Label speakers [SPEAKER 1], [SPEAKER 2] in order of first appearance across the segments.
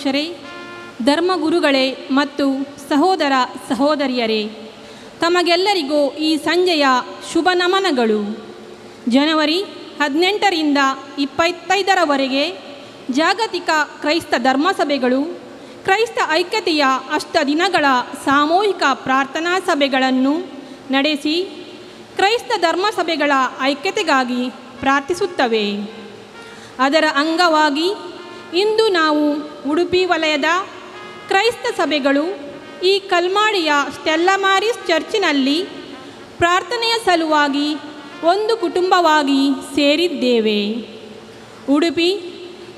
[SPEAKER 1] ಧರ್ಮಾಧ್ಯಕ್ಷರೇ, ಧರ್ಮಗುರುಗಳೇ ಮತ್ತು ಸಹೋದರ ಸಹೋದರಿಯರೇ, ತಮಗೆಲ್ಲರಿಗೂ ಈ ಸಂಜೆಯ ಶುಭ ನಮನಗಳು. ಜನವರಿ 18ರಿಂದ 25ರವರೆಗೆ ಜಾಗತಿಕ ಕ್ರೈಸ್ತ ಧರ್ಮಸಭೆಗಳು ಕ್ರೈಸ್ತ ಐಕ್ಯತೆಯ 8 ದಿನಗಳ ಸಾಮೂಹಿಕ ಪ್ರಾರ್ಥನಾ ಸಭೆಗಳನ್ನು ನಡೆಸಿ ಕ್ರೈಸ್ತ ಧರ್ಮಸಭೆಗಳ ಐಕ್ಯತೆಗಾಗಿ ಪ್ರಾರ್ಥಿಸುತ್ತವೆ. ಅದರ ಅಂಗವಾಗಿ ಇಂದು ನಾವು ಉಡುಪಿ ವಲಯದ ಕ್ರೈಸ್ತ ಸಭೆಗಳು ಈ ಕಲ್ಮಾಡಿಯ ಸ್ಟೆಲ್ಲಾ ಮಾರಿಸ್ ಚರ್ಚಿನಲ್ಲಿ ಪ್ರಾರ್ಥನೆಯ ಸಲುವಾಗಿ ಒಂದು ಕುಟುಂಬವಾಗಿ ಸೇರಿದ್ದೇವೆ. ಉಡುಪಿ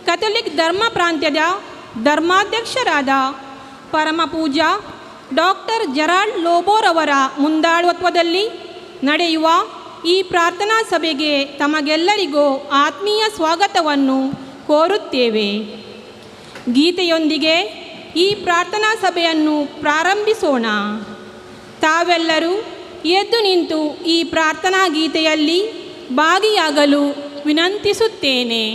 [SPEAKER 1] ಕಥೋಲಿಕ್ ಧರ್ಮ ಪ್ರಾಂತ್ಯದ ಧರ್ಮಾಧ್ಯಕ್ಷರಾದ ಪರಮಪೂಜ್ಯ ಡಾಕ್ಟರ್ ಜೆರಾಲ್ಡ್ ಲೋಬೋರವರ ಮುಂದಾಳತ್ವದಲ್ಲಿ ನಡೆಯುವ ಈ ಪ್ರಾರ್ಥನಾ ಸಭೆಗೆ ತಮಗೆಲ್ಲರಿಗೂ ಆತ್ಮೀಯ ಸ್ವಾಗತವನ್ನು ಕೋರುತ್ತೇವೆ. ಗೀತೆಯೊಂದಿಗೆ ಈ ಪ್ರಾರ್ಥನಾ ಸಭೆಯನ್ನು ಪ್ರಾರಂಭಿಸೋಣ. ತಾವೆಲ್ಲರೂ ಎದ್ದು ನಿಂತು ಈ ಪ್ರಾರ್ಥನಾ ಗೀತೆಯಲ್ಲಿ ಭಾಗಿಯಾಗಲು ವಿನಂತಿಸುತ್ತೇನೆ.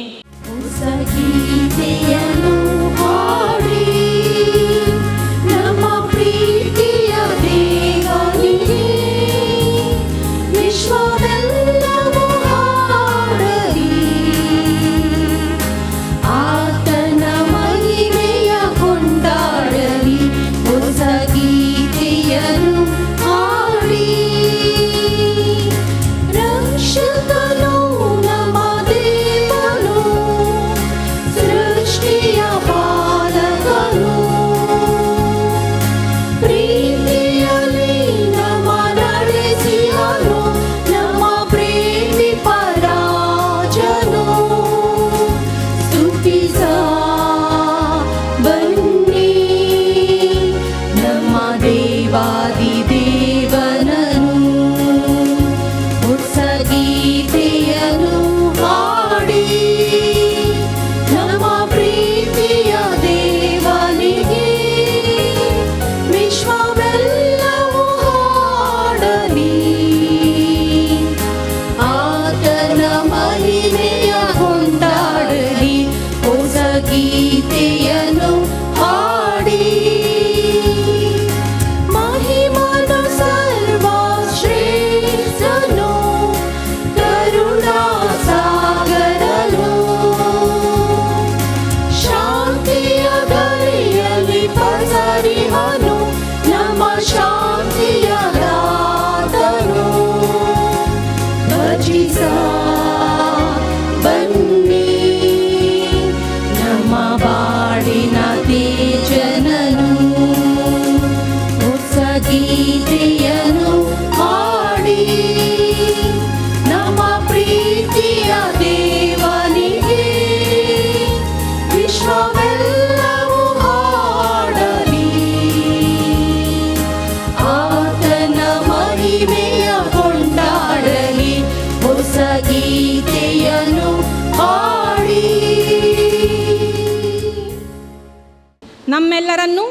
[SPEAKER 1] ನಮ್ಮೆಲ್ಲರನ್ನೂ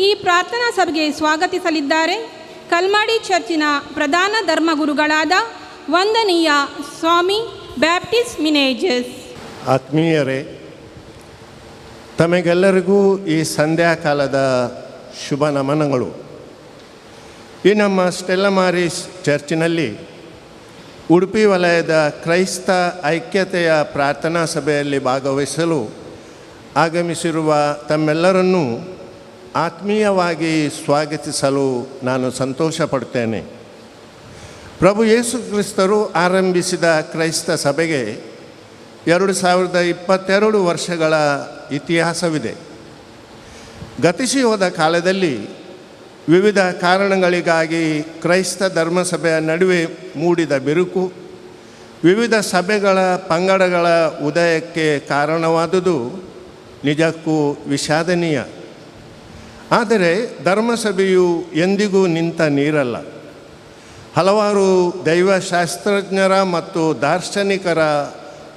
[SPEAKER 1] ಈ ಪ್ರಾರ್ಥನಾ ಸಭೆಗೆ ಸ್ವಾಗತಿಸಲಿದ್ದಾರೆ ಕಲ್ಮಾಡಿ ಚರ್ಚಿನ ಪ್ರಧಾನ ಧರ್ಮಗುರುಗಳಾದ ವಂದನೀಯ ಸ್ವಾಮಿ ಬ್ಯಾಪ್ಟಿಸ್ಟ್ ಮಿನೇಜಸ್.
[SPEAKER 2] ಆತ್ಮೀಯರೇ, ತಮಗೆಲ್ಲರಿಗೂ ಈ ಸಂಧ್ಯಾಕಾಲದ ಶುಭ ನಮನಗಳು. ಈ ನಮ್ಮ ಸ್ಟೆಲ್ಲಾ ಮಾರಿಸ್ ಚರ್ಚಿನಲ್ಲಿ ಉಡುಪಿ ವಲಯದ ಕ್ರೈಸ್ತ ಐಕ್ಯತೆಯ ಪ್ರಾರ್ಥನಾ ಸಭೆಯಲ್ಲಿ ಭಾಗವಹಿಸಲು ಆಗಮಿಸಿರುವ ತಮ್ಮೆಲ್ಲರನ್ನೂ ಆತ್ಮೀಯವಾಗಿ ಸ್ವಾಗತಿಸಲು ನಾನು ಸಂತೋಷಪಡ್ತೇನೆ. ಪ್ರಭು ಯೇಸು ಕ್ರಿಸ್ತರು ಆರಂಭಿಸಿದ ಕ್ರೈಸ್ತ ಸಭೆಗೆ 2022 ವರ್ಷಗಳ ಇತಿಹಾಸವಿದೆ. ಗತಿಸಿ ಹೋದ ಕಾಲದಲ್ಲಿ ವಿವಿಧ ಕಾರಣಗಳಿಗಾಗಿ ಕ್ರೈಸ್ತ ಧರ್ಮಸಭೆಯ ನಡುವೆ ಮೂಡಿದ ಬಿರುಕು ವಿವಿಧ ಸಭೆಗಳ ಪಂಗಡಗಳ ಉದಯಕ್ಕೆ ಕಾರಣವಾದುದು ನಿಜಕ್ಕೂ ವಿಷಾದನೀಯ. ಆದರೆ ಧರ್ಮಸಭೆಯು ಎಂದಿಗೂ ನಿಂತ ನೀರಲ್ಲ. ಹಲವಾರು ದೈವಶಾಸ್ತ್ರಜ್ಞರ ಮತ್ತು ದಾರ್ಶನಿಕರ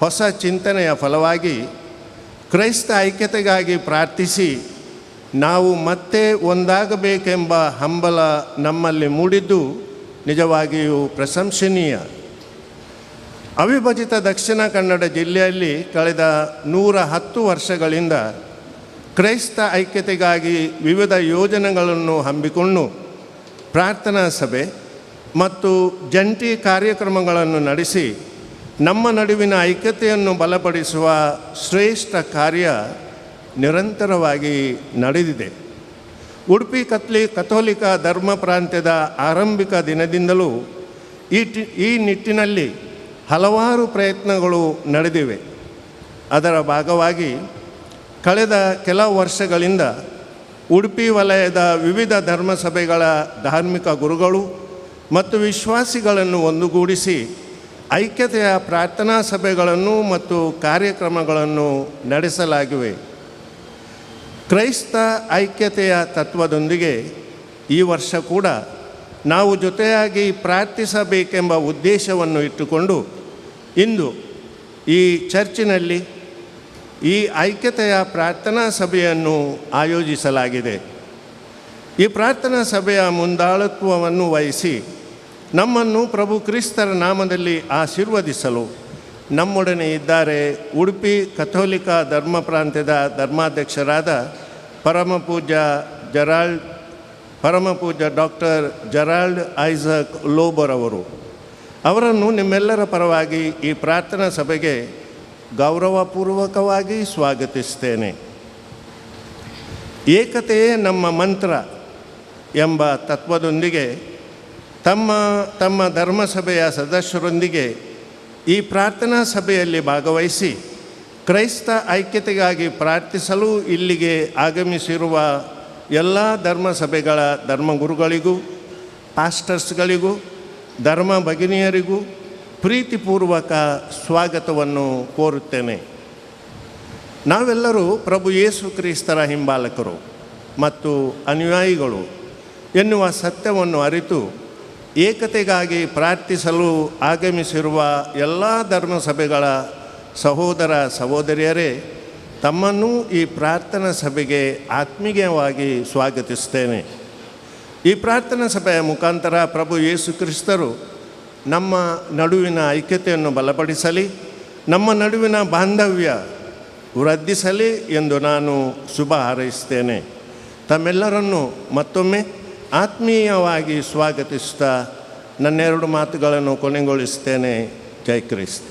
[SPEAKER 2] ಹೊಸ ಚಿಂತನೆಯ ಫಲವಾಗಿ ಕ್ರೈಸ್ತ ಐಕ್ಯತೆಗಾಗಿ ಪ್ರಾರ್ಥಿಸಿ ನಾವು ಮತ್ತೆ ಒಂದಾಗಬೇಕೆಂಬ ಹಂಬಲ ನಮ್ಮಲ್ಲಿ ಮೂಡಿದ್ದು ನಿಜವಾಗಿಯೂ ಪ್ರಶಂಸನೀಯ. ಅವಿಭಜಿತ ದಕ್ಷಿಣ ಕನ್ನಡ ಜಿಲ್ಲೆಯಲ್ಲಿ ಕಳೆದ 110 ವರ್ಷಗಳಿಂದ ಕ್ರೈಸ್ತ ಐಕ್ಯತೆಗಾಗಿ ವಿವಿಧ ಯೋಜನೆಗಳನ್ನು ಹಮ್ಮಿಕೊಂಡು ಪ್ರಾರ್ಥನಾ ಸಭೆ ಮತ್ತು ಜಂಟಿ ಕಾರ್ಯಕ್ರಮಗಳನ್ನು ನಡೆಸಿ ನಮ್ಮ ನಡುವಿನ ಐಕ್ಯತೆಯನ್ನು ಬಲಪಡಿಸುವ ಶ್ರೇಷ್ಠ ಕಾರ್ಯ ನಿರಂತರವಾಗಿ ನಡೆದಿದೆ. ಉಡುಪಿ ಕಥೋಲಿಕ ಧರ್ಮ ಪ್ರಾಂತ್ಯದ ಆರಂಭಿಕ ದಿನದಿಂದಲೂ ಈ ನಿಟ್ಟಿನಲ್ಲಿ ಹಲವಾರು ಪ್ರಯತ್ನಗಳು ನಡೆದಿವೆ. ಅದರ ಭಾಗವಾಗಿ ಕಳೆದ ಕೆಲವು ವರ್ಷಗಳಿಂದ ಉಡುಪಿ ವಲಯದ ವಿವಿಧ ಧರ್ಮಸಭೆಗಳ ಧಾರ್ಮಿಕ ಗುರುಗಳು ಮತ್ತು ವಿಶ್ವಾಸಿಗಳನ್ನು ಒಂದುಗೂಡಿಸಿ ಐಕ್ಯತೆಯ ಪ್ರಾರ್ಥನಾ ಸಭೆಗಳನ್ನು ಮತ್ತು ಕಾರ್ಯಕ್ರಮಗಳನ್ನು ನಡೆಸಲಾಗಿವೆ. ಕ್ರೈಸ್ತ ಐಕ್ಯತೆಯ ತತ್ವದೊಂದಿಗೆ ಈ ವರ್ಷ ಕೂಡ ನಾವು ಜೊತೆಯಾಗಿ ಪ್ರಾರ್ಥಿಸಬೇಕೆಂಬ ಉದ್ದೇಶವನ್ನು ಇಟ್ಟುಕೊಂಡು ಇಂದು ಈ ಚರ್ಚಿನಲ್ಲಿ ಈ ಐಕ್ಯತೆಯ ಪ್ರಾರ್ಥನಾ ಸಭೆಯನ್ನು ಆಯೋಜಿಸಲಾಗಿದೆ. ಈ ಪ್ರಾರ್ಥನಾ ಸಭೆಯ ಮುಂದಾಳತ್ವವನ್ನು ವಹಿಸಿ ನಮ್ಮನ್ನು ಪ್ರಭು ಕ್ರಿಸ್ತರ ನಾಮದಲ್ಲಿ ಆಶೀರ್ವದಿಸಲು ನಮ್ಮೊಡನೆ ಇದ್ದಾರೆ ಉಡುಪಿ ಕಥೋಲಿಕ ಧರ್ಮ ಪ್ರಾಂತ್ಯದ ಧರ್ಮಾಧ್ಯಕ್ಷರಾದ ಪರಮಪೂಜ್ಯ ಡಾಕ್ಟರ್ ಜೆರಾಲ್ಡ್ ಐಸಕ್ ಲೋಬರ್ ಅವರು. ಅವರನ್ನು ನಿಮ್ಮೆಲ್ಲರ ಪರವಾಗಿ ಈ ಪ್ರಾರ್ಥನಾ ಸಭೆಗೆ ಗೌರವಪೂರ್ವಕವಾಗಿ ಸ್ವಾಗತಿಸ್ತೇನೆ. ಏಕತೆಯೇ ನಮ್ಮ ಮಂತ್ರ ಎಂಬ ತತ್ವದೊಂದಿಗೆ ತಮ್ಮ ಧರ್ಮಸಭೆಯ ಸದಸ್ಯರೊಂದಿಗೆ ಈ ಪ್ರಾರ್ಥನಾ ಸಭೆಯಲ್ಲಿ ಭಾಗವಹಿಸಿ ಕ್ರೈಸ್ತ ಐಕ್ಯತೆಗಾಗಿ ಪ್ರಾರ್ಥಿಸಲು ಇಲ್ಲಿಗೆ ಆಗಮಿಸಿರುವ ಎಲ್ಲ ಧರ್ಮಸಭೆಗಳ ಧರ್ಮಗುರುಗಳಿಗೂ, ಪಾಸ್ಟರ್ಸ್ಗಳಿಗೂ, ಧರ್ಮ ಭಗಿನಿಯರಿಗೂ ಪ್ರೀತಿಪೂರ್ವಕ ಸ್ವಾಗತವನ್ನು ಕೋರುತ್ತೇನೆ. ನಾವೆಲ್ಲರೂ ಪ್ರಭು ಯೇಸು ಕ್ರಿಸ್ತರ ಹಿಂಬಾಲಕರು ಮತ್ತು ಅನುಯಾಯಿಗಳು ಎನ್ನುವ ಸತ್ಯವನ್ನು ಅರಿತು ಏಕತೆಗಾಗಿ ಪ್ರಾರ್ಥಿಸಲು ಆಗಮಿಸಿರುವ ಎಲ್ಲ ಧರ್ಮಸಭೆಗಳ ಸಹೋದರ ಸಹೋದರಿಯರೇ, ತಮ್ಮನ್ನು ಈ ಪ್ರಾರ್ಥನಾ ಸಭೆಗೆ ಆತ್ಮೀಯವಾಗಿ ಸ್ವಾಗತಿಸ್ತೇನೆ. ಈ ಪ್ರಾರ್ಥನಾ ಸಭೆಯ ಮುಖಾಂತರ ಪ್ರಭು ಯೇಸು ಕ್ರಿಸ್ತರು ನಮ್ಮ ನಡುವಿನ ಐಕ್ಯತೆಯನ್ನು ಬಲಪಡಿಸಲಿ, ನಮ್ಮ ನಡುವಿನ ಬಾಂಧವ್ಯ ವೃದ್ಧಿಸಲಿ ಎಂದು ನಾನು ಶುಭ ಹಾರೈಸ್ತೇನೆ. ತಮ್ಮೆಲ್ಲರನ್ನು ಮತ್ತೊಮ್ಮೆ ಆತ್ಮೀಯವಾಗಿ ಸ್ವಾಗತಿಸುತ್ತಾ ನನ್ನೆರಡು ಮಾತುಗಳನ್ನು ಕೊನೆಗೊಳಿಸ್ತೇನೆ. ಜೈ ಕ್ರಿಸ್ತ.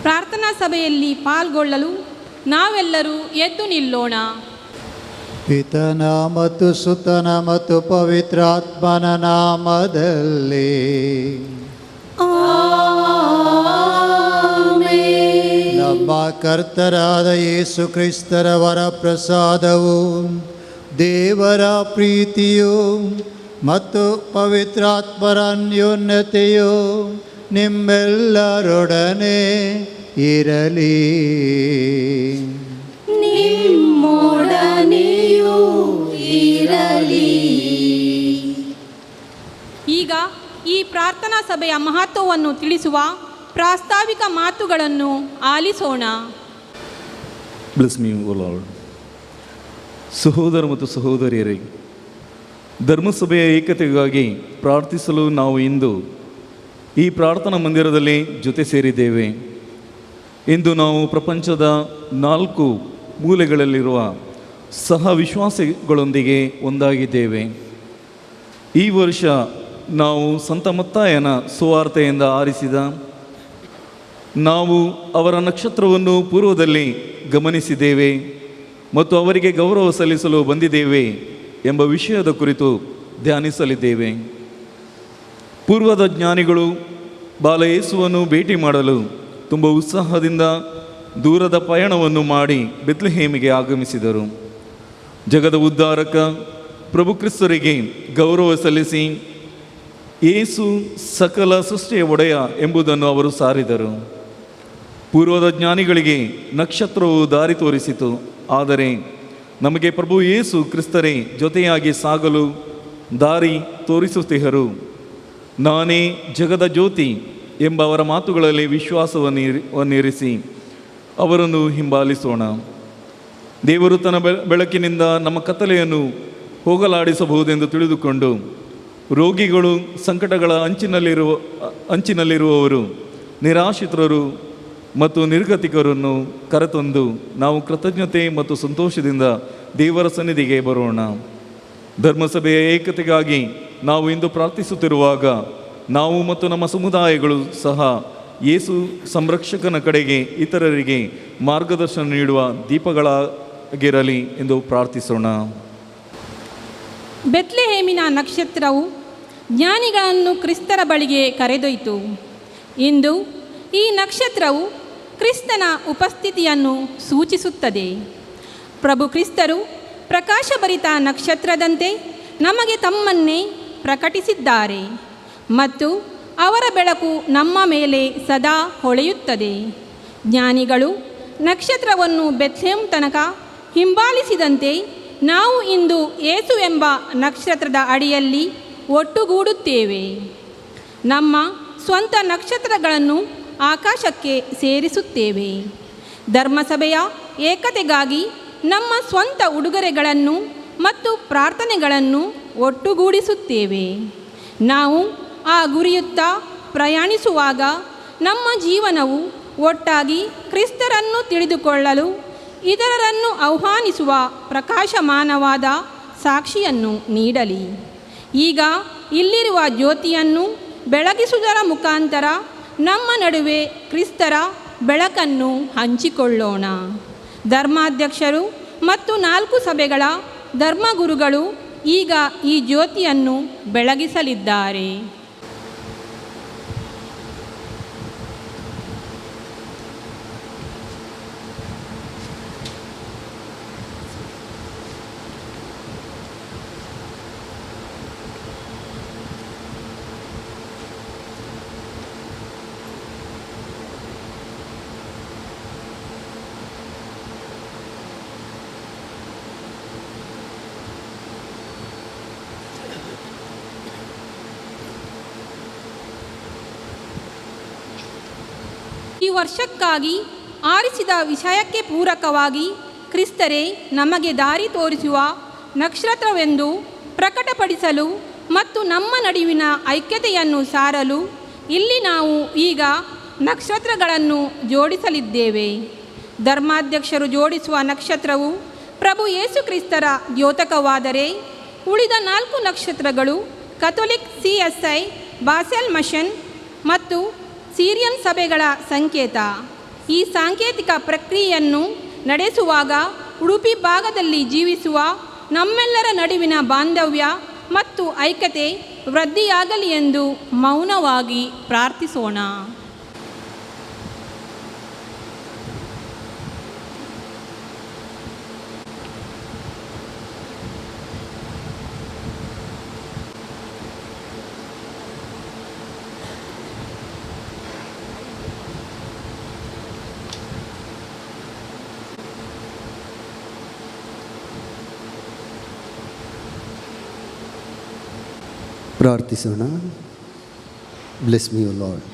[SPEAKER 1] ಪ್ರಾರ್ಥನಾ ಸಭೆಯಲ್ಲಿ ಪಾಲ್ಗೊಳ್ಳಲು ನಾವೆಲ್ಲರೂ ಎದ್ದು ನಿಲ್ಲೋಣ.
[SPEAKER 3] ಪಿತನ ಮತ್ತು ಸುತನ ಮತ್ತು ಪವಿತ್ರಾತ್ಮನ ನಾಮದಲ್ಲಿ ನಮ್ಮ ಕರ್ತರಾದ ಯೇಸು ಕ್ರಿಸ್ತರ ವರ ಪ್ರಸಾದವು, ದೇವರ ಪ್ರೀತಿಯು ಮತ್ತು ಪವಿತ್ರಾತ್ಮರ ಅನ್ಯೋನ್ಯತೆಯು ನಿಮ್ಮೆಲ್ಲರೊಡನೆ ಇರಲಿ.
[SPEAKER 4] ನಿಮ್ಮೊಡನೆಯೂ ಇರಲಿ.
[SPEAKER 1] ಈಗ ಈ ಪ್ರಾರ್ಥನಾ ಸಭೆಯ ಮಹತ್ವವನ್ನು ತಿಳಿಸುವ ಪ್ರಾಸ್ತಾವಿಕ ಮಾತುಗಳನ್ನು ಆಲಿಸೋಣ.
[SPEAKER 5] ಬ್ಲೆಸ್ ಮೀ ಓ ಲಾರ್ಡ್. ಸಹೋದರ ಮತ್ತು ಸಹೋದರಿಯರೇ, ಧರ್ಮಸಭೆಯ ಏಕತೆಗಾಗಿ ಪ್ರಾರ್ಥಿಸಲು ನಾವು ಇಂದು ಈ ಪ್ರಾರ್ಥನಾ ಮಂದಿರದಲ್ಲಿ ಜೊತೆ ಸೇರಿದ್ದೇವೆ. ಇಂದು ನಾವು ಪ್ರಪಂಚದ 4 ಮೂಲೆಗಳಲ್ಲಿರುವ ಸಹ ವಿಶ್ವಾಸಿಗಳೊಂದಿಗೆ ಒಂದಾಗಿದ್ದೇವೆ. ಈ ವರ್ಷ ನಾವು ಸಂತ ಮತ್ತಾಯನ ಸುವಾರ್ತೆಯಿಂದ ಆರಿಸಿದ, ನಾವು ಅವರ ನಕ್ಷತ್ರವನ್ನು ಪೂರ್ವದಲ್ಲಿ ಗಮನಿಸಿದ್ದೇವೆ ಮತ್ತು ಅವರಿಗೆ ಗೌರವ ಸಲ್ಲಿಸಲು ಬಂದಿದ್ದೇವೆ ಎಂಬ ವಿಷಯದ ಕುರಿತು ಧ್ಯಾನಿಸಲಿದ್ದೇವೆ. ಪೂರ್ವದ ಜ್ಞಾನಿಗಳು ಬಾಲ ಯೇಸುವನ್ನು ಭೇಟಿ ಮಾಡಲು ತುಂಬ ಉತ್ಸಾಹದಿಂದ ದೂರದ ಪಯಣವನ್ನು ಮಾಡಿ ಬೆತ್ಲೆಹೇಮಿಗೆ ಆಗಮಿಸಿದರು. ಜಗದ ಉದ್ಧಾರಕ ಪ್ರಭು ಕ್ರಿಸ್ತರಿಗೆ ಗೌರವ ಸಲ್ಲಿಸಿ ಯೇಸು ಸಕಲ ಸೃಷ್ಟಿಯ ಒಡೆಯ ಎಂಬುದನ್ನು ಅವರು ಸಾರಿದರು. ಪೂರ್ವದ ಜ್ಞಾನಿಗಳಿಗೆ ನಕ್ಷತ್ರವು ದಾರಿ ತೋರಿಸಿತು, ಆದರೆ ನಮಗೆ ಪ್ರಭು ಯೇಸು ಕ್ರಿಸ್ತರೇ ಜೊತೆಯಾಗಿ ಸಾಗಲು ದಾರಿ ತೋರಿಸುತ್ತಿಹರು. ನಾನೇ ಜಗದ ಜ್ಯೋತಿ ಎಂಬ ಅವರ ಮಾತುಗಳಲ್ಲಿ ವಿಶ್ವಾಸವನ್ನಿರಿಸಿ ಅವರನ್ನು ಹಿಂಬಾಲಿಸೋಣ. ದೇವರು ತನ್ನ ಬೆಳಕಿನಿಂದ ನಮ್ಮ ಕತ್ತಲೆಯನ್ನು ಹೋಗಲಾಡಿಸಬಹುದೆಂದು ತಿಳಿದುಕೊಂಡು, ರೋಗಿಗಳು, ಸಂಕಟಗಳ ಅಂಚಿನಲ್ಲಿರುವವರು, ನಿರಾಶ್ರಿತರು ಮತ್ತು ನಿರ್ಗತಿಕರನ್ನು ಕರೆತಂದು ನಾವು ಕೃತಜ್ಞತೆ ಮತ್ತು ಸಂತೋಷದಿಂದ ದೇವರ ಸನ್ನಿಧಿಗೆ ಬರೋಣ. ಧರ್ಮಸಭೆಯ ಏಕತೆಗಾಗಿ ನಾವು ಇಂದು ಪ್ರಾರ್ಥಿಸುತ್ತಿರುವಾಗ ನಾವು ಮತ್ತು ನಮ್ಮ ಸಮುದಾಯಗಳು ಸಹ ಯೇಸು ಸಂರಕ್ಷಕನ ಕಡೆಗೆ ಇತರರಿಗೆ ಮಾರ್ಗದರ್ಶನ ನೀಡುವ ದೀಪಗಳಾಗಿರಲಿ ಎಂದು ಪ್ರಾರ್ಥಿಸೋಣ.
[SPEAKER 1] ಬೆತ್ಲೆಹೇಮಿನ ನಕ್ಷತ್ರವು ಜ್ಞಾನಿಗಳನ್ನು ಕ್ರಿಸ್ತರ ಬಳಿಗೆ ಕರೆದೊಯ್ತು. ಇಂದು ಈ ನಕ್ಷತ್ರವು ಕ್ರಿಸ್ತನ ಉಪಸ್ಥಿತಿಯನ್ನು ಸೂಚಿಸುತ್ತದೆ. ಪ್ರಭು ಕ್ರಿಸ್ತರು ಪ್ರಕಾಶಭರಿತ ನಕ್ಷತ್ರದಂತೆ ನಮಗೆ ತಮ್ಮನ್ನೇ ಪ್ರಕಟಿಸಿದ್ದಾರೆ ಮತ್ತು ಅವರ ಬೆಳಕು ನಮ್ಮ ಮೇಲೆ ಸದಾ ಹೊಳೆಯುತ್ತದೆ. ಜ್ಞಾನಿಗಳು ನಕ್ಷತ್ರವನ್ನು ಬೆತ್ಲೆಹೇಮ್ ತನಕ ಹಿಂಬಾಲಿಸಿದಂತೆ ನಾವು ಇಂದು ಯೇಸು ಎಂಬ ನಕ್ಷತ್ರದ ಅಡಿಯಲ್ಲಿ ಒಟ್ಟುಗೂಡುತ್ತೇವೆ. ನಮ್ಮ ಸ್ವಂತ ನಕ್ಷತ್ರಗಳನ್ನು ಆಕಾಶಕ್ಕೆ ಸೇರಿಸುತ್ತೇವೆ. ಧರ್ಮಸಭೆಯ ಏಕತೆಗಾಗಿ ನಮ್ಮ ಸ್ವಂತ ಉಡುಗೊರೆಗಳನ್ನು ಮತ್ತು ಪ್ರಾರ್ಥನೆಗಳನ್ನು ಒಟ್ಟುಗೂಡಿಸುತ್ತೇವೆ. ನಾವು ಆ ಗುರಿಯುತ್ತ ಪ್ರಯಾಣಿಸುವಾಗ ನಮ್ಮ ಜೀವನವು ಒಟ್ಟಾಗಿ ಕ್ರಿಸ್ತರನ್ನು ತಿಳಿದುಕೊಳ್ಳಲು ಇತರರನ್ನು ಆಹ್ವಾನಿಸುವ ಪ್ರಕಾಶಮಾನವಾದ ಸಾಕ್ಷಿಯನ್ನು ನೀಡಲಿ. ಈಗ ಇಲ್ಲಿರುವ ಜ್ಯೋತಿಯನ್ನು ಬೆಳಗಿಸುವುದರ ಮುಖಾಂತರ ನಮ್ಮ ನಡುವೆ ಕ್ರಿಸ್ತರ ಬೆಳಕನ್ನು ಹಂಚಿಕೊಳ್ಳೋಣ. ಧರ್ಮಾಧ್ಯಕ್ಷರು ಮತ್ತು 4 ಸಭೆಗಳ ಧರ್ಮಗುರುಗಳು ಈಗ ಈ ಜ್ಯೋತಿಯನ್ನು ಬೆಳಗಿಸಲಿದ್ದಾರೆ. ಈ ವರ್ಷಕ್ಕಾಗಿ ಆರಿಸಿದ ವಿಷಯಕ್ಕೆ ಪೂರಕವಾಗಿ ಕ್ರಿಸ್ತರೇ ನಮಗೆ ದಾರಿ ತೋರಿಸುವ ನಕ್ಷತ್ರವೆಂದು ಪ್ರಕಟಪಡಿಸಲು ಮತ್ತು ನಮ್ಮ ನಡುವಿನ ಐಕ್ಯತೆಯನ್ನು ಸಾರಲು ಇಲ್ಲಿ ನಾವು ಈಗ ನಕ್ಷತ್ರಗಳನ್ನು ಜೋಡಿಸಲಿದ್ದೇವೆ. ಧರ್ಮಾಧ್ಯಕ್ಷರು ಜೋಡಿಸುವ ನಕ್ಷತ್ರವು ಪ್ರಭು ಯೇಸು ಕ್ರಿಸ್ತರ ದ್ಯೋತಕವಾದರೆ, ಉಳಿದ 4 ನಕ್ಷತ್ರಗಳು ಕಥೋಲಿಕ್ CSI, ಬಾಸೆಲ್ ಮಿಷನ್ ಮತ್ತು ಸಿರಿಯನ್ ಸಭೆಗಳ ಸಂಕೇತ. ಈ ಸಾಂಕೇತಿಕ ಪ್ರಕ್ರಿಯೆಯನ್ನು ನಡೆಸುವಾಗ ಉಡುಪಿ ಭಾಗದಲ್ಲಿ ಜೀವಿಸುವ ನಮ್ಮೆಲ್ಲರ ನಡುವಿನ ಬಾಂಧವ್ಯ ಮತ್ತು ಐಕ್ಯತೆ ವೃದ್ಧಿಯಾಗಲಿ ಎಂದು ಮೌನವಾಗಿ ಪ್ರಾರ್ಥಿಸೋಣ.
[SPEAKER 6] ಪ್ರಾರ್ಥಿಸೋಣ. Bless me you Lord.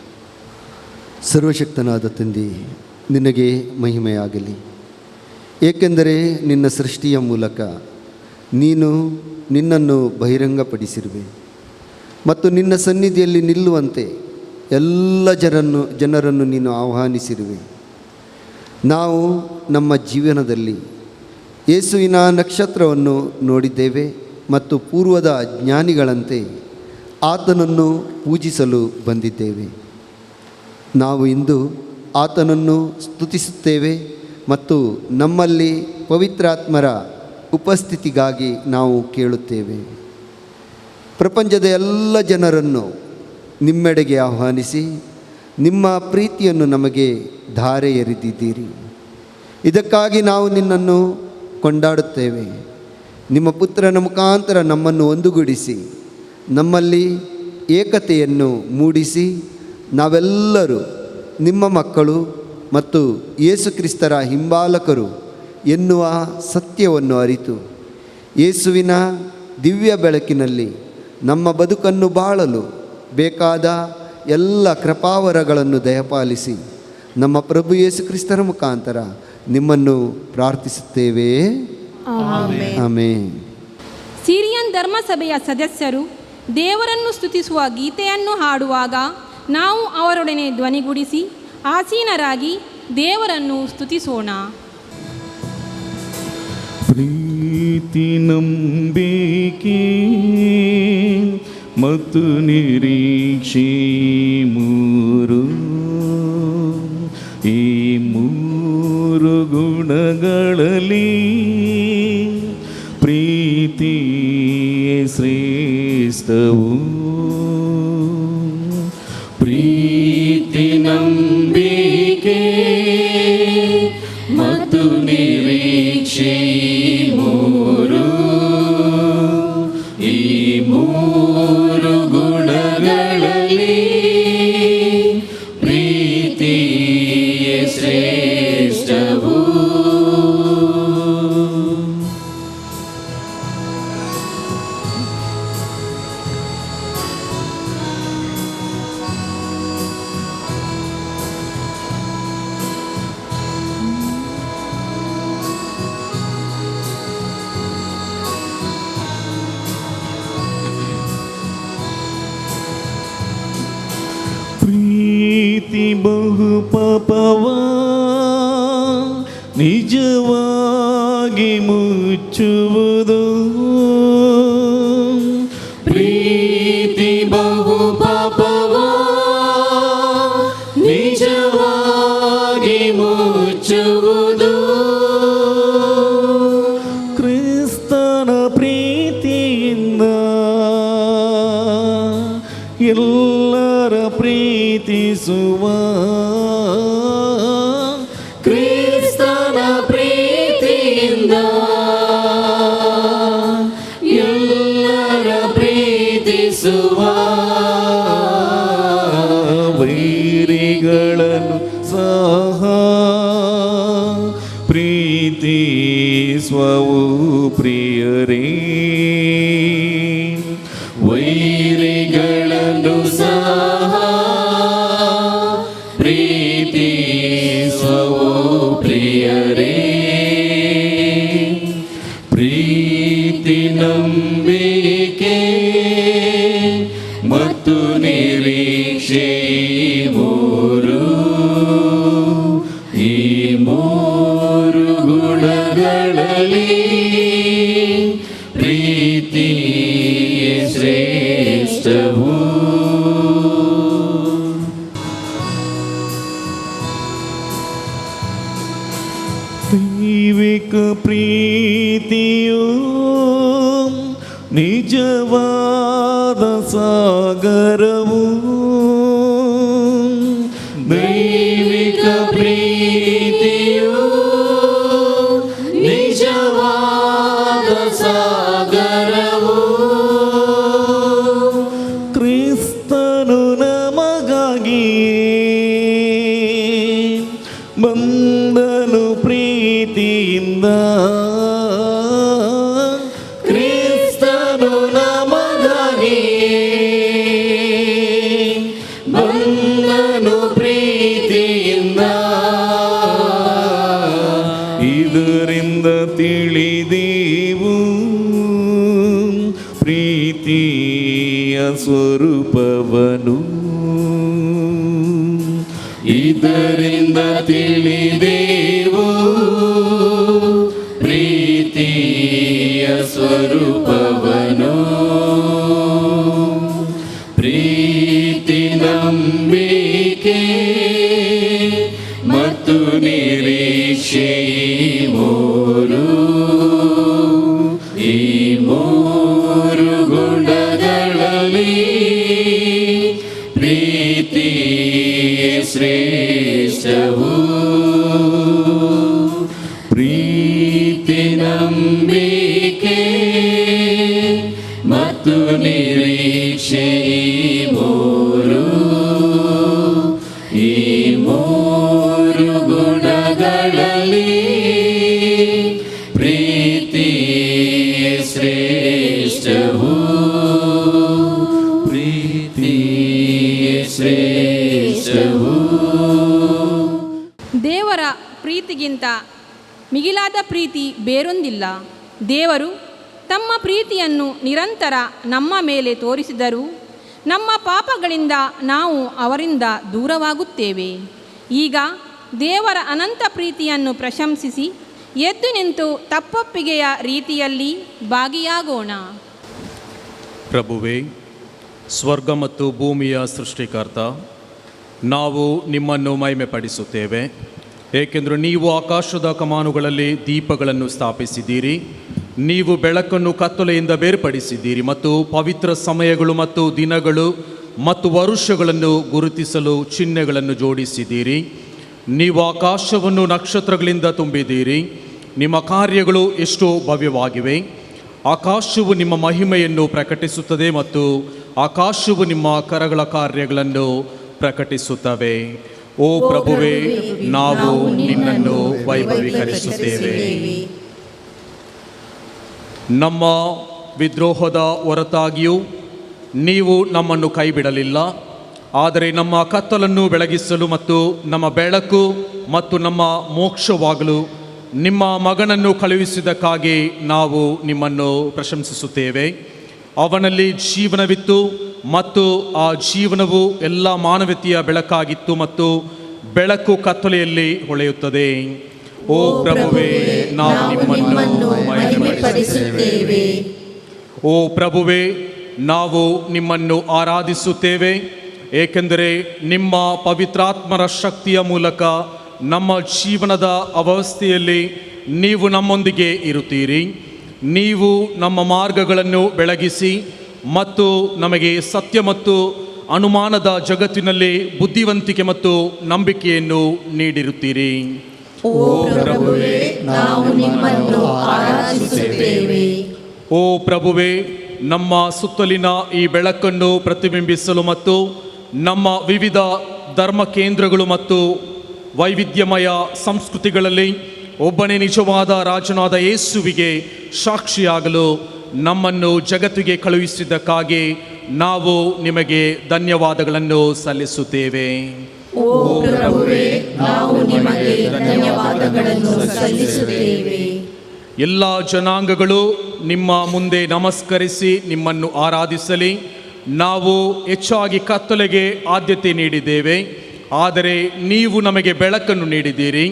[SPEAKER 6] ಸರ್ವಶಕ್ತನಾದ ತಂದೆ, ನಿನಗೆ ಮಹಿಮೆಯಾಗಲಿ. ಏಕೆಂದರೆ ನಿನ್ನ ಸೃಷ್ಟಿಯ ಮೂಲಕ ನೀನು ನಿನ್ನನ್ನು ಬಹಿರಂಗಪಡಿಸಿರುವೆ ಮತ್ತು ನಿನ್ನ ಸನ್ನಿಧಿಯಲ್ಲಿ ನಿಲ್ಲುವಂತೆ ಎಲ್ಲ ಜನರನ್ನು ನೀನು ಆಹ್ವಾನಿಸಿರುವೆ. ನಾವು ನಮ್ಮ ಜೀವನದಲ್ಲಿ ಯೇಸುವಿನ ನಕ್ಷತ್ರವನ್ನು ನೋಡಿದ್ದೇವೆ ಮತ್ತು ಪೂರ್ವದ ಜ್ಞಾನಿಗಳಂತೆ ಆತನನ್ನು ಪೂಜಿಸಲು ಬಂದಿದ್ದೇವೆ. ನಾವು ಇಂದು ಆತನನ್ನು ಸ್ತುತಿಸುತ್ತೇವೆ ಮತ್ತು ನಮ್ಮಲ್ಲಿ ಪವಿತ್ರಾತ್ಮರ ಉಪಸ್ಥಿತಿಗಾಗಿ ನಾವು ಕೇಳುತ್ತೇವೆ. ಪ್ರಪಂಚದ ಎಲ್ಲ ಜನರನ್ನು ನಿಮ್ಮೆಡೆಗೆ ಆಹ್ವಾನಿಸಿ ನಿಮ್ಮ ಪ್ರೀತಿಯನ್ನು ನಮಗೆ ಧಾರೆ ಎರೆದಿದ್ದೀರಿ. ಇದಕ್ಕಾಗಿ ನಾವು ನಿನ್ನನ್ನು ಕೊಂಡಾಡುತ್ತೇವೆ. ನಿಮ್ಮ ಪುತ್ರನ ಮುಖಾಂತರ ನಮ್ಮನ್ನು ಒಂದುಗೂಡಿಸಿ ನಮ್ಮಲ್ಲಿ ಏಕತೆಯನ್ನು ಮೂಡಿಸಿ ನಾವೆಲ್ಲರೂ ನಿಮ್ಮ ಮಕ್ಕಳು ಮತ್ತು ಯೇಸು ಕ್ರಿಸ್ತರ ಹಿಂಬಾಲಕರು ಎನ್ನುವ ಸತ್ಯವನ್ನು ಅರಿತು ಯೇಸುವಿನ ದಿವ್ಯ ಬೆಳಕಿನಲ್ಲಿ ನಮ್ಮ ಬದುಕನ್ನು ಬಾಳಲು ಬೇಕಾದ ಎಲ್ಲ ಕೃಪಾವರಗಳನ್ನು ದಯಪಾಲಿಸಿ ನಮ್ಮ ಪ್ರಭು ಯೇಸು ಕ್ರಿಸ್ತರ ಮುಖಾಂತರ ನಿಮ್ಮನ್ನು ಪ್ರಾರ್ಥಿಸುತ್ತೇವೆ. ಆಮೆನ್.
[SPEAKER 1] ಸಿರಿಯನ್ ಧರ್ಮಸಭೆಯ ಸದಸ್ಯರು ದೇವರನ್ನು ಸ್ತುತಿಸುವ ಗೀತೆಯನ್ನು ಹಾಡುವಾಗ ನಾವು ಅವರೊಡನೆ ಧ್ವನಿಗೂಡಿಸಿ ಆಸೀನರಾಗಿ ದೇವರನ್ನು ಸ್ತುತಿಸೋಣ.
[SPEAKER 5] ಪ್ರೀತಿ, ನಂಬಿಕೆ ಮತ್ತು ನಿರೀಕ್ಷೆ ಮೂರು, ಈ ಮೂರು ಗುಣಗಳಲ್ಲಿ ಪ್ರೀತಿಯೇ ಶ್ರೇಷ್ಠವು. ಪ್ರೀತಿ, ನಂಬಿಕೆ ಮತ್ತು ನಿರೀಕ್ಷೆ ಮೂರು, ಈ ಮೂರು ಗುಣಗಳಲ್ಲಿ ಪ್ರೀತಿಯೇ ಶ್ರೇಷ್ಠವು. ಪ್ರೀತಿ ಬಹು ಪಾಪವ ನಿಜವಾಗಿ ಮುಚ್ಚುವುದು. ಪ್ರೀತಿ ಬಹು ಪಾಪವ ನಿಜವಾಗಿ ಮುಚ್ಚುವುದು. ಕ್ರಿಸ್ತನ ಪ್ರೀತಿಯಿಂದ ಎಲ್ಲರ ಪ್ರೀತಿಸುವ, ಕ್ರಿಸ್ತನ ಪ್ರೀತಿಯಿಂದ ಎಲ್ಲರ ಪ್ರೀತಿಸುವ, ವೈರಿಗಳನ್ನು ಸಹ ಪ್ರೀತಿಸುವವು ಪ್ರಿಯರೇ. ವೈರಿಗಳನ್ನು ಸಹ ಪ್ರೀತಿಸುವವು ಪ್ರಿಯರೇ. ಪ್ರೀತಿ, ನಂಬಿಕೆ ಮತ್ತು ನಿರೀಕ್ಷೆ ಮೂರು, ಈ ಮೂರು ಗುಣಗಳಲ್ಲಿ ಪ್ರೀತಿಯೇ ಶ್ರೇಷ್ಠವು. ದೈವಿಕ ಪ್ರೀತಿಯು ನಿಜವಾದ ಸಾಗರವು. ದೈವಿಕ ಪ್ರೀತಿಯು ನಿಜವಾದ ಸಾಗರವು. ಕ್ರಿಸ್ತನು ನಮಗಾಗಿ ಬಂದನು ಪ್ರೀತಿಯಿಂದ. ಕ್ರಿಸ್ತನು ನಮಗಾಗಿ ಬಂದನು ಪ್ರೀತಿಯಿಂದ. ಇದರಿಂದ ತಿಳಿದೆವು ಪ್ರೀತಿಯ ಸ್ವರೂಪವನು. ಇದರಿಂದ ತಿಳಿದೆವು ಪ್ರೀತಿಯ ಸ್ವರೂಪವನು. ಪ್ರೀತಿ, ನಂಬಿಕೆ ಮತ್ತು ನಿರೀಕ್ಷೆ ಮೂರು, ಈ ಮೂರು ಗುಣಗಳಲ್ಲಿ ಪ್ರೀತಿಯೇ ಶ್ರೇಷ್ಠವು. ಪ್ರೀತಿ, ನಂಬಿಕೆ ಮತ್ತು ನಿರೀಕ್ಷೆ ಮೂರು, ಈ ಮೂರು ಗುಣಗಳಲ್ಲಿ ಪ್ರೀತಿಯೇ ಶ್ರೇಷ್ಠವು. ಪ್ರೀತಿಯೇ ಶ್ರೇಷ್ಠವು.
[SPEAKER 1] ದೇವರ ಪ್ರೀತಿಗಿಂತ ಮಿಗಿಲಾದ ಪ್ರೀತಿ ಬೇರೊಂದಿಲ್ಲ. ದೇವರು ತಮ್ಮ ಪ್ರೀತಿಯನ್ನು ನಿರಂತರ ನಮ್ಮ ಮೇಲೆ ತೋರಿಸಿದರೂ ನಮ್ಮ ಪಾಪಗಳಿಂದ ನಾವು ಅವರಿಂದ ದೂರವಾಗುತ್ತೇವೆ. ಈಗ ದೇವರ ಅನಂತ ಪ್ರೀತಿಯನ್ನು ಪ್ರಶಂಸಿಸಿ ಎದ್ದು ನಿಂತು ತಪ್ಪೊಪ್ಪಿಗೆಯ ರೀತಿಯಲ್ಲಿ ಭಾಗಿಯಾಗೋಣ.
[SPEAKER 7] ಪ್ರಭುವೇ, ಸ್ವರ್ಗ ಮತ್ತು ಭೂಮಿಯ ಸೃಷ್ಟಿಕರ್ತ, ನಾವು ನಿಮ್ಮನ್ನು ಮಹಿಮೆಪಡಿಸುತ್ತೇವೆ, ಏಕೆಂದರೆ ನೀವು ಆಕಾಶದ ಕಮಾನುಗಳಲ್ಲಿ ದೀಪಗಳನ್ನು ಸ್ಥಾಪಿಸಿದ್ದೀರಿ. ನೀವು ಬೆಳಕನ್ನು ಕತ್ತಲೆಯಿಂದ ಬೇರ್ಪಡಿಸಿದ್ದೀರಿ ಮತ್ತು ಪವಿತ್ರ ಸಮಯಗಳು ಮತ್ತು ದಿನಗಳು ಮತ್ತು ವರುಷಗಳನ್ನು ಗುರುತಿಸಲು ಚಿಹ್ನೆಗಳನ್ನು ಜೋಡಿಸಿದ್ದೀರಿ. ನೀವು ಆಕಾಶವನ್ನು ನಕ್ಷತ್ರಗಳಿಂದ ತುಂಬಿದ್ದೀರಿ. ನಿಮ್ಮ ಕಾರ್ಯಗಳು ಎಷ್ಟೋ ಭವ್ಯವಾಗಿವೆ. ಆಕಾಶವು ನಿಮ್ಮ ಮಹಿಮೆಯನ್ನು ಪ್ರಕಟಿಸುತ್ತದೆ ಮತ್ತು ಆಕಾಶವು ನಿಮ್ಮ ಕರಗಳ ಕಾರ್ಯಗಳನ್ನು ಪ್ರಕಟಿಸುತ್ತವೆ. ಓ ಪ್ರಭುವೇ, ನಾವು ನಿನ್ನನ್ನು ವೈಭವೀಕರಿಸುತ್ತೇವೆ. ನಮ್ಮ ವಿದ್ರೋಹದ ಹೊರತಾಗಿಯೂ ನೀವು ನಮ್ಮನ್ನು ಕೈಬಿಡಲಿಲ್ಲ. ಆದರೆ ನಮ್ಮ ಕತ್ತಲನ್ನು ಬೆಳಗಿಸಲು ಮತ್ತು ನಮ್ಮ ಬೆಳಕು ಮತ್ತು ನಮ್ಮ ಮೋಕ್ಷವಾಗಲು ನಿಮ್ಮ ಮಗನನ್ನು ಕಳುಹಿಸಿದ್ದಕ್ಕಾಗಿ ನಾವು ನಿಮ್ಮನ್ನು ಪ್ರಶಂಸಿಸುತ್ತೇವೆ. ಅವನಲ್ಲಿ ಜೀವನವಿತ್ತು ಮತ್ತು ಆ ಜೀವನವು ಎಲ್ಲ ಮಾನವತೆಯ ಬೆಳಕಾಗಿತ್ತು ಮತ್ತು ಬೆಳಕು ಕತ್ತಲೆಯಲ್ಲಿ ಹೊಳೆಯುತ್ತದೆ. ಓ ಪ್ರಭುವೇ, ನಾವು ನಿಮ್ಮನ್ನು ಮಹಿಮೆಪಡಿಸುತ್ತೇವೆ. ಓ ಪ್ರಭುವೇ, ನಾವು ನಿಮ್ಮನ್ನು ಆರಾಧಿಸುತ್ತೇವೆ, ಏಕೆಂದರೆ ನಿಮ್ಮ ಪವಿತ್ರಾತ್ಮರ ಶಕ್ತಿಯ ಮೂಲಕ ನಮ್ಮ ಜೀವನದ ಅವ್ಯವಸ್ಥೆಯಲ್ಲಿ ನೀವು ನಮ್ಮೊಂದಿಗೆ ಇರುತ್ತೀರಿ. ನೀವು ನಮ್ಮ ಮಾರ್ಗಗಳನ್ನು ಬೆಳಗಿಸಿ ಮತ್ತು ನಮಗೆ ಸತ್ಯ ಮತ್ತು ಅನುಮಾನದ ಜಗತ್ತಿನಲ್ಲಿ ಬುದ್ಧಿವಂತಿಕೆ ಮತ್ತು ನಂಬಿಕೆಯನ್ನು ನೀಡಿರುತ್ತೀರಿ.
[SPEAKER 4] ಓ ಪ್ರಭುವೇ, ನಾವು ನಿಮ್ಮನ್ನು ಆರಾಧಿಸುತ್ತೇವೆ.
[SPEAKER 7] ಓ ಪ್ರಭುವೇ, ನಮ್ಮ ಸುತ್ತಲಿನ ಈ ಬೆಳಕನ್ನು ಪ್ರತಿಬಿಂಬಿಸಲು ಮತ್ತು ನಮ್ಮ ವಿವಿಧ ಧರ್ಮ ಕೇಂದ್ರಗಳು ಮತ್ತು ವೈವಿಧ್ಯಮಯ ಸಂಸ್ಕೃತಿಗಳಲ್ಲಿ ಒಬ್ಬನೇ ನಿಜವಾದ ರಾಜನಾದ ಯೇಸುವಿಗೆ ಸಾಕ್ಷಿಯಾಗಲು ನಮ್ಮನ್ನು ಜಗತ್ತಿಗೆ ಕಳುಹಿಸಿದ್ದಕ್ಕಾಗಿ ನಾವು ನಿಮಗೆ ಧನ್ಯವಾದಗಳನ್ನು ಸಲ್ಲಿಸುತ್ತೇವೆ.
[SPEAKER 4] ಓ ಪ್ರಭುವೇ, ನಾವು ನಿಮಗೆ ಧನ್ಯವಾದಗಳನ್ನು ಸಲ್ಲಿಸುತ್ತೇವೆ.
[SPEAKER 7] ಎಲ್ಲ ಜನಾಂಗಗಳು ನಿಮ್ಮ ಮುಂದೆ ನಮಸ್ಕರಿಸಿ ನಿಮ್ಮನ್ನು ಆರಾಧಿಸಲಿ. ನಾವು ಹೆಚ್ಚಾಗಿ ಕತ್ತಲೆಗೆ ಆದ್ಯತೆ ನೀಡಿದ್ದೇವೆ, ಆದರೆ ನೀವು ನಮಗೆ ಬೆಳಕನ್ನು ನೀಡಿದ್ದೀರಿ.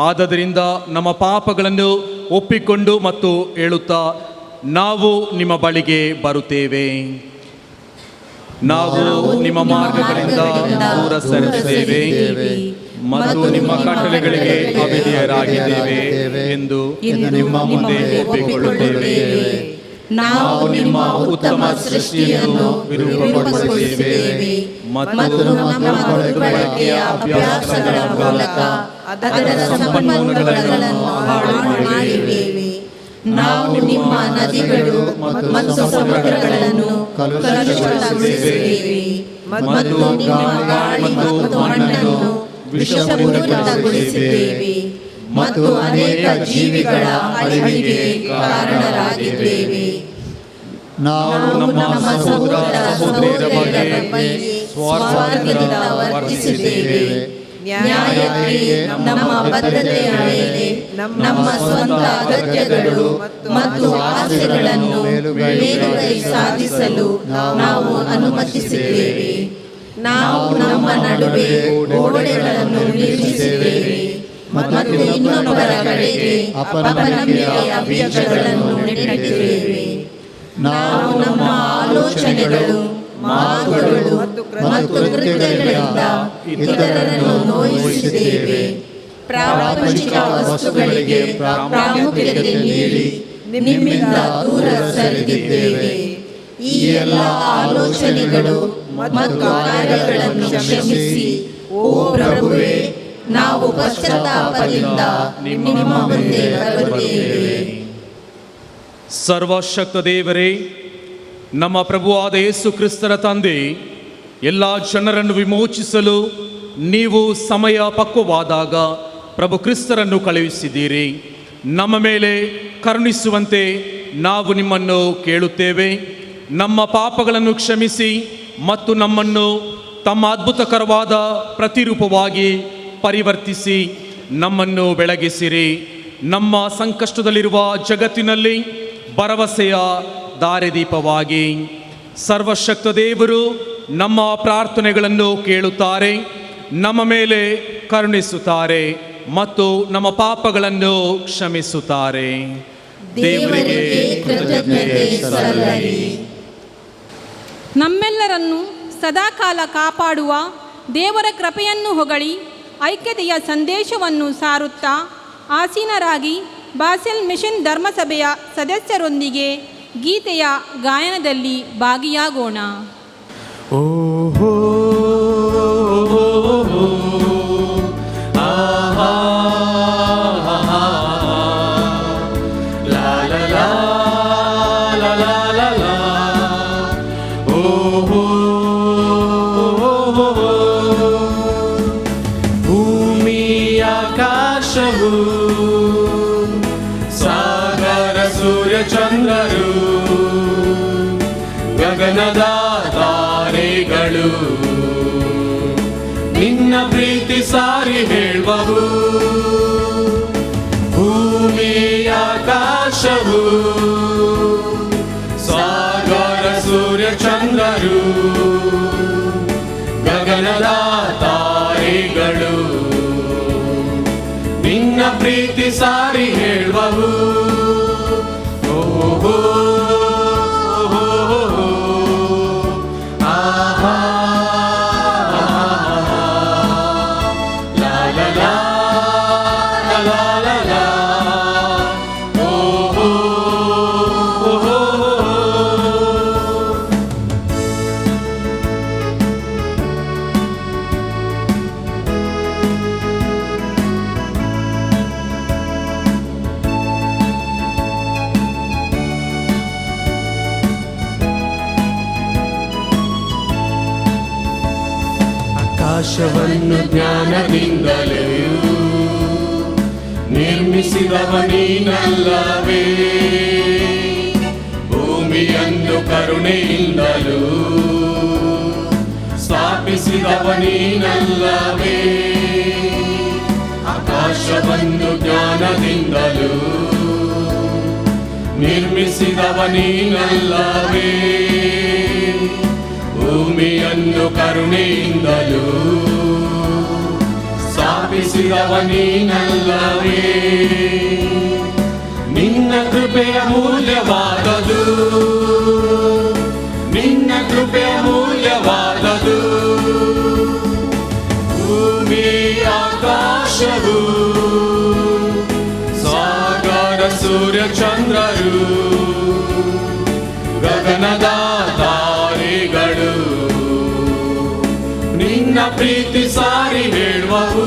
[SPEAKER 7] ಆದ್ದರಿಂದ ನಮ್ಮ ಪಾಪಗಳನ್ನು ಒಪ್ಪಿಕೊಂಡು ಮತ್ತು ಹೇಳುತ್ತಾ ನಾವು ನಿಮ್ಮ ಬಳಿಗೆ ಬರುತ್ತೇವೆ. ನಾವು ನಿಮ್ಮ ಮಾರ್ಗಗಳಿಂದ ದೂರ ಸರಿಸುತ್ತೇವೆ ಮತ್ತು ನಿಮ್ಮ ಕಟ್ಟಳೆಗಳಿಗೆ ಅವಿಧೇಯರಾಗಿದ್ದೇವೆ ಎಂದು ನಿಮ್ಮ ಮುಂದೆ ಒಪ್ಪಿಕೊಳ್ಳುತ್ತೇವೆ.
[SPEAKER 4] ನಾವು ನಿಮ್ಮ ಉತ್ತಮ ಸೃಷ್ಟಿಯನ್ನು ವಿರೂಪಗೊಳಿಸಿದ್ದೇವೆ ಮತ್ತು ನಮ್ಮ ದುರ್ಬಳಕೆಯ ಅಭ್ಯಾಸಗಳ ಮೂಲಕ ಅದರ ಸಂಪನ್ಮೂಲಗಳನ್ನು ಹಾಳು ಮಾಡಿದ್ದೇವೆ. ನಾವು ನಿಮ್ಮ ನದಿಗಳು ಮತ್ತು ಸಮುದ್ರಗಳನ್ನು ಕಲುಷಿತಗೊಳಿಸಿದ್ದೇವೆ ಮತ್ತು ನಿಮ್ಮ ಗಾಳಿ ಮತ್ತು ಮಣ್ಣನ್ನು ವಿಷಪೂರಿತಗೊಳಿಸಿದ್ದೇವೆ ಮತ್ತು ಅನೇಕ ಜೀವಿಗಳ ಅಳಿವಿಗೆ ಕಾರಣರಾಗಿದ್ದೇವೆ.
[SPEAKER 3] ನಾವು
[SPEAKER 4] ನಮ್ಮ ಸಹೋದರ ಸಹೋದರಿಯರ ಬಗ್ಗೆ ಸ್ವಾರ್ಥದಿಂದ ವರ್ತಿಸಿದ್ದೇವೆ. ನ್ಯಾಯಕ್ಕೆ ನಮ್ಮ ಬದ್ಧತೆಯ ಮೇಲೆ ನಮ್ಮ ಸ್ವಂತ ಅಗತ್ಯಗಳು ಮತ್ತು ಆಸೆಗಳನ್ನು ಮೇಲುಗೈ ಸಾಧಿಸಲು ನಾವು ಅನುಮತಿಸಿದ್ದೇವೆ. ನಾವು ನಮ್ಮ ನಡುವೆ ಗೋಡೆಗಳನ್ನು ನಿರ್ಮಿಸಿದ್ದೇವೆ ಮತ್ತು ಇನ್ನೊಬ್ಬರ ಕಡೆಗೆ ಅಪನಂಬಿಕೆಯ ಬೀಜಗಳನ್ನು ನೆಟ್ಟಿದ್ದೇವೆ. ನಾವು ನಮ್ಮ ಆಲೋಚನೆಗಳು, ಮಾತುಗಳು ಮತ್ತು ಕೃತ್ಯಗಳಿಂದ ಇತರರನ್ನು ನೋಯಿಸಿದ್ದೇವೆ. ಪ್ರಾಪಂಚಿಕ ವಸ್ತುಗಳಿಗೆ ಪ್ರಾಮುಖ್ಯತೆ ನೀಡಿ ನಿಮ್ಮಿಂದ ದೂರ ಸರಿದಿದ್ದೇವೆ. ಈ ಎಲ್ಲ ಆಲೋಚನೆಗಳು ಮತ್ತು ಕಾರ್ಯಗಳನ್ನು ಕ್ಷಮಿಸಿ, ಓ ಪ್ರಭುವೇ, ನಾವು ಪಶ್ಚಾತ್ತಾಪದಿಂದ ನಿಮ್ಮ ಮುಂದೆ ಬರುತ್ತೇವೆ.
[SPEAKER 7] ಸರ್ವಶಕ್ತ ದೇವರೇ, ನಮ್ಮ ಪ್ರಭುವಾದ ಯೇಸು ಕ್ರಿಸ್ತರ ತಂದೆ, ಎಲ್ಲ ಜನರನ್ನು ವಿಮೋಚಿಸಲು ನೀವು ಸಮಯ ಪಕ್ವವಾದಾಗ ಪ್ರಭು ಕ್ರಿಸ್ತರನ್ನು ಕಳುಹಿಸಿದ್ದೀರಿ. ನಮ್ಮ ಮೇಲೆ ಕರುಣಿಸುವಂತೆ ನಾವು ನಿಮ್ಮನ್ನು ಕೇಳುತ್ತೇವೆ. ನಮ್ಮ ಪಾಪಗಳನ್ನು ಕ್ಷಮಿಸಿ ಮತ್ತು ನಮ್ಮನ್ನು ತಮ್ಮ ಅದ್ಭುತಕರವಾದ ಪ್ರತಿರೂಪವಾಗಿ ಪರಿವರ್ತಿಸಿ ನಮ್ಮನ್ನು ಬೆಳಗಿಸಿರಿ. ನಮ್ಮ ಸಂಕಷ್ಟದಲ್ಲಿರುವ ಜಗತ್ತಿನಲ್ಲಿ ಭರವಸೆಯ ದಾರಿದೀಪವಾಗಿ ಸರ್ವಶಕ್ತ ದೇವರು ನಮ್ಮ ಪ್ರಾರ್ಥನೆಗಳನ್ನು ಕೇಳುತ್ತಾರೆ. ನಮ್ಮ ಮೇಲೆ ಕರುಣಿಸುತ್ತಾರೆ ಮತ್ತು ನಮ್ಮ ಪಾಪಗಳನ್ನು ಕ್ಷಮಿಸುತ್ತಾರೆ.
[SPEAKER 4] ದೇವರಿಗೆ ಕೃತಜ್ಞತೆ ಸಲ್ಲಲಿ.
[SPEAKER 1] ನಮ್ಮೆಲ್ಲರನ್ನು ಸದಾಕಾಲ ಕಾಪಾಡುವ ದೇವರ ಕೃಪೆಯನ್ನು ಹೊಗಳಿ ಐಕ್ಯತೆಯ ಸಂದೇಶವನ್ನು ಸಾರುತ್ತಾ ಆಸೀನರಾಗಿ ಬಾಸೆಲ್ ಮಿಷನ್ ಧರ್ಮಸಭೆಯ ಸದಸ್ಯರೊಂದಿಗೆ ಗೀತೆಯ ಗಾಯನದಲ್ಲಿ ಭಾಗಿಯಾಗೋಣ.
[SPEAKER 5] ಓಹೋ ಆಹಾ ಲಾ ಲಾ ಲಾ ಲಾ ಲಾ ಲಾ ಓಹೋ ಭೂಮಿ ಆಕಾಶವು ಸಾಗರ ಸೂರ್ಯ ಚಂದ್ರರು ಗಗನದ ತಾರೆಗಳು ನಿನ್ನ ಪ್ರೀತಿ ಸಾರಿ ಹೇಳುವವು. ಭೂಮಿ ಆಕಾಶವು ಸಾಗರ ಸೂರ್ಯ ಚಂದ್ರರು ಗಗನದ ತಾರೆಗಳು ನಿನ್ನ ಪ್ರೀತಿ ಸಾರಿ ಹೇಳುವವು. ಓಹೋ ಆಕಾಶವನ್ನು ಜ್ಞಾನದಿಂದಲೇ ನಿರ್ಮಿಸಿದವ ನೀನಲ್ಲವೇ, ಭೂಮಿಯನ್ನು ಕರುಣೆಯಿಂದಲೂ ಸ್ಥಾಪಿಸಿದವ ನೀನಲ್ಲವೇ. ಆಕಾಶವನ್ನು ಜ್ಞಾನದಿಂದಲೂ ನಿರ್ಮಿಸಿದವ ನೀನಲ್ಲವೇ, ಭೂಮಿಯನ್ನು ಕರುಣೆಯಿಂದಲೂ ಸ್ಥಾಪಿಸಿದವ ನೀನಲ್ಲವೇ. ನಿನ್ನ ಕೃಪೆಯ ಮೂಲ್ಯವಾದದು, ನಿನ್ನ ಕೃಪೆಯ ಮೂಲ್ಯವಾದದು. ಭೂಮಿ ಆಕಾಶವು ಸಾಗರ ಸೂರ್ಯ ಚಂದ್ರರು ಗಗನದ ತಾರೆಗಳು ನಿನ್ನ ಪ್ರೀತಿ ಸಾರಿ ಹೇಳುವವು.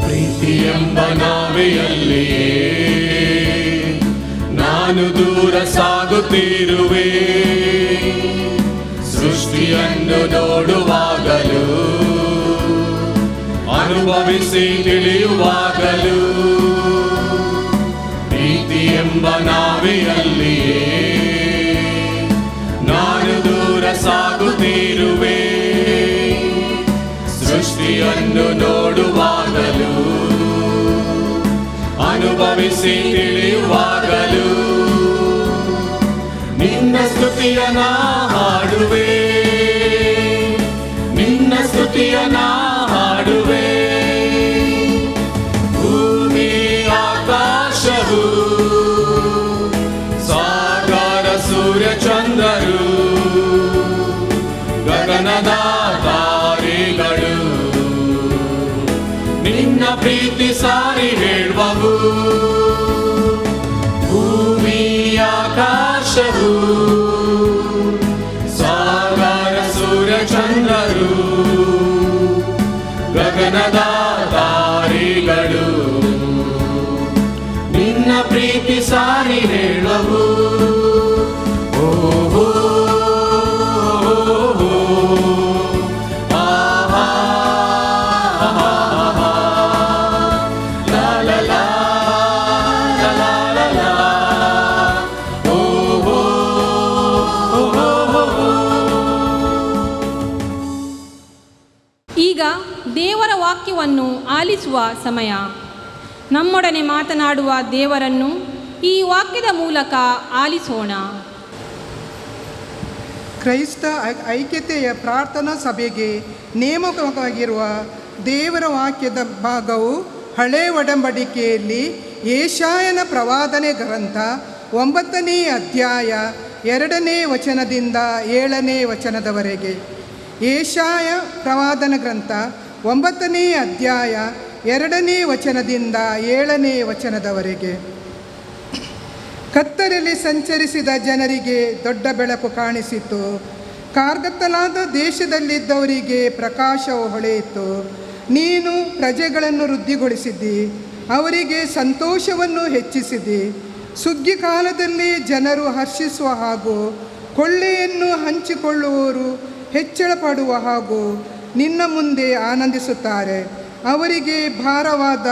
[SPEAKER 5] ಪ್ರೀತಿ ಎಂಬ ನಾವೆಯಲ್ಲಿಯೇ ನಾನು ದೂರ ಸಾಗುತ್ತಿರುವೆ, ಸೃಷ್ಟಿಯನ್ನು ನೋಡುವಾಗಲೂ ಅನುಭವಿಸಿ ತಿಳಿಯುವಾಗಲೂ. ಪ್ರೀತಿ ಎಂಬ ನಾವೆಯಲ್ಲಿಯೇ ನಾನು ದೂರ ಸಾಗುತ್ತಿರುವೆ, ಸೃಷ್ಟಿಯನ್ನು ನೋಡುವಾಗಲೂ ಅನುಭವಿಸಿ ತಿಳಿಯುವಾಗಲೂ. ನಿನ್ನ ಸ್ತುತಿಯನ ಹಾಡುವೆ, ನಿನ್ನ ಸ್ತುತಿಯನ ಹಾಡುವೆ. ಭೂಮಿ ಆಕಾಶವು ಸಾಗರ ಸೂರ್ಯ ಚಂದ್ರರು ಗಗನದ ತಾರೆಗಳು ನಿನ್ನ ಪ್ರೀತಿ ಸಾರಿ ಹೇಳುವವು. ಭೂಮಿ ಆಕಾಶವು ಸಾಗರ ಸೂರ್ಯ ಚಂದ್ರರು ಗಗನದ ತಾರೆಗಳು ನಿನ್ನ ಪ್ರೀತಿ ಸಾರಿ ಹೇಳುವವು. ಓಹೋ
[SPEAKER 1] ವಾಕ್ಯವನ್ನು ಆಲಿಸುವ ಸಮಯ. ನಮ್ಮೊಡನೆ ಮಾತನಾಡುವ ದೇವರನ್ನು ಈ ವಾಕ್ಯದ ಮೂಲಕ ಆಲಿಸೋಣ.
[SPEAKER 8] ಕ್ರೈಸ್ತ ಐಕ್ಯತೆಯ ಪ್ರಾರ್ಥನಾ ಸಭೆಗೆ ನೇಮಕವಾಗಿರುವ ದೇವರ ವಾಕ್ಯದ ಭಾಗವು ಹಳೆ ಒಡಂಬಡಿಕೆಯಲ್ಲಿ ಯೆಶಾಯನ ಪ್ರವಾದನೆ ಗ್ರಂಥ 9ನೇ ಅಧ್ಯಾಯ 2ನೇ ವಚನದಿಂದ 7ನೇ ವಚನದವರೆಗೆ. ಯೆಶಾಯ ಪ್ರವಾದನ ಗ್ರಂಥ 9ನೇ ಅಧ್ಯಾಯ 2ನೇ ವಚನದಿಂದ 7ನೇ ವಚನದವರೆಗೆ. ಕತ್ತಲೆಯಲ್ಲಿ ಸಂಚರಿಸಿದ ಜನರಿಗೆ ದೊಡ್ಡ ಬೆಳಕು ಕಾಣಿಸಿತು. ಕಾರ್ಗತ್ತಲಾದ ದೇಶದಲ್ಲಿದ್ದವರಿಗೆ ಪ್ರಕಾಶವು ಹೊಳೆಯಿತು. ನೀನು ಪ್ರಜೆಗಳನ್ನು ವೃದ್ಧಿಗೊಳಿಸಿದ್ದಿ, ಅವರಿಗೆ ಸಂತೋಷವನ್ನು ಹೆಚ್ಚಿಸಿದಿ. ಸುಗ್ಗಿ ಕಾಲದಲ್ಲಿ ಜನರು ಹರ್ಷಿಸುವ ಹಾಗೂ ಕೊಳ್ಳೆಯನ್ನು ಹಂಚಿಕೊಳ್ಳುವವರು ಹೆಚ್ಚಳ ಪಡುವ ಹಾಗೂ ನಿನ್ನ ಮುಂದೆ ಆನಂದಿಸುತ್ತಾರೆ. ಅವರಿಗೆ ಭಾರವಾದ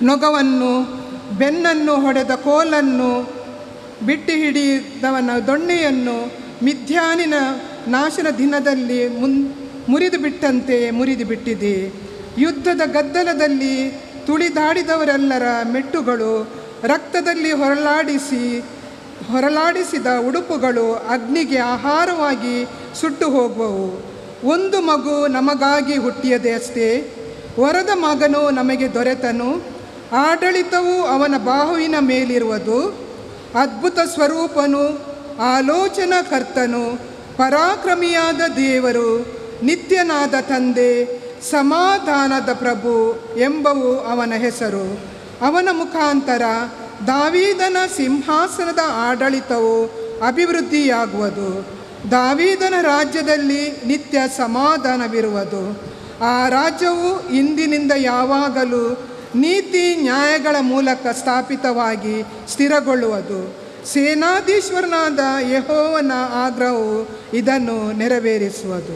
[SPEAKER 8] ನೊಗವನ್ನು, ಬೆನ್ನನ್ನು ಹೊಡೆದ ಕೋಲನ್ನು, ಬಿಟ್ಟು ಹಿಡಿದವನ ದೊಣ್ಣೆಯನ್ನು ಮಿಥ್ಯಾನಿನ ನಾಶನ ದಿನದಲ್ಲಿ ಮುರಿದು ಬಿಟ್ಟಂತೆ ಮುರಿದು ಬಿಟ್ಟಿದೆ. ಯುದ್ಧದ ಗದ್ದಲದಲ್ಲಿ ತುಳಿದಾಡಿದವರೆಲ್ಲರ ಮೆಟ್ಟುಗಳು, ರಕ್ತದಲ್ಲಿ ಹೊರಲಾಡಿಸಿದ ಉಡುಪುಗಳು ಅಗ್ನಿಗೆ ಆಹಾರವಾಗಿ ಸುಟ್ಟು ಹೋಗುವವು. ಒಂದು ಮಗು ನಮಗಾಗಿ ಹುಟ್ಟಿಯದೆ ಅಷ್ಟೇ, ವರದ ಮಗನು ನಮಗೆ ದೊರೆತನು. ಆಡಳಿತವು ಅವನ ಬಾಹುವಿನ ಮೇಲಿರುವುದು. ಅದ್ಭುತ ಸ್ವರೂಪನು, ಆಲೋಚನಾ ಕರ್ತನು, ಪರಾಕ್ರಮಿಯಾದ ದೇವರು, ನಿತ್ಯನಾದ ತಂದೆ, ಸಮಾಧಾನದ ಪ್ರಭು ಎಂಬವು ಅವನ ಹೆಸರು. ಅವನ ಮುಖಾಂತರ ದಾವೀದನ ಸಿಂಹಾಸನದ ಆಡಳಿತವು ಅಭಿವೃದ್ಧಿಯಾಗುವುದು. ದಾವೀದನ ರಾಜ್ಯದಲ್ಲಿ ನಿತ್ಯ ಸಮಾಧಾನವಿರುವುದು. ಆ ರಾಜ್ಯವು ಇಂದಿನಿಂದ ಯಾವಾಗಲೂ ನೀತಿ ನ್ಯಾಯಗಳ ಮೂಲಕ ಸ್ಥಾಪಿತವಾಗಿ ಸ್ಥಿರಗೊಳ್ಳುವುದು. ಸೇನಾಧೀಶ್ವರನಾದ ಯೆಹೋವನ ಆಗ್ರಹವು ಇದನ್ನು ನೆರವೇರಿಸುವುದು.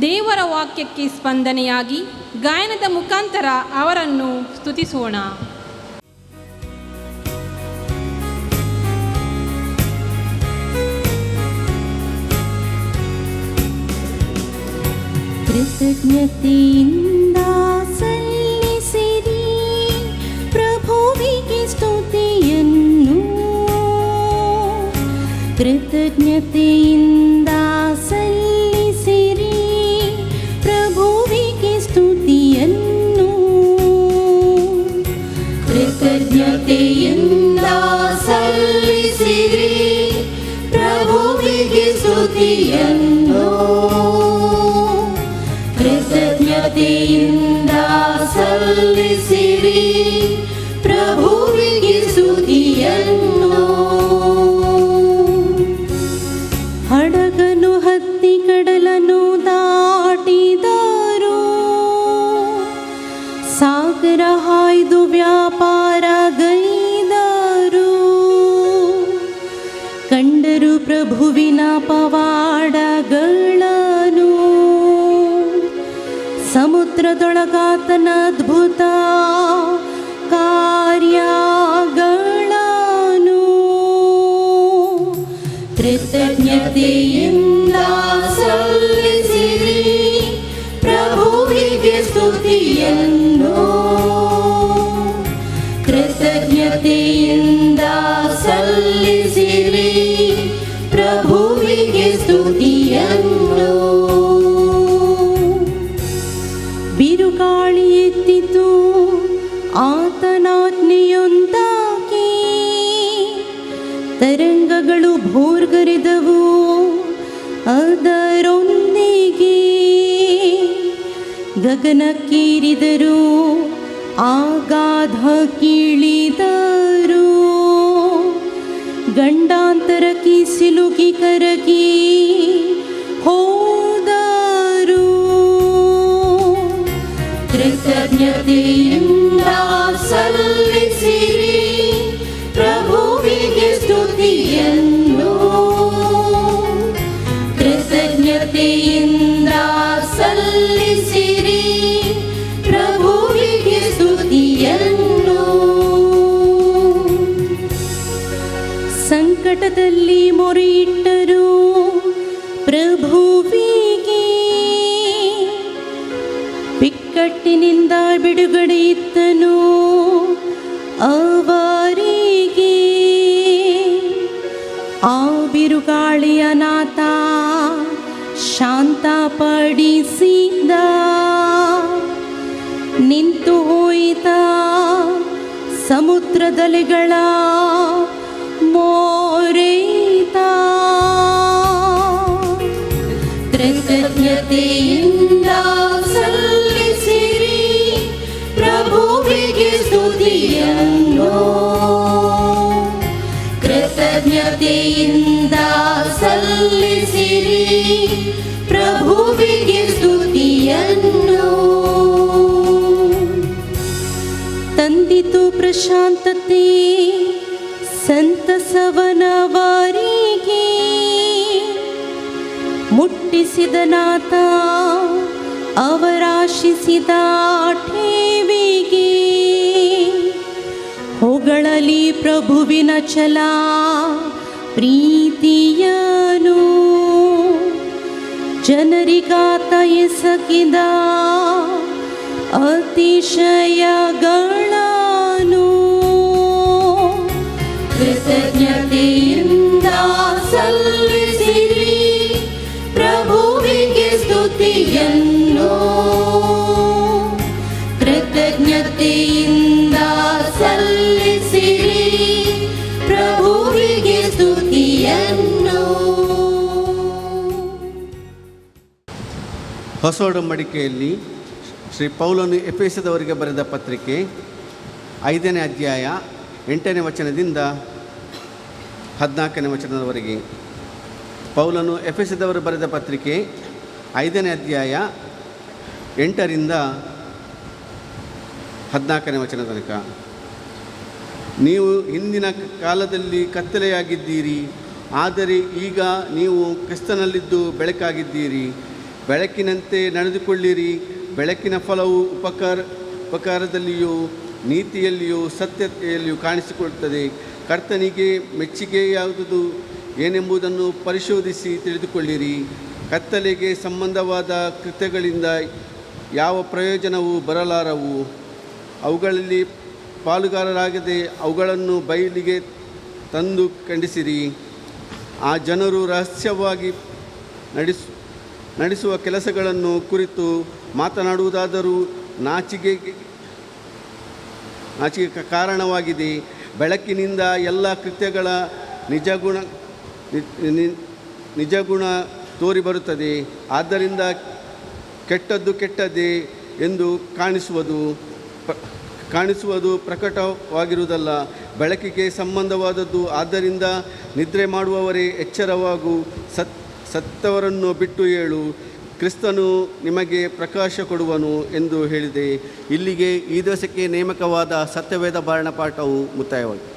[SPEAKER 1] ದೇವರ ವಾಕ್ಯಕ್ಕೆ ಸ್ಪಂದನೆಯಾಗಿ ಗಾಯನದ ಮುಖಾಂತರ ಅವರನ್ನು ಸ್ತುತಿಸೋಣ.
[SPEAKER 9] ಕೃತಜ್ಞತೆಯಿಂದ ಸಲ್ಲಿಸಿರಿ ಪ್ರಭುವಿಗೆ ಸ್ತುತಿಯನ್ನು. ಕೃತಜ್ಞತೆಯಿಂದ ಸಲ್ಲಿಸಿರಿ ಪ್ರಭುವಿಗೆ ಸ್ತುತಿಯನ್ನು.
[SPEAKER 4] ಕೃತಜ್ಞತೆಯಿಂದ ಸಲ್ಲಿಸಿರಿ ಪ್ರಭುವಿಗೆ ಸ್ತುತಿಯನ್ನು. ಕೃತಜ್ಞತೆಯಿಂದ ಸಲ್ಲಿಸಿರಿ ಪ್ರಭುವಿಗೆ ಸ್ತುತಿಯನ್ನು.
[SPEAKER 9] ಹಡಗನು ಹತ್ತಿ ಕಡಲನ್ನು ದಾಟಿದರು, ಸಾಗರ ಹಾಯ್ದು ವ್ಯಾಪಾರ ಗೈದರು. ಕಂಡರು ಪ್ರಭುವಿನ ಪವಾಡಗಳನ್ನು, ಸಮುದ್ರದೊಳಗಾತನ ಅದ್ಭುತ ಕಾರ್ಯಗಳನ್ನು.
[SPEAKER 4] ಕೃತಜ್ಞತೆಯಿಂದ ಸಲ್ಲಿಸಿರಿ ಪ್ರಭುವಿಗೆ ಸ್ತುತಿಯನ್ನು. ಕೃತಜ್ಞತೆಯಿಂದ ಸಲ್ಲಿಸಿರಿ ಪ್ರಭುವಿಗೆ ಸ್ತುತಿಯನ್ನು.
[SPEAKER 9] ಬಿರುಗಾಳಿ ಎತ್ತಿತು, ಆತನಾಜ್ಞೆಯೊಂದಾಗಿ ತರಂಗಗಳು ಭೋರ್ಗರೆದವು. ಅದರೊಂದಿಗೆ ಗಗನಕ್ಕೇರಿದರು, ಆಗಾಧ ಕೀಳಿದರು. ಗಂಡಾಂತರಕ್ಕೆ ಸಿಲುಕಿ ಕರಗಿ ಹೋದರು.
[SPEAKER 4] ಕೃತಜ್ಞತೆಯಿಂದ ಸಲ್ಲಿಸಿರಿ ಪ್ರಭುವಿಗೆ ಸ್ತುತಿಯನ್ನು. ಕೃತಜ್ಞತೆಯಿಂದ ಸಲ್ಲಿಸಿರಿ ಪ್ರಭುವಿಗೆ ಸ್ತುತಿಯನ್ನು.
[SPEAKER 9] ಸಂಕಟದಲ್ಲಿ ಮೊರೆಯಿಟ್ಟರು ಪ್ರಭುವಿಗೆ, ಬಿಡುಗಡೆ ಇತ್ತನು ಅವರಿಗೆ. ಆ ಬಿರುಗಾಳಿಯ ನಾಥ ಶಾಂತಪಡಿಸಿದ. ನಿಂತು ಹೋಯಿತ ಸಮುದ್ರದಲೆಗಳ ಮೋರೆತ. ಕೃತಜ್ಞತೆಯಿಂದ ಸಲ್ಲಿಸಿರಿ ಪ್ರಭುವಿಗೆ ಸ್ತುತಿಯನ್ನು. ಕೃತಜ್ಞತೆಯಿಂದ ಸಲ್ಲಿಸಿರಿ ಪ್ರಭುವಿಗೆ ಸ್ತುತಿಯನ್ನು. ತಂದಿತು ಪ್ರಶಾಂತತೆ ಸಂತಸವನವರಿಗೆ. ಮುಟ್ಟಿಸಿದ ನಾಥ ಅವರಾಶಿಸಿದ ಠೇವಿಗೆ. ಹೊಗಳಲಿ ಪ್ರಭುವಿನ ಛಲ ಪ್ರೀತಿಯನು. ಜನರಿಗಾತ ಎಸಗಿದ ಅತಿಶಯಗಳನ್ನು. ಕೃತಜ್ಞತೆಯಿಂದ ಸಲ್ಲಿಸಿರಿ ಪ್ರಭುವಿಗೆ ಸ್ತುತಿಯನ್ನು. ಕೃತಜ್ಞತೆಯಿಂದ ಸಲ್ಲಿಸಿರಿ ಪ್ರಭುವಿಗೆ ಸ್ತುತಿಯನ್ನು.
[SPEAKER 6] ಹೊಸ ಒಡಂಬಡಿಕೆಯಲ್ಲಿ ಶ್ರೀ ಪೌಲನು ಎಫೆಸದವರಿಗೆ ಬರೆದ ಪತ್ರಿಕೆ 5ನೇ ಅಧ್ಯಾಯ 8ನೇ ವಚನದಿಂದ 14ನೇ ವಚನದವರೆಗೆ. ಪೌಲನು ಎಫೆಸದವರು ಬರೆದ ಪತ್ರಿಕೆ 5ನೇ ಅಧ್ಯಾಯ 8ರಿಂದ 14ನೇ ವಚನ ತನಕ. ನೀವು ಹಿಂದಿನ ಕಾಲದಲ್ಲಿ ಕತ್ತಲೆಯಾಗಿದ್ದೀರಿ, ಆದರೆ ಈಗ ನೀವು ಕ್ರಿಸ್ತನಲ್ಲಿದ್ದು ಬೆಳಕಾಗಿದ್ದೀರಿ. ಬೆಳಕಿನಂತೆ ನಡೆದುಕೊಳ್ಳಿರಿ. ಬೆಳಕಿನ ಫಲವು ಉಪಕಾರದಲ್ಲಿಯೂ ನೀತಿಯಲ್ಲಿಯೂ ಸತ್ಯತೆಯಲ್ಲಿಯೂ ಕಾಣಿಸಿಕೊಳ್ಳುತ್ತದೆ. ಕರ್ತನಿಗೆ ಮೆಚ್ಚುಗೆಯಾದುದು ಏನೆಂಬುದನ್ನು ಪರಿಶೋಧಿಸಿ ತಿಳಿದುಕೊಳ್ಳಿರಿ. ಕತ್ತಲೆಗೆ ಸಂಬಂಧವಾದ ಕೃತ್ಯಗಳಿಂದ ಯಾವ ಪ್ರಯೋಜನವೂ ಬರಲಾರವು. ಅವುಗಳಲ್ಲಿ ಪಾಲುಗಾರರಾಗದೆ ಅವುಗಳನ್ನು ಬಯಲಿಗೆ ತಂದು ಖಂಡಿಸಿರಿ. ಆ ಜನರು ರಹಸ್ಯವಾಗಿ ನಡೆಸುವ ಕೆಲಸಗಳನ್ನು ಕುರಿತು ಮಾತನಾಡುವುದಾದರೂ ನಾಚಿಕೆಗೆ ಕಾರಣವಾಗಿದೆ. ಬೆಳಕಿನಿಂದ ಎಲ್ಲ ಕೃತ್ಯಗಳ ನಿಜಗುಣ ತೋರಿಬರುತ್ತದೆ. ಆದ್ದರಿಂದ ಕೆಟ್ಟದ್ದು ಕೆಟ್ಟದ್ದೇ ಎಂದು ಕಾಣಿಸುವುದು ಪ್ರಕಟವಾಗಿರುವುದಲ್ಲ, ಬೆಳಕಿಗೆ ಸಂಬಂಧವಾದದ್ದು. ಆದ್ದರಿಂದ ನಿದ್ರೆ ಮಾಡುವವರೇ ಎಚ್ಚರವಾಗು, ಸತ್ತವರನ್ನು ಬಿಟ್ಟು ಏಳು, ಕ್ರಿಸ್ತನು ನಿಮಗೆ ಪ್ರಕಾಶ ಕೊಡುವನು ಎಂದು ಹೇಳಿದೆ. ಇಲ್ಲಿಗೆ ಈ ದಿವಸಕ್ಕೆ ನೇಮಕವಾದ ಸತ್ಯವೇದ ಬಾರಣ ಪಾಠವು ಮುಕ್ತಾಯವಾಗಿದೆ.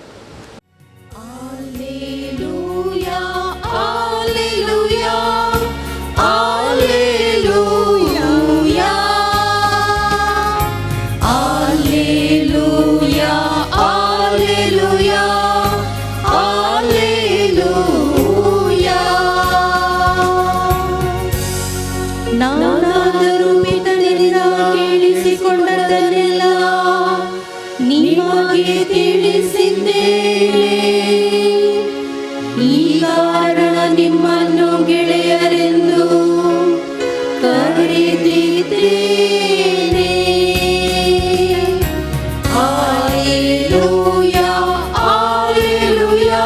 [SPEAKER 9] ನಾನಾದರೂ ಪಿತನಿಂದ ಕೇಳಿಸಿಕೊಂಡದ್ದನ್ನೆಲ್ಲ ನಿಮಗೆ ತಿಳಿಸಿದ್ದೇನೆ. ಈ ಕಾರಣ ನಿಮ್ಮನ್ನು ಗೆಳೆಯರೆಂದು ಕರೆದಿದ್ದೇನೆ. Hallelujah, hallelujah,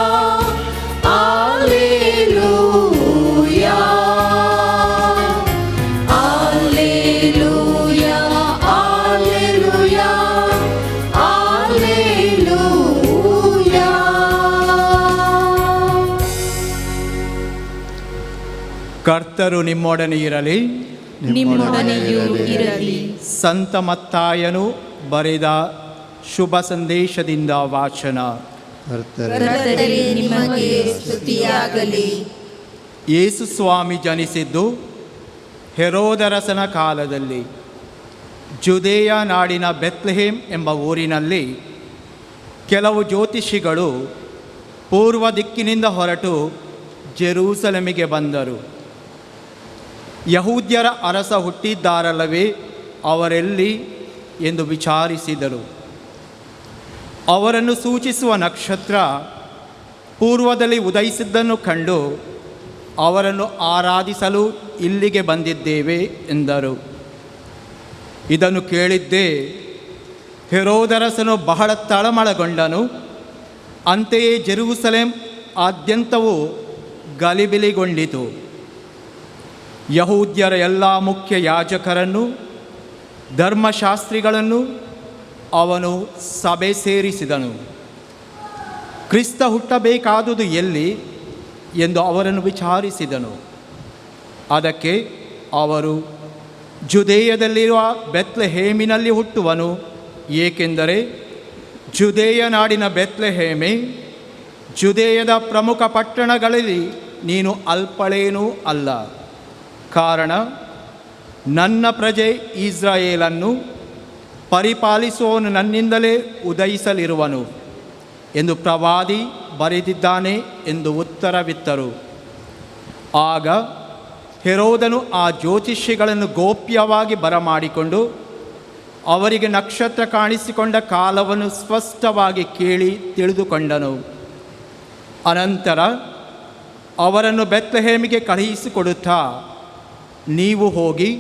[SPEAKER 9] hallelujah.
[SPEAKER 10] ಕರ್ತರು ನಿಮ್ಮೊಡನೆ ಇರಲಿ,
[SPEAKER 9] ನಿಮ್ಮೊಡನೆಯೂ ಇರಲಿ.
[SPEAKER 10] ಸಂತ ಮತ್ತಾಯನು ಬರೆದ ಶುಭ ಸಂದೇಶದಿಂದ ವಾಚನ.
[SPEAKER 9] ಕರ್ತರೇ, ನಿಮಗೆ ಸ್ತುತಿಯಾಗಲಿ.
[SPEAKER 10] ಯೇಸು ಸ್ವಾಮಿ ಜನಿಸಿದ್ದು ಹೆರೋದರಸನ ಕಾಲದಲ್ಲಿ ಜುದೇಯ ನಾಡಿನ ಬೆತ್ಲೆಹೇಮ್ ಎಂಬ ಊರಿನಲ್ಲಿ ಕೆಲವು ಜ್ಯೋತಿಷಿಗಳು ಪೂರ್ವ ದಿಕ್ಕಿನಿಂದ ಹೊರಟು ಜೆರೂಸಲೇಮಿಗೆ ಬಂದರು. ಯಹೂದ್ಯರ ಅರಸ ಹುಟ್ಟಿದ್ದಾರಲ್ಲವೇ, ಅವರೆಲ್ಲಿ ಎಂದು ವಿಚಾರಿಸಿದರು. ಅವರನ್ನು ಸೂಚಿಸುವ ನಕ್ಷತ್ರ ಪೂರ್ವದಲ್ಲಿ ಉದಯಿಸಿದ್ದನ್ನು ಕಂಡು ಅವರನ್ನು ಆರಾಧಿಸಲು ಇಲ್ಲಿಗೆ ಬಂದಿದ್ದೇವೆ ಎಂದರು. ಇದನ್ನು ಕೇಳಿದ್ದೇ ಹೆರೋದರಸನು ಬಹಳ ತಳಮಳಗೊಂಡನು. ಅಂತೆಯೇ ಜೆರೂಸಲೇಮ್ ಆದ್ಯಂತವೂ ಗಲಿಬಿಲಿಗೊಂಡಿತು. ಯಹೂದ್ಯರ ಎಲ್ಲ ಮುಖ್ಯ ಯಾಜಕರನ್ನು ಧರ್ಮಶಾಸ್ತ್ರಿಗಳನ್ನು ಅವನು ಸಭೆ ಸೇರಿಸಿದನು. ಕ್ರಿಸ್ತ ಹುಟ್ಟಬೇಕಾದುದು ಎಲ್ಲಿ ಎಂದು ಅವರನ್ನು ವಿಚಾರಿಸಿದನು. ಅದಕ್ಕೆ ಅವರು, ಜುದೇಯದಲ್ಲಿರುವ ಬೆತ್ಲೆಹೇಮಿನಲ್ಲಿ ಹುಟ್ಟುವನು, ಏಕೆಂದರೆ ಜುದೇಯ ನಾಡಿನ ಬೆತ್ಲೆಹೇಮೆ, ಜುದೇಯದ ಪ್ರಮುಖ ಪಟ್ಟಣಗಳಲ್ಲಿ ನೀನು ಅಲ್ಪಳೇನೂ ಅಲ್ಲ. ಕಾರಣ ನನ್ನ ಪ್ರಜೆ ಇಸ್ರಾಯೇಲನ್ನು ಪರಿಪಾಲಿಸುವವನು ನನ್ನಿಂದಲೇ ಉದಯಿಸಲಿರುವನು ಎಂದು ಪ್ರವಾದಿ ಬರೆದಿದ್ದಾನೆ ಎಂದು ಉತ್ತರವಿತ್ತರು. ಆಗ ಹೆರೋದನು ಆ ಜ್ಯೋತಿಷಿಗಳನ್ನು ಗೋಪ್ಯವಾಗಿ ಬರಮಾಡಿಕೊಂಡು ಅವರಿಗೆ ನಕ್ಷತ್ರ ಕಾಣಿಸಿಕೊಂಡ ಕಾಲವನ್ನು ಸ್ಪಷ್ಟವಾಗಿ ಕೇಳಿ ತಿಳಿದುಕೊಂಡನು. ಅನಂತರ ಅವರನ್ನು ಬೆತ್ಲೆಹೇಮಿಗೆ ಕಳುಹಿಸಿಕೊಡುತ್ತಾ, ನೀವು ಹೋಗಿ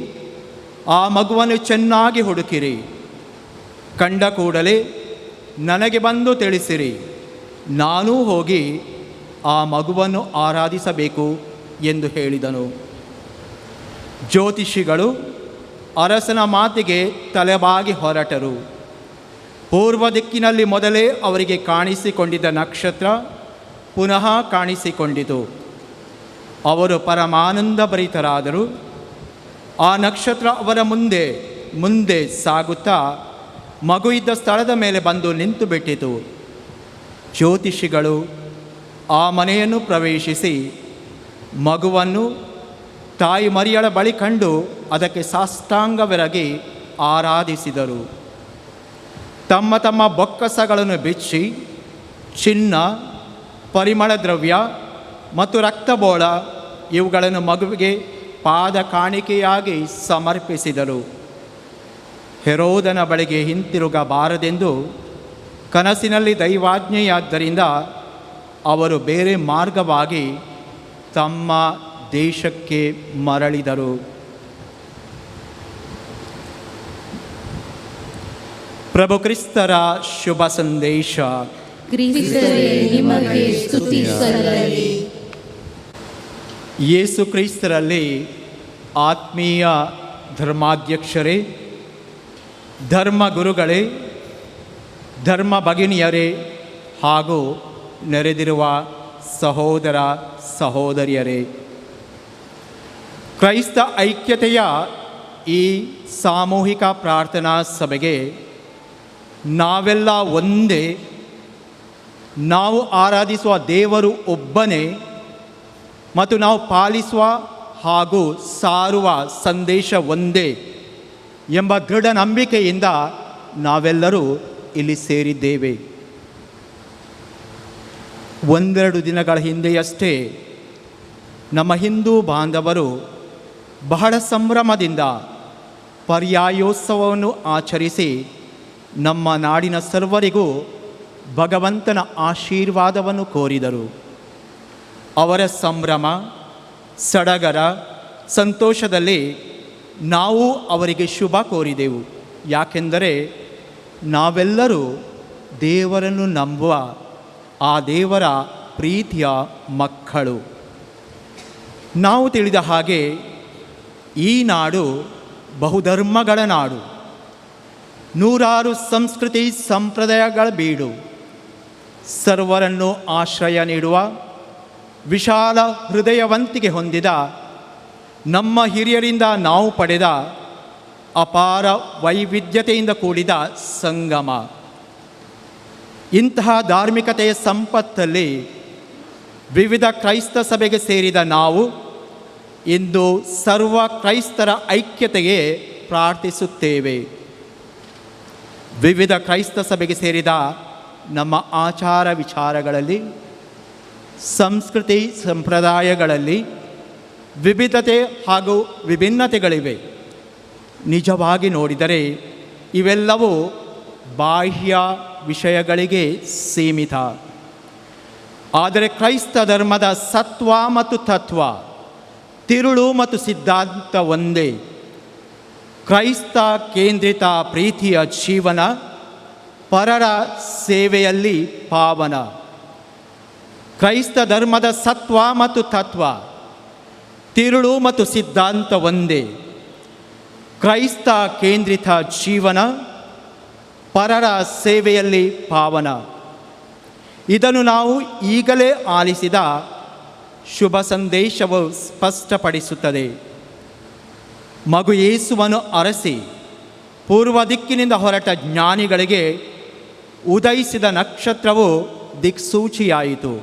[SPEAKER 10] ಆ ಮಗುವನ್ನು ಚೆನ್ನಾಗಿ ಹುಡುಕಿರಿ, ಕಂಡ ಕೂಡಲೇ ನನಗೆ ಬಂದು ತಿಳಿಸಿರಿ, ನಾನೂ ಹೋಗಿ ಆ ಮಗುವನ್ನು ಆರಾಧಿಸಬೇಕು ಎಂದು ಹೇಳಿದನು. ಜ್ಯೋತಿಷಿಗಳು ಅರಸನ ಮಾತಿಗೆ ತಲೆಬಾಗಿ ಹೊರಟರು. ಪೂರ್ವ ದಿಕ್ಕಿನಲ್ಲಿ ಮೊದಲೇ ಅವರಿಗೆ ಕಾಣಿಸಿಕೊಂಡಿದ್ದ ನಕ್ಷತ್ರ ಪುನಃ ಕಾಣಿಸಿಕೊಂಡಿತು. ಅವರು ಪರಮಾನಂದಭರಿತರಾದರು. ಆ ನಕ್ಷತ್ರ ಅವರ ಮುಂದೆ ಮುಂದೆ ಸಾಗುತ್ತಾ ಮಗು ಇದ್ದ ಸ್ಥಳದ ಮೇಲೆ ಬಂದು ನಿಂತು ಬಿಟ್ಟಿತು. ಜ್ಯೋತಿಷಿಗಳು ಆ ಮನೆಯನ್ನು ಪ್ರವೇಶಿಸಿ ಮಗುವನ್ನು ತಾಯಿ ಮರಿಯಳ ಬಳಿ ಕಂಡು ಅದಕ್ಕೆ ಸಾಷ್ಟಾಂಗವೆರಗಿ ಆರಾಧಿಸಿದರು. ತಮ್ಮ ತಮ್ಮ ಬೊಕ್ಕಸಗಳನ್ನು ಬಿಚ್ಚಿ ಚಿನ್ನ, ಪರಿಮಳ ದ್ರವ್ಯ ಮತ್ತು ರಕ್ತಬೋಳ ಇವುಗಳನ್ನು ಮಗುವಿಗೆ ಪಾದ ಕಾಣಿಕೆಯಾಗಿ ಸಮರ್ಪಿಸಿದರು. ಹೆರೋದನ ಬಳಿಗೆ ಹಿಂತಿರುಗಬಾರದೆಂದು ಕನಸಿನಲ್ಲಿ ದೈವಾಜ್ಞೆಯಾದ್ದರಿಂದ ಅವರು ಬೇರೆ ಮಾರ್ಗವಾಗಿ ತಮ್ಮ ದೇಶಕ್ಕೆ ಮರಳಿದರು. ಪ್ರಭು ಕ್ರಿಸ್ತರ ಶುಭ ಸಂದೇಶ.
[SPEAKER 9] ಕ್ರಿಸ್ತರೇ, ನಿಮಗೆ ಸ್ತುತಿ ಸಲ್ಲಲಿ.
[SPEAKER 10] ಯೇಸು ಕ್ರಿಸ್ತರಲ್ಲಿ ಆತ್ಮೀಯ ಧರ್ಮಾಧ್ಯಕ್ಷರೇ, ಧರ್ಮಗುರುಗಳೇ, ಧರ್ಮ ಭಗಿನಿಯರೇ ಹಾಗೂ ನೆರೆದಿರುವ ಸಹೋದರ ಸಹೋದರಿಯರೇ, ಕ್ರೈಸ್ತ ಐಕ್ಯತೆಯ ಈ ಸಾಮೂಹಿಕ ಪ್ರಾರ್ಥನಾ ಸಭೆಗೆ ನಾವೆಲ್ಲ ಒಂದೇ, ನಾವು ಆರಾಧಿಸುವ ದೇವರು ಒಬ್ಬನೇ ಮತ್ತು ನಾವು ಪಾಲಿಸುವ ಹಾಗೂ ಸಾರುವ ಸಂದೇಶ ಒಂದೇ ಎಂಬ ದೃಢ ನಂಬಿಕೆಯಿಂದ ನಾವೆಲ್ಲರೂ ಇಲ್ಲಿ ಸೇರಿದ್ದೇವೆ. ಒಂದೆರಡು ದಿನಗಳ ಹಿಂದೆಯಷ್ಟೇ ನಮ್ಮ ಹಿಂದೂ ಬಾಂಧವರು ಬಹಳ ಸಂಭ್ರಮದಿಂದ ಪರ್ಯಾಯೋತ್ಸವವನ್ನು ಆಚರಿಸಿ ನಮ್ಮ ನಾಡಿನ ಸರ್ವರಿಗೂ ಭಗವಂತನ ಆಶೀರ್ವಾದವನ್ನು ಕೋರಿದರು. ಅವರ ಸಂಭ್ರಮ, ಸಡಗರ, ಸಂತೋಷದಲ್ಲಿ ನಾವು ಅವರಿಗೆ ಶುಭ ಕೋರಿದೆವು. ಯಾಕೆಂದರೆ ನಾವೆಲ್ಲರೂ ದೇವರನ್ನು ನಂಬುವ ಆ ದೇವರ ಪ್ರೀತಿಯ ಮಕ್ಕಳು. ನಾವು ತಿಳಿದ ಹಾಗೆ ಈ ನಾಡು ಬಹುಧರ್ಮಗಳ ನಾಡು, ನೂರಾರು ಸಂಸ್ಕೃತಿ ಸಂಪ್ರದಾಯಗಳ ಬೀಡು, ಸರ್ವರನ್ನು ಆಶ್ರಯ ನೀಡುವ ವಿಶಾಲ ಹೃದಯವಂತಿಕೆ ಹೊಂದಿದ ನಮ್ಮ ಹಿರಿಯರಿಂದ ನಾವು ಪಡೆದ ಅಪಾರ ವೈವಿಧ್ಯತೆಯಿಂದ ಕೂಡಿದ ಸಂಗಮ. ಇಂತಹ ಧಾರ್ಮಿಕತೆಯ ಸಂಪತ್ತಲ್ಲಿ ವಿವಿಧ ಕ್ರೈಸ್ತ ಸಭೆಗೆ ಸೇರಿದ ನಾವು ಇಂದು ಸರ್ವ ಕ್ರೈಸ್ತರ ಐಕ್ಯತೆಗೆ ಪ್ರಾರ್ಥಿಸುತ್ತೇವೆ. ವಿವಿಧ ಕ್ರೈಸ್ತ ಸಭೆಗೆ ಸೇರಿದ ನಮ್ಮ ಆಚಾರ ವಿಚಾರಗಳಲ್ಲಿ, ಸಂಸ್ಕೃತಿ ಸಂಪ್ರದಾಯಗಳಲ್ಲಿ ವಿವಿಧತೆ ಹಾಗೂ ವಿಭಿನ್ನತೆಗಳಿವೆ. ನಿಜವಾಗಿ ನೋಡಿದರೆ ಇವೆಲ್ಲವೂ ಬಾಹ್ಯ ವಿಷಯಗಳಿಗೆ ಸೀಮಿತ. ಆದರೆ ಕ್ರೈಸ್ತ ಧರ್ಮದ ಸತ್ವ ಮತ್ತು ತತ್ವ, ತಿರುಳು ಮತ್ತು ಸಿದ್ಧಾಂತ ಒಂದೇ. ಕ್ರೈಸ್ತ ಕೇಂದ್ರಿತ ಪ್ರೀತಿಯ ಜೀವನ, ಪರರ ಸೇವೆಯಲ್ಲಿ ಪಾವನ. ಕ್ರೈಸ್ತ ಧರ್ಮದ ಸತ್ವ ಮತ್ತು ತತ್ವ, ತಿರುಳು ಮತ್ತು ಸಿದ್ಧಾಂತ ಒಂದೇ. ಕ್ರೈಸ್ತ ಕೇಂದ್ರಿತ ಜೀವನ, ಪರರ ಸೇವೆಯಲ್ಲಿ ಪಾವನ. ಇದನ್ನು ನಾವು ಈಗಲೇ ಆಲಿಸಿದ ಶುಭ ಸಂದೇಶವು ಸ್ಪಷ್ಟಪಡಿಸುತ್ತದೆ. ಮಗು ಯೇಸುವನ್ನು ಅರಸಿ ಪೂರ್ವ ದಿಕ್ಕಿನಿಂದ ಹೊರಟ ಜ್ಞಾನಿಗಳಿಗೆ ಉದಯಿಸಿದ ನಕ್ಷತ್ರವು ದಿಕ್ಸೂಚಿಯಾಯಿತು.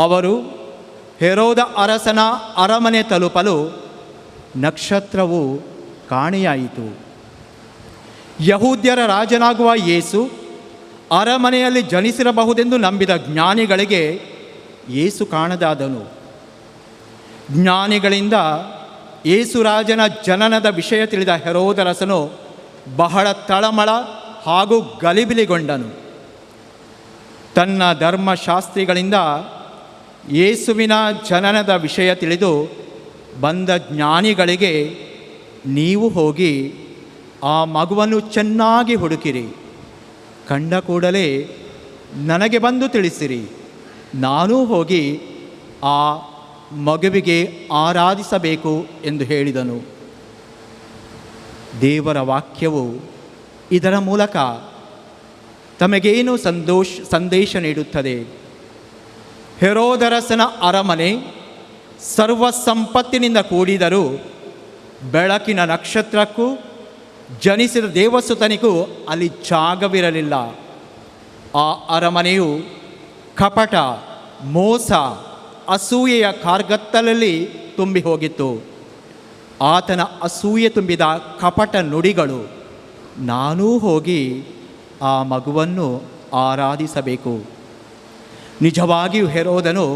[SPEAKER 10] ಅವರು ಹೆರೋದ ಅರಸನ ಅರಮನೆ ತಲುಪಲು ನಕ್ಷತ್ರವು ಕಾಣೆಯಾಯಿತು. ಯಹೂದ್ಯರ ರಾಜನಾಗುವ ಯೇಸು ಅರಮನೆಯಲ್ಲಿ ಜನಿಸಿರಬಹುದೆಂದು ನಂಬಿದ ಜ್ಞಾನಿಗಳಿಗೆ ಯೇಸು ಕಾಣದಾದನು. ಜ್ಞಾನಿಗಳಿಂದ ಯೇಸು ರಾಜನ ಜನನದ ವಿಷಯ ತಿಳಿದ ಹೆರೋದರಸನು ಬಹಳ ತಳಮಳ ಹಾಗೂ ಗಲಿಬಿಲಿಗೊಂಡನು. ತನ್ನ ಧರ್ಮಶಾಸ್ತ್ರಿಗಳಿಂದ ಯೇಸುವಿನ ಜನನದ ವಿಷಯ ತಿಳಿದು ಬಂದ ಜ್ಞಾನಿಗಳಿಗೆ, ನೀವು ಹೋಗಿ ಆ ಮಗುವನ್ನು ಚೆನ್ನಾಗಿ ಹುಡುಕಿರಿ, ಕಂಡ ಕೂಡಲೇ ನನಗೆ ಬಂದು ತಿಳಿಸಿರಿ, ನಾನೂ ಹೋಗಿ ಆ ಮಗುವಿಗೆ ಆರಾಧಿಸಬೇಕು ಎಂದು ಹೇಳಿದನು. ದೇವರ ವಾಕ್ಯವು ಇದರ ಮೂಲಕ ತಮಗೇನು ಸಂದೇಶ ನೀಡುತ್ತದೆ? ಹೆರೋದರಸನ ಅರಮನೆ ಸರ್ವ ಸಂಪತ್ತಿನಿಂದ ಕೂಡಿದರೂ ಬೆಳಕಿನ ನಕ್ಷತ್ರಕ್ಕೂ ಜನಿಸಿದ ದೇವಸುತನಿಗೂ ಅಲ್ಲಿ ಜಾಗವಿರಲಿಲ್ಲ. ಆ ಅರಮನೆಯು ಕಪಟ, ಮೋಸ, ಅಸೂಯೆಯ ಕಾರ್ಗತ್ತಲಲ್ಲಿ ತುಂಬಿ ಹೋಗಿತ್ತು. ಆತನ ಅಸೂಯೆ ತುಂಬಿದ ಕಪಟ ನುಡಿಗಳು, ನಾನೂ ಹೋಗಿ ಆ ಮಗುವನ್ನು ಆರಾಧಿಸಬೇಕು. ನಿಜವಾಗಿಯೂ ಹೆರೋದನು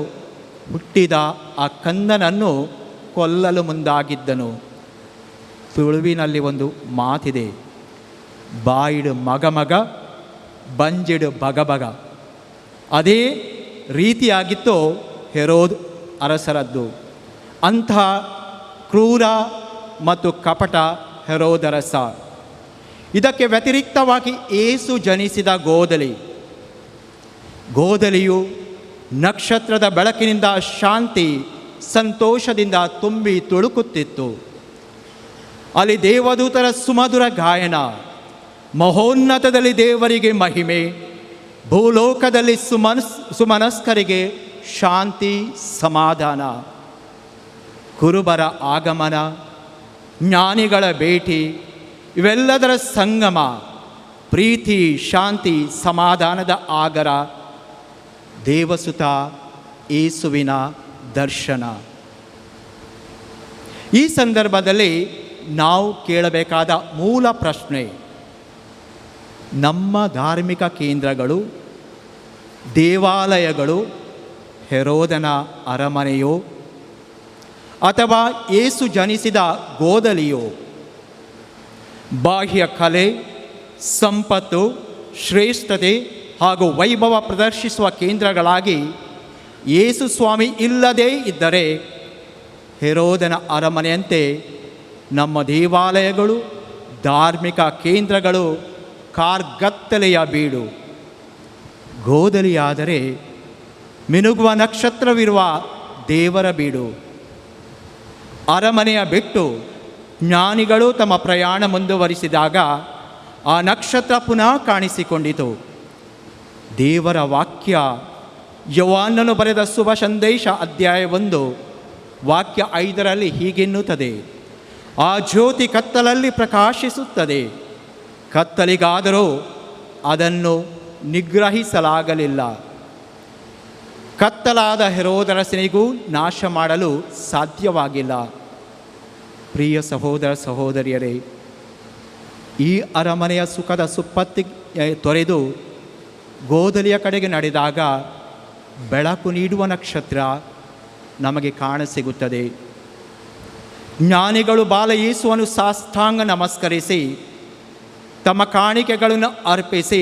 [SPEAKER 10] ಹುಟ್ಟಿದ ಆ ಕಂದನನ್ನು ಕೊಲ್ಲಲು ಮುಂದಾಗಿದ್ದನು. ತುಳುವಿನಲ್ಲಿ ಒಂದು ಮಾತಿದೆ, ಬಾಯಿಡು ಮಗ ಮಗ, ಬಂಜಿಡು ಬಗ ಬಗ. ಅದೇ ರೀತಿಯಾಗಿತ್ತು ಹೆರೋದ್ ಅರಸರದ್ದು. ಅಂಥ ಕ್ರೂರ ಮತ್ತು ಕಪಟ ಹೆರೋದರಸ. ಇದಕ್ಕೆ ವ್ಯತಿರಿಕ್ತವಾಗಿ ಏಸು ಜನಿಸಿದ ಗೋದಲಿಯು ನಕ್ಷತ್ರದ ಬೆಳಕಿನಿಂದ ಶಾಂತಿ, ಸಂತೋಷದಿಂದ ತುಂಬಿ ತುಳುಕುತ್ತಿತ್ತು. ಅಲ್ಲಿ ದೇವದೂತರ ಸುಮಧುರ ಗಾಯನ, ಮಹೋನ್ನತದಲ್ಲಿ ದೇವರಿಗೆ ಮಹಿಮೆ, ಭೂಲೋಕದಲ್ಲಿ ಸುಮನಸ್ಕರಿಗೆ ಶಾಂತಿ ಸಮಾಧಾನ. ಕುರುಬರ ಆಗಮನ, ಜ್ಞಾನಿಗಳ ಭೇಟಿ, ಇವೆಲ್ಲದರ ಸಂಗಮ, ಪ್ರೀತಿ, ಶಾಂತಿ, ಸಮಾಧಾನದ ಆಗರ, ದೇವಸುತ ಯೇಸುವಿನ ದರ್ಶನ. ಈ ಸಂದರ್ಭದಲ್ಲಿ ನಾವು ಕೇಳಬೇಕಾದ ಮೂಲ ಪ್ರಶ್ನೆ, ನಮ್ಮ ಧಾರ್ಮಿಕ ಕೇಂದ್ರಗಳು, ದೇವಾಲಯಗಳು ಹೆರೋದನ ಅರಮನೆಯೋ ಅಥವಾ ಯೇಸು ಜನಿಸಿದ ಗೋದಲಿಯೋ? ಬಾಹ್ಯ ಕಲೆ, ಸಂಪತ್ತು, ಶ್ರೇಷ್ಠತೆ ಹಾಗೂ ವೈಭವ ಪ್ರದರ್ಶಿಸುವ ಕೇಂದ್ರಗಳಾಗಿ ಯೇಸು ಸ್ವಾಮಿ ಇಲ್ಲದೇ ಇದ್ದರೆ ಹೆರೋದನ ಅರಮನೆಯಂತೆ ನಮ್ಮ ದೇವಾಲಯಗಳು, ಧಾರ್ಮಿಕ ಕೇಂದ್ರಗಳು ಕಾರ್ಗತ್ತಲೆಯ ಬೀಡು. ಗೋದಲಿಯಾದರೆ ಮಿನುಗುವ ನಕ್ಷತ್ರವಿರುವ ದೇವರ ಬೀಡು. ಅರಮನೆಯ ಬಿಟ್ಟು ಜ್ಞಾನಿಗಳು ತಮ್ಮ ಪ್ರಯಾಣ ಮುಂದುವರಿಸಿದಾಗ ಆ ನಕ್ಷತ್ರ ಪುನಃ ಕಾಣಿಸಿಕೊಂಡಿತು. ದೇವರ ವಾಕ್ಯ ಯೋಹಾನನು ಬರೆದ ಶುಭ ಸಂದೇಶ ಅಧ್ಯಾಯ 1 ವಾಕ್ಯ 5ರಲ್ಲಿ ಹೀಗೆನ್ನುತ್ತದೆ, ಆ ಜ್ಯೋತಿ ಕತ್ತಲಲ್ಲಿ ಪ್ರಕಾಶಿಸುತ್ತದೆ, ಕತ್ತಲಿಗಾದರೂ ಅದನ್ನು ನಿಗ್ರಹಿಸಲಾಗಲಿಲ್ಲ. ಕತ್ತಲಾದ ಹೆರೋದರಸನಿಗೂ ನಾಶ ಮಾಡಲು ಸಾಧ್ಯವಾಗಿಲ್ಲ. ಪ್ರಿಯ ಸಹೋದರ ಸಹೋದರಿಯರೇ, ಈ ಅರಮನೆಯ ಸುಖದ ಸುಪ್ಪತ್ತಿ ತೊರೆದು ಗೋದಲಿಯ ಕಡೆಗೆ ನಡೆದಾಗ ಬೆಳಕು ನೀಡುವ ನಕ್ಷತ್ರ ನಮಗೆ ಕಾಣಸಿಗುತ್ತದೆ. ಜ್ಞಾನಿಗಳು ಬಾಲ ಯೇಸುವನ್ನು ಸಾಷ್ಟಾಂಗ ನಮಸ್ಕರಿಸಿ ತಮ್ಮ ಕಾಣಿಕೆಗಳನ್ನು ಅರ್ಪಿಸಿ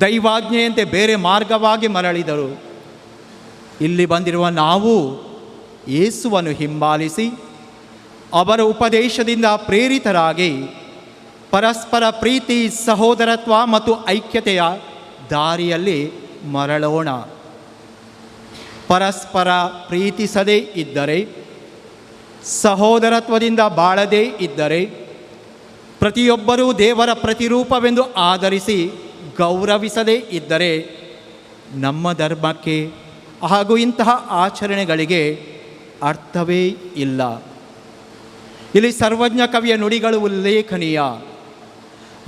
[SPEAKER 10] ದೈವಾಜ್ಞೆಯಂತೆ ಬೇರೆ ಮಾರ್ಗವಾಗಿ ಮರಳಿದರು. ಇಲ್ಲಿ ಬಂದಿರುವ ನಾವು ಯೇಸುವನ್ನು ಹಿಂಬಾಲಿಸಿ ಅವರ ಉಪದೇಶದಿಂದ ಪ್ರೇರಿತರಾಗಿ ಪರಸ್ಪರ ಪ್ರೀತಿ, ಸಹೋದರತ್ವ ಮತ್ತು ಐಕ್ಯತೆಯ ದಾರಿಯಲ್ಲಿ ಮರಳೋಣ. ಪರಸ್ಪರ ಪ್ರೀತಿಸದೇ ಇದ್ದರೆ, ಸಹೋದರತ್ವದಿಂದ ಬಾಳದೇ ಇದ್ದರೆ, ಪ್ರತಿಯೊಬ್ಬರೂ ದೇವರ ಪ್ರತಿರೂಪವೆಂದು ಆಧರಿಸಿ ಗೌರವಿಸದೇ ಇದ್ದರೆ ನಮ್ಮ ಧರ್ಮಕ್ಕೆ ಹಾಗೂ ಇಂತಹ ಆಚರಣೆಗಳಿಗೆ ಅರ್ಥವೇ ಇಲ್ಲ. ಇಲ್ಲಿ ಸರ್ವಜ್ಞ ಕವಿಯ ನುಡಿಗಳು ಉಲ್ಲೇಖನೀಯ.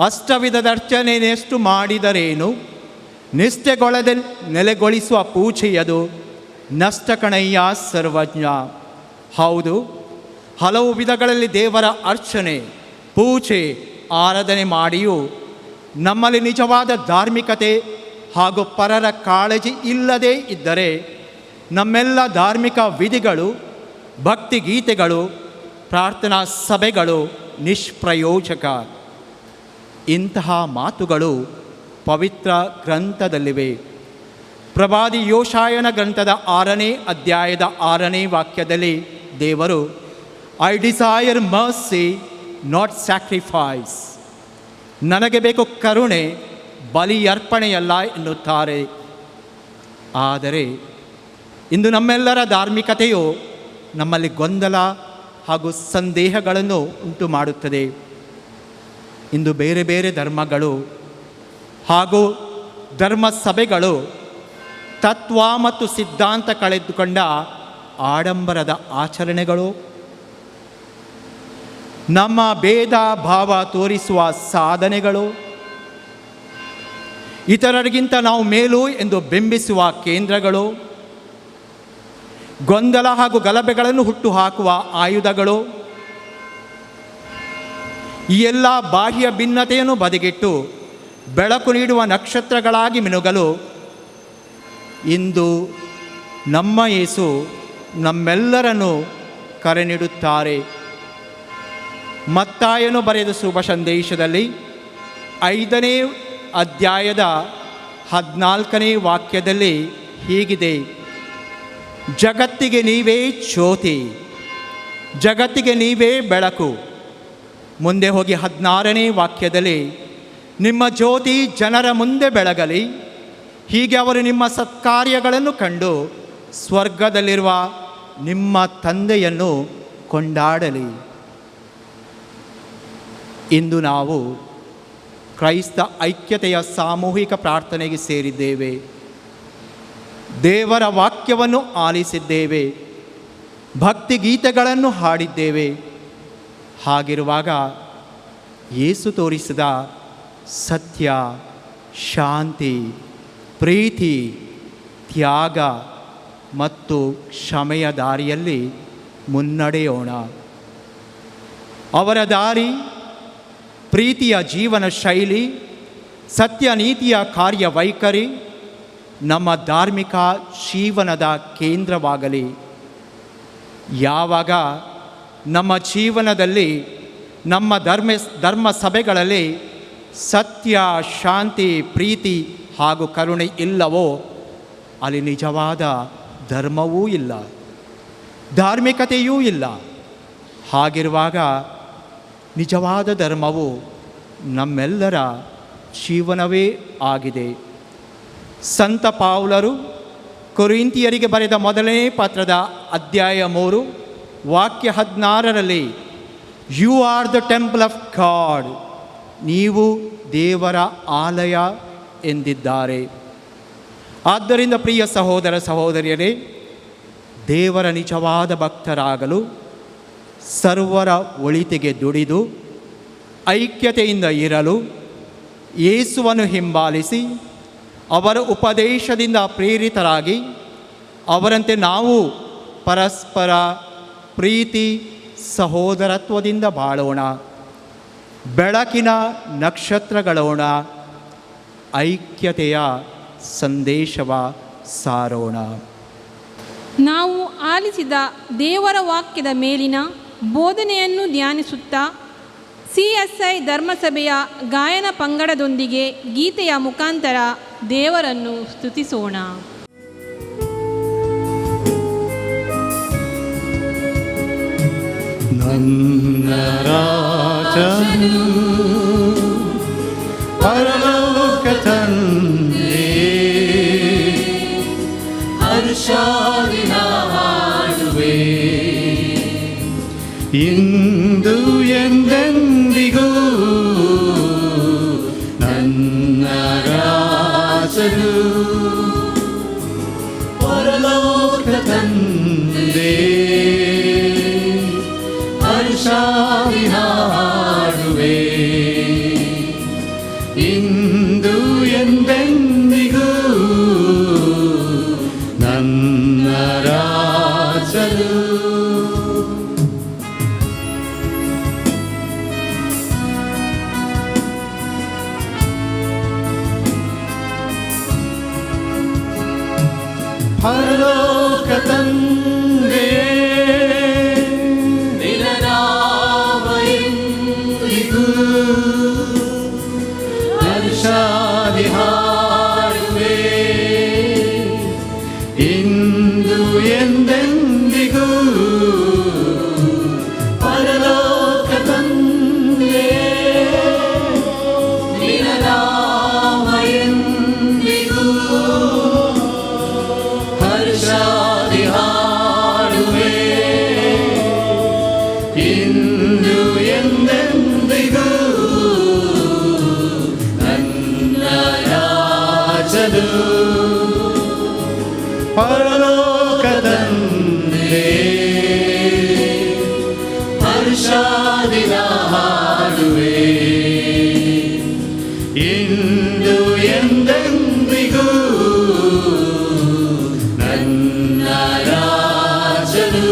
[SPEAKER 10] ಅಷ್ಟವಿಧದ ಅರ್ಚನೆಯಷ್ಟು ಮಾಡಿದರೇನು, ನಿಷ್ಠೆಗೊಳದೆ ನೆಲೆಗೊಳಿಸುವ ಪೂಜೆಯದು ನಷ್ಟ ಕಣಯ್ಯ ಸರ್ವಜ್ಞ. ಹೌದು, ಹಲವು ವಿಧಗಳಲ್ಲಿ ದೇವರ ಅರ್ಚನೆ, ಪೂಜೆ, ಆರಾಧನೆ ಮಾಡಿಯೂ ನಮ್ಮಲ್ಲಿ ನಿಜವಾದ ಧಾರ್ಮಿಕತೆ ಹಾಗೂ ಪರರ ಕಾಳಜಿ ಇಲ್ಲದೇ ಇದ್ದರೆ ನಮ್ಮೆಲ್ಲ ಧಾರ್ಮಿಕ ವಿಧಿಗಳು, ಭಕ್ತಿ ಗೀತೆಗಳು, ಪ್ರಾರ್ಥನಾ ಸಭೆಗಳು ನಿಷ್ಪ್ರಯೋಜಕ. ಇಂತಹ ಮಾತುಗಳು ಪವಿತ್ರ ಗ್ರಂಥದಲ್ಲಿವೆ. ಪ್ರವಾದಿ ಯೋಷಾಯನ ಗ್ರಂಥದ 6ನೇ ಅಧ್ಯಾಯದ 6ನೇ ವಾಕ್ಯದಲ್ಲಿ ದೇವರು I desire mercy not sacrifice, ನನಗೆ ಬೇಕು ಕರುಣೆ, ಬಲಿ ಅರ್ಪಣೆಯಲ್ಲ ಎನ್ನುತ್ತಾರೆ. ಆದರೆ ಇಂದು ನಮ್ಮೆಲ್ಲರ ಧಾರ್ಮಿಕತೆಯು ನಮ್ಮಲ್ಲಿ ಗೊಂದಲ ಹಾಗೂ ಸಂದೇಹಗಳನ್ನು ಉಂಟು ಮಾಡುತ್ತದೆ. ಇಂದು ಬೇರೆ ಬೇರೆ ಧರ್ಮಗಳು ಹಾಗೂ ಧರ್ಮ ಸಭೆಗಳು ತತ್ವ ಮತ್ತು ಸಿದ್ಧಾಂತ ಕಳೆದುಕೊಂಡ ಆಡಂಬರದ ಆಚರಣೆಗಳು, ನಮ್ಮ ಭೇದ ಭಾವ ತೋರಿಸುವ ಸಾಧನೆಗಳು, ಇತರರಿಗಿಂತ ನಾವು ಮೇಲು ಎಂದು ಬಿಂಬಿಸುವ ಕೇಂದ್ರಗಳು, ಗೊಂದಲ ಹಾಗೂ ಗಲಭೆಗಳನ್ನು ಹುಟ್ಟುಹಾಕುವ ಆಯುಧಗಳು, ಈ ಎಲ್ಲ ಬಾಹ್ಯ ಭಿನ್ನತೆಯನ್ನು ಬದಿಗಿಟ್ಟು ಬೆಳಕು ನೀಡುವ ನಕ್ಷತ್ರಗಳಾಗಿ ಮಿನುಗಲು ಇಂದು ನಮ್ಮ ಯೇಸು ನಮ್ಮೆಲ್ಲರನ್ನು ಕರೆ ನೀಡುತ್ತಾರೆ. ಮತ್ತಾಯನು ಬರೆದ ಶುಭ ಸಂದೇಶದಲ್ಲಿ 5ನೇ ಅಧ್ಯಾಯದ 14ನೇ ವಾಕ್ಯದಲ್ಲಿ ಹೀಗಿದೆ: ಜಗತ್ತಿಗೆ ನೀವೇ ಜ್ಯೋತಿ, ಜಗತ್ತಿಗೆ ನೀವೇ ಬೆಳಕು. ಮುಂದೆ ಹೋಗಿ 16ನೇ ವಾಕ್ಯದಲ್ಲಿ ನಿಮ್ಮ ಜ್ಯೋತಿ ಜನರ ಮುಂದೆ ಬೆಳಗಲಿ, ಹೀಗೆ ಅವರು ನಿಮ್ಮ ಸತ್ಕಾರ್ಯಗಳನ್ನು ಕಂಡು ಸ್ವರ್ಗದಲ್ಲಿರುವ ನಿಮ್ಮ ತಂದೆಯನ್ನು ಕೊಂಡಾಡಲಿ. ಇಂದು ನಾವು ಕ್ರೈಸ್ತ ಐಕ್ಯತೆಯ ಸಾಮೂಹಿಕ ಪ್ರಾರ್ಥನೆಗೆ ಸೇರಿದ್ದೇವೆ. ದೇವರ ವಾಕ್ಯವನ್ನು ಆಲಿಸಿದ್ದೇವೆ, ಭಕ್ತಿ ಗೀತೆಗಳನ್ನು ಹಾಡಿದ್ದೇವೆ. ಹಾಗಿರುವಾಗ ಯೇಸು ತೋರಿಸಿದ ಸತ್ಯ, ಶಾಂತಿ, ಪ್ರೀತಿ, ತ್ಯಾಗ ಮತ್ತು ಕ್ಷಮೆಯ ದಾರಿಯಲ್ಲಿ ಮುನ್ನಡೆಯೋಣ. ಅವರ ದಾರಿ ಪ್ರೀತಿಯ ಜೀವನ ಶೈಲಿ, ಸತ್ಯ ನೀತಿಯ ಕಾರ್ಯವೈಖರಿ ನಮ್ಮ ಧಾರ್ಮಿಕ ಜೀವನದ ಕೇಂದ್ರವಾಗಲಿ. ಯಾವಾಗ ನಮ್ಮ ಜೀವನದಲ್ಲಿ, ನಮ್ಮ ಧರ್ಮ ಸಭೆಗಳಲ್ಲಿ ಸತ್ಯ, ಶಾಂತಿ, ಪ್ರೀತಿ ಹಾಗೂ ಕರುಣೆ ಇಲ್ಲವೋ ಅಲ್ಲಿ ನಿಜವಾದ ಧರ್ಮವೂ ಇಲ್ಲ, ಧಾರ್ಮಿಕತೆಯೂ ಇಲ್ಲ. ಹಾಗಿರುವಾಗ ನಿಜವಾದ ಧರ್ಮವು ನಮ್ಮೆಲ್ಲರ ಜೀವನವೇ ಆಗಿದೆ. ಸಂತ ಪೌಲರು ಕೊರಿಂಥಿಯರಿಗೆ ಬರೆದ 1ನೇ ಪತ್ರದ ಅಧ್ಯಾಯ 3 ವಾಕ್ಯ 16ರಲ್ಲಿ you are the temple of God, ನೀವು ದೇವರ ಆಲಯ ಎಂದಿದ್ದಾರೆ. ಆದ್ದರಿಂದ ಪ್ರಿಯ ಸಹೋದರ ಸಹೋದರಿಯರೇ, ದೇವರ ನಿಜವಾದ ಭಕ್ತರಾಗಲು ಸರ್ವರ ಒಳಿತಿಗೆ ದುಡಿದು ಐಕ್ಯತೆಯಿಂದ ಇರಲು ಯೇಸುವನ್ನು ಹಿಂಬಾಲಿಸಿ ಅವರ ಉಪದೇಶದಿಂದ ಪ್ರೇರಿತರಾಗಿ ಅವರಂತೆ ನಾವು ಪರಸ್ಪರ ಪ್ರೀತಿ, ಸಹೋದರತ್ವದಿಂದ ಬಾಳೋಣ. ಬೆಳಕಿನ ನಕ್ಷತ್ರಗಳೋಣ, ಐಕ್ಯತೆಯ ಸಂದೇಶವ ಸಾರೋಣ.
[SPEAKER 1] ನಾವು ಆಲಿಸಿದ ದೇವರ ವಾಕ್ಯದ ಮೇಲಿನ ಬೋಧನೆಯನ್ನು ಧ್ಯಾನಿಸುತ್ತಾ CSI ಧರ್ಮಸಭೆಯ ಗಾಯನ ಪಂಗಡದೊಂದಿಗೆ ಗೀತೆಯ ಮುಖಾಂತರ ದೇವರನ್ನು ಸ್ತುತಿಸೋಣ.
[SPEAKER 3] ನನ್ನ ರಾಜನು ಪರಲೋಕ ತಂದೆ
[SPEAKER 5] ಹರ್ಷಾದಿನ ಹಾಡುವೆ
[SPEAKER 3] ಇಂದು ಎಂದೆಂದಿಗೂ ನನ್ನ ರಾಜನು ಪರಲೋಕ ತಂದೆ ಹರ್ಷಾದಿನ ಹಾಡುವೆ ಇಂದು ಎಂದೆಂದಿಗೂ ನನ್ನ ರಾಜನು. ಪರಲೋಕ ತಂದೆ
[SPEAKER 5] ನಿನ್ನ ನಾಮ ಎಂದಿಗೂ
[SPEAKER 3] ಹರ್ಷಾದಿ ಹಾಡುವೆ ಇಂದು ಎಂದೆಂದಿಗೂ ಪರಲೋಕ ತಂದೆ
[SPEAKER 5] ನಿನ್ನ ನಾಮ ಎಂದಿಗೂ ಹರ್ಷಾದಿ ಹಾಡುವೆ
[SPEAKER 3] ಇಂದು ಎಂದೆಂದಿಗೂ ನನ್ನ ರಾಜನು ಪರಲೋಕ ತಂದೆ ಹರ್ಷಾದಿನ ಹಾಡುವೆ ಇಂದು ಎಂದೆಂದಿಗೂ ನನ್ನ ರಾಜನು.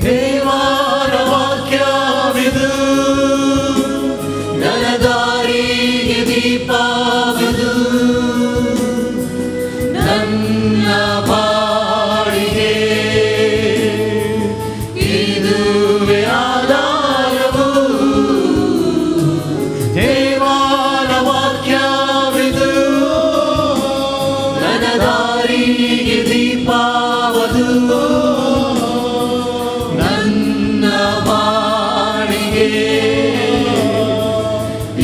[SPEAKER 3] ದೇವರ ವಾಕ್ಯವಿದು
[SPEAKER 5] ನನ್ನ ದಾರಿಗೆ ದೀಪವಿದು
[SPEAKER 3] ನನ್ನ ಬಾಳಿಗೆ ಇದುವೇ ಆಧಾರವು. ದೇವರ ವಾಕ್ಯವಿದು
[SPEAKER 5] ನನ್ನ ದಾರಿಗೆ ದೀಪವದು
[SPEAKER 3] ನನ್ನ ಬಾಳಿಗೆ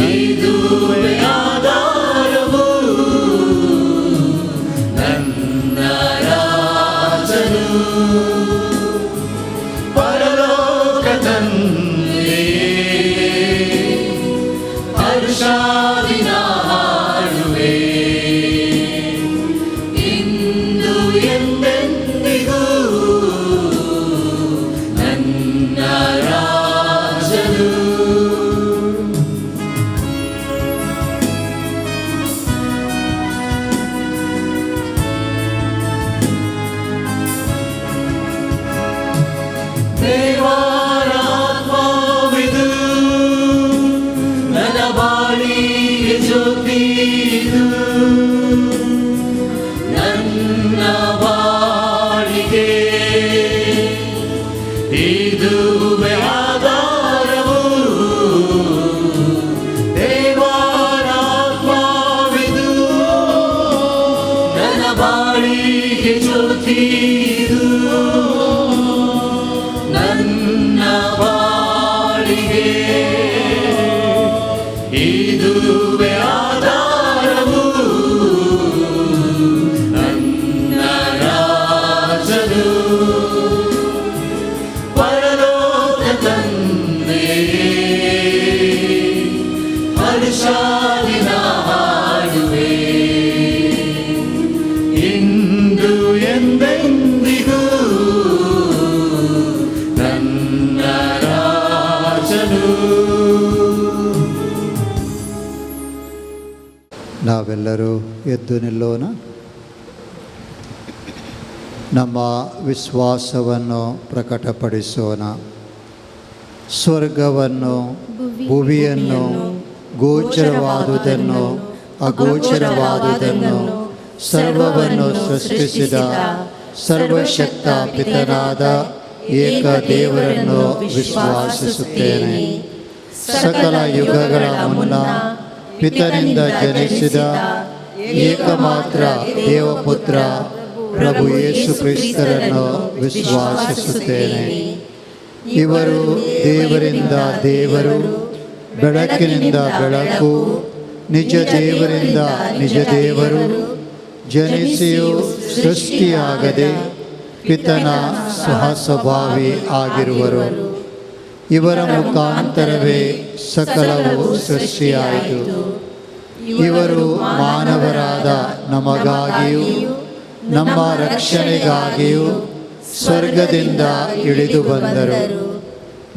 [SPEAKER 3] ಇದುವೇ ಆಧಾರವು. ನನ್ನ ರಾಜನು ಪರಲೋಕ ತಂದೆ ಹರ್ಷಾದಿನ ಹಾಡುವೆ ಇಂದು ಎಂದೆಂದಿಗೂ ನನ್ನ ರಾಜನು. ದೇವರ ಆತ್ಮವಿದು
[SPEAKER 5] ನನ್ನ ಬಾಳಿಗೆ ಜ್ಯೋತಿದು
[SPEAKER 3] ನನ್ನ ಬಾಳಿಗೆ ಇದುವೇ ಆಧಾರವು. ದೇವರ ಆತ್ಮವಿದು
[SPEAKER 5] ನನ್ನ ಬಾಳಿಗೆ ಜ್ಯೋತಿದು
[SPEAKER 3] ನನ್ನ ಬಾಳಿಗೆ ಇದುವೇ ಆಧಾರವು. ನನ್ನ ರಾಜನು ಪರಲೋಕ ತಂದೆ ಹರ್ಷಾದಿನ ಹಾಡುವೆ ಇಂದು ಎಂದೆಂದಿಗೂ ನನ್ನ ರಾಜನು.
[SPEAKER 4] ನಾವೆಲ್ಲರೂ ಎದ್ದು ನಿಲ್ಲೋಣ. ನಮ್ಮ ವಿಶ್ವಾಸವನ್ನು ಪ್ರಕಟಪಡಿಸೋಣ. ಸ್ವರ್ಗವನ್ನು ಭುವಿಯನ್ನು ಗೋಚರವಾದುದನ್ನು ಅಗೋಚರವಾದುದನ್ನು ಸರ್ವವನ್ನು ಸೃಷ್ಟಿಸಿದ ಸರ್ವಶಕ್ತ ಪಿತನಾದ ಏಕ ದೇವರನ್ನು ವಿಶ್ವಾಸಿಸುತ್ತೇನೆ. ಸಕಲ ಯುಗಗಳ ಮುನ್ನ ಪಿತನಿಂದ ಜನಿಸಿದ ಏಕಮಾತ್ರ ದೇವಪುತ್ರ ಪ್ರಭು ಯೇಸು ಕ್ರಿಸ್ತರನ್ನು ವಿಶ್ವಾಸಿಸುತ್ತೇನೆ. ಇವರು ದೇವರಿಂದ ದೇವರು, ಬೆಳಕಿನಿಂದ ಬೆಳಕು, ನಿಜ ದೇವರಿಂದ ನಿಜ ದೇವರು, ಜನಿಸಿಯೂ ಸೃಷ್ಟಿಯಾಗದೆ ಪಿತನ ಸಹಸ್ವಭಾವಿ ಆಗಿರುವರು. ಇವರ ಮುಖಾಂತರವೇ ಸಕಲವು ಸೃಷ್ಟಿಯಾಯಿತು. ಇವರು ಮಾನವರಾದ ನಮಗಾಗಿಯೂ ನಮ್ಮ ರಕ್ಷಣೆಗಾಗಿಯೂ ಸ್ವರ್ಗದಿಂದ ಇಳಿದು ಬಂದರು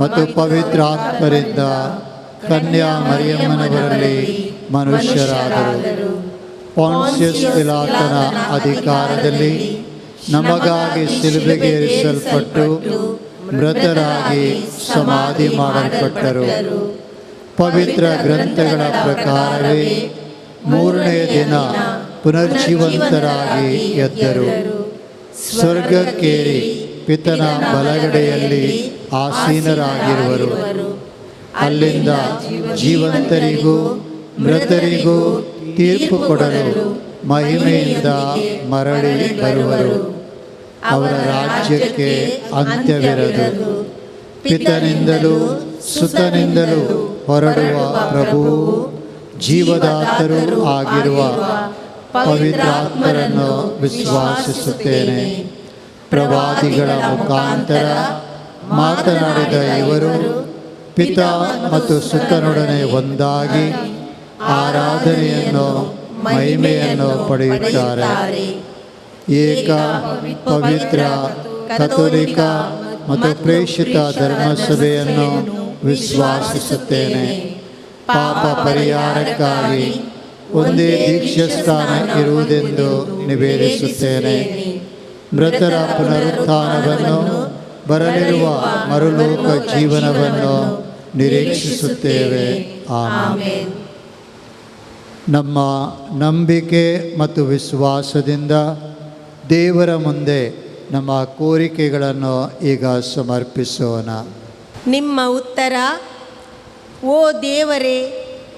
[SPEAKER 4] ಮತ್ತು ಪವಿತ್ರಾತ್ಮರಿಂದ ಕನ್ಯಾ ಮರಿಯಮ್ಮನವರಲ್ಲಿ ಮನುಷ್ಯರಾದರು. ಪೊನ್ಸಿಯಸ್ ಪಿಲಾತನ ಅಧಿಕಾರದಲ್ಲಿ ನಮಗಾಗಿ ಶಿಲುಬೆಗೇರಿಸಲ್ಪಟ್ಟು ಮೃತರಾಗಿ ಸಮಾಧಿ ಮಾಡಲ್ಪಟ್ಟರು. ಪವಿತ್ರ ಗ್ರಂಥಗಳ ಪ್ರಕಾರವೇ ಮೂರನೇ ದಿನ ಪುನರ್ಜೀವಂತರಾಗಿ ಎದ್ದರು. ಸ್ವರ್ಗಕ್ಕೇರಿ ಪಿತನ ಬಲಗಡೆಯಲ್ಲಿ ಆಸೀನರಾಗಿರುವರು. ಅಲ್ಲಿಂದ ಜೀವಂತರಿಗೂ ಮೃತರಿಗೂ ತೀರ್ಪು ಕೊಡಲು ಮಹಿಮೆಯಿಂದ ಮರಳಿ ಬರುವರು. ಅವರ ರಾಜ್ಯಕ್ಕೆ ಅಂತ್ಯವಿರದು. ಪಿತನಿಂದಲೂ ಸುತನಿಂದಲೂ ಹೊರಡುವ ಪ್ರಭುವು ಜೀವದಾತರೂ ಆಗಿರುವ ಪವಿತ್ರಾತ್ಮರನ್ನು ವಿಶ್ವಾಸಿಸುತ್ತೇನೆ. ಪ್ರವಾದಿಗಳ ಮುಖಾಂತರ ಮಾತನಾಡಿದ ಇವರು ಪಿತ ಮತ್ತು ಸುತನೊಡನೆ ಒಂದಾಗಿ ಆರಾಧನೆಯನ್ನು ಮಹಿಮೆಯನ್ನು ಪಡೆಯುತ್ತಾರೆ. ಏಕ ಪವಿತ್ರ ಕಥೋಲಿಕ ಮತ್ತು ಪ್ರೇಷಿತ ಧರ್ಮಸಭೆಯನ್ನು ವಿಶ್ವಾಸಿಸುತ್ತೇನೆ. ಪಾಪ ಪರಿಹಾರಕ್ಕಾಗಿ ಒಂದೇ ದೀಕ್ಷಾಸ್ಥಾನ ಇರುವುದೆಂದು ನಿವೇದಿಸುತ್ತೇನೆ. ಮೃತರ ಪುನರುತ್ಥಾನವನ್ನು, ಬರಲಿರುವ ಮರುಲೋಕ ಜೀವನವನ್ನು ನಿರೀಕ್ಷಿಸುತ್ತೇವೆ. ಆಮೆನ್. ನಮ್ಮ ನಂಬಿಕೆ ಮತ್ತು ವಿಶ್ವಾಸದಿಂದ ದೇವರ ಮುಂದೆ ನಮ್ಮ ಕೋರಿಕೆಗಳನ್ನು ಈಗ ಸಮರ್ಪಿಸೋಣ.
[SPEAKER 11] ನಿಮ್ಮ ಉತ್ತರ: ಓ ದೇವರೇ,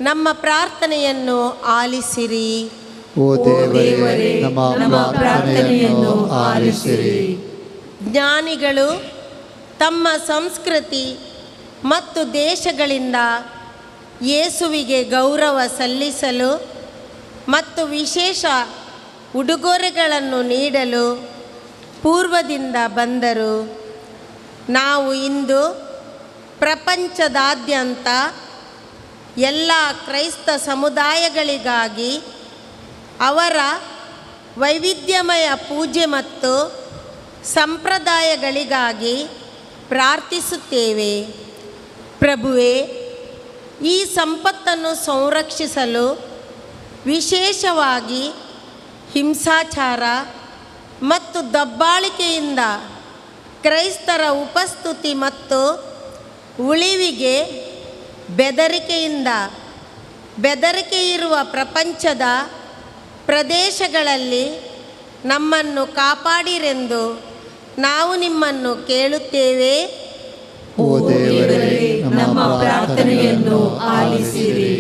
[SPEAKER 11] ನಮ್ಮ ಪ್ರಾರ್ಥನೆಯನ್ನು ಆಲಿಸಿರಿ.
[SPEAKER 4] ಓ ದೇವರೇ, ನಮ್ಮ ಪ್ರಾರ್ಥನೆಯನ್ನು ಆಲಿಸಿರಿ.
[SPEAKER 11] ಜ್ಞಾನಿಗಳು ತಮ್ಮ ಸಂಸ್ಕೃತಿ ಮತ್ತು ದೇಶಗಳಿಂದ ಯೇಸುವಿಗೆ ಗೌರವ ಸಲ್ಲಿಸಲು ಮತ್ತು ವಿಶೇಷ ಉಡುಗೊರೆಗಳನ್ನು ನೀಡಲು ಪೂರ್ವದಿಂದ ಬಂದರು. ನಾವು ಇಂದು ಪ್ರಪಂಚದಾದ್ಯಂತ ಎಲ್ಲ ಕ್ರೈಸ್ತ ಸಮುದಾಯಗಳಿಗಾಗಿ ಅವರ ವೈವಿಧ್ಯಮಯ ಪೂಜೆ ಮತ್ತು ಸಂಪ್ರದಾಯಗಳಿಗಾಗಿ ಪ್ರಾರ್ಥಿಸುತ್ತೇವೆ. ಪ್ರಭುವೇ, ಈ ಸಂಪತ್ತನ್ನು ಸಂರಕ್ಷಿಸಲು ವಿಶೇಷವಾಗಿ ಹಿಂಸಾಚಾರ ಮತ್ತು ದಬ್ಬಾಳಿಕೆಯಿಂದ ಕ್ರೈಸ್ತರ ಉಪಸ್ಥಿತಿ ಮತ್ತು ಉಳಿವಿಗೆ ಬೆದರಿಕೆ ಇರುವ ಪ್ರಪಂಚದ ಪ್ರದೇಶಗಳಲ್ಲಿ ನಮ್ಮನ್ನು ಕಾಪಾಡಿರೆಂದು ನಾವು ನಿಮ್ಮನ್ನು ಕೇಳುತ್ತೇವೆ.
[SPEAKER 4] ಓ ದೇವರೇ, ನಮ್ಮ ಪ್ರಾರ್ಥನೆಯನ್ನು ಆಲಿಸಿರಿ.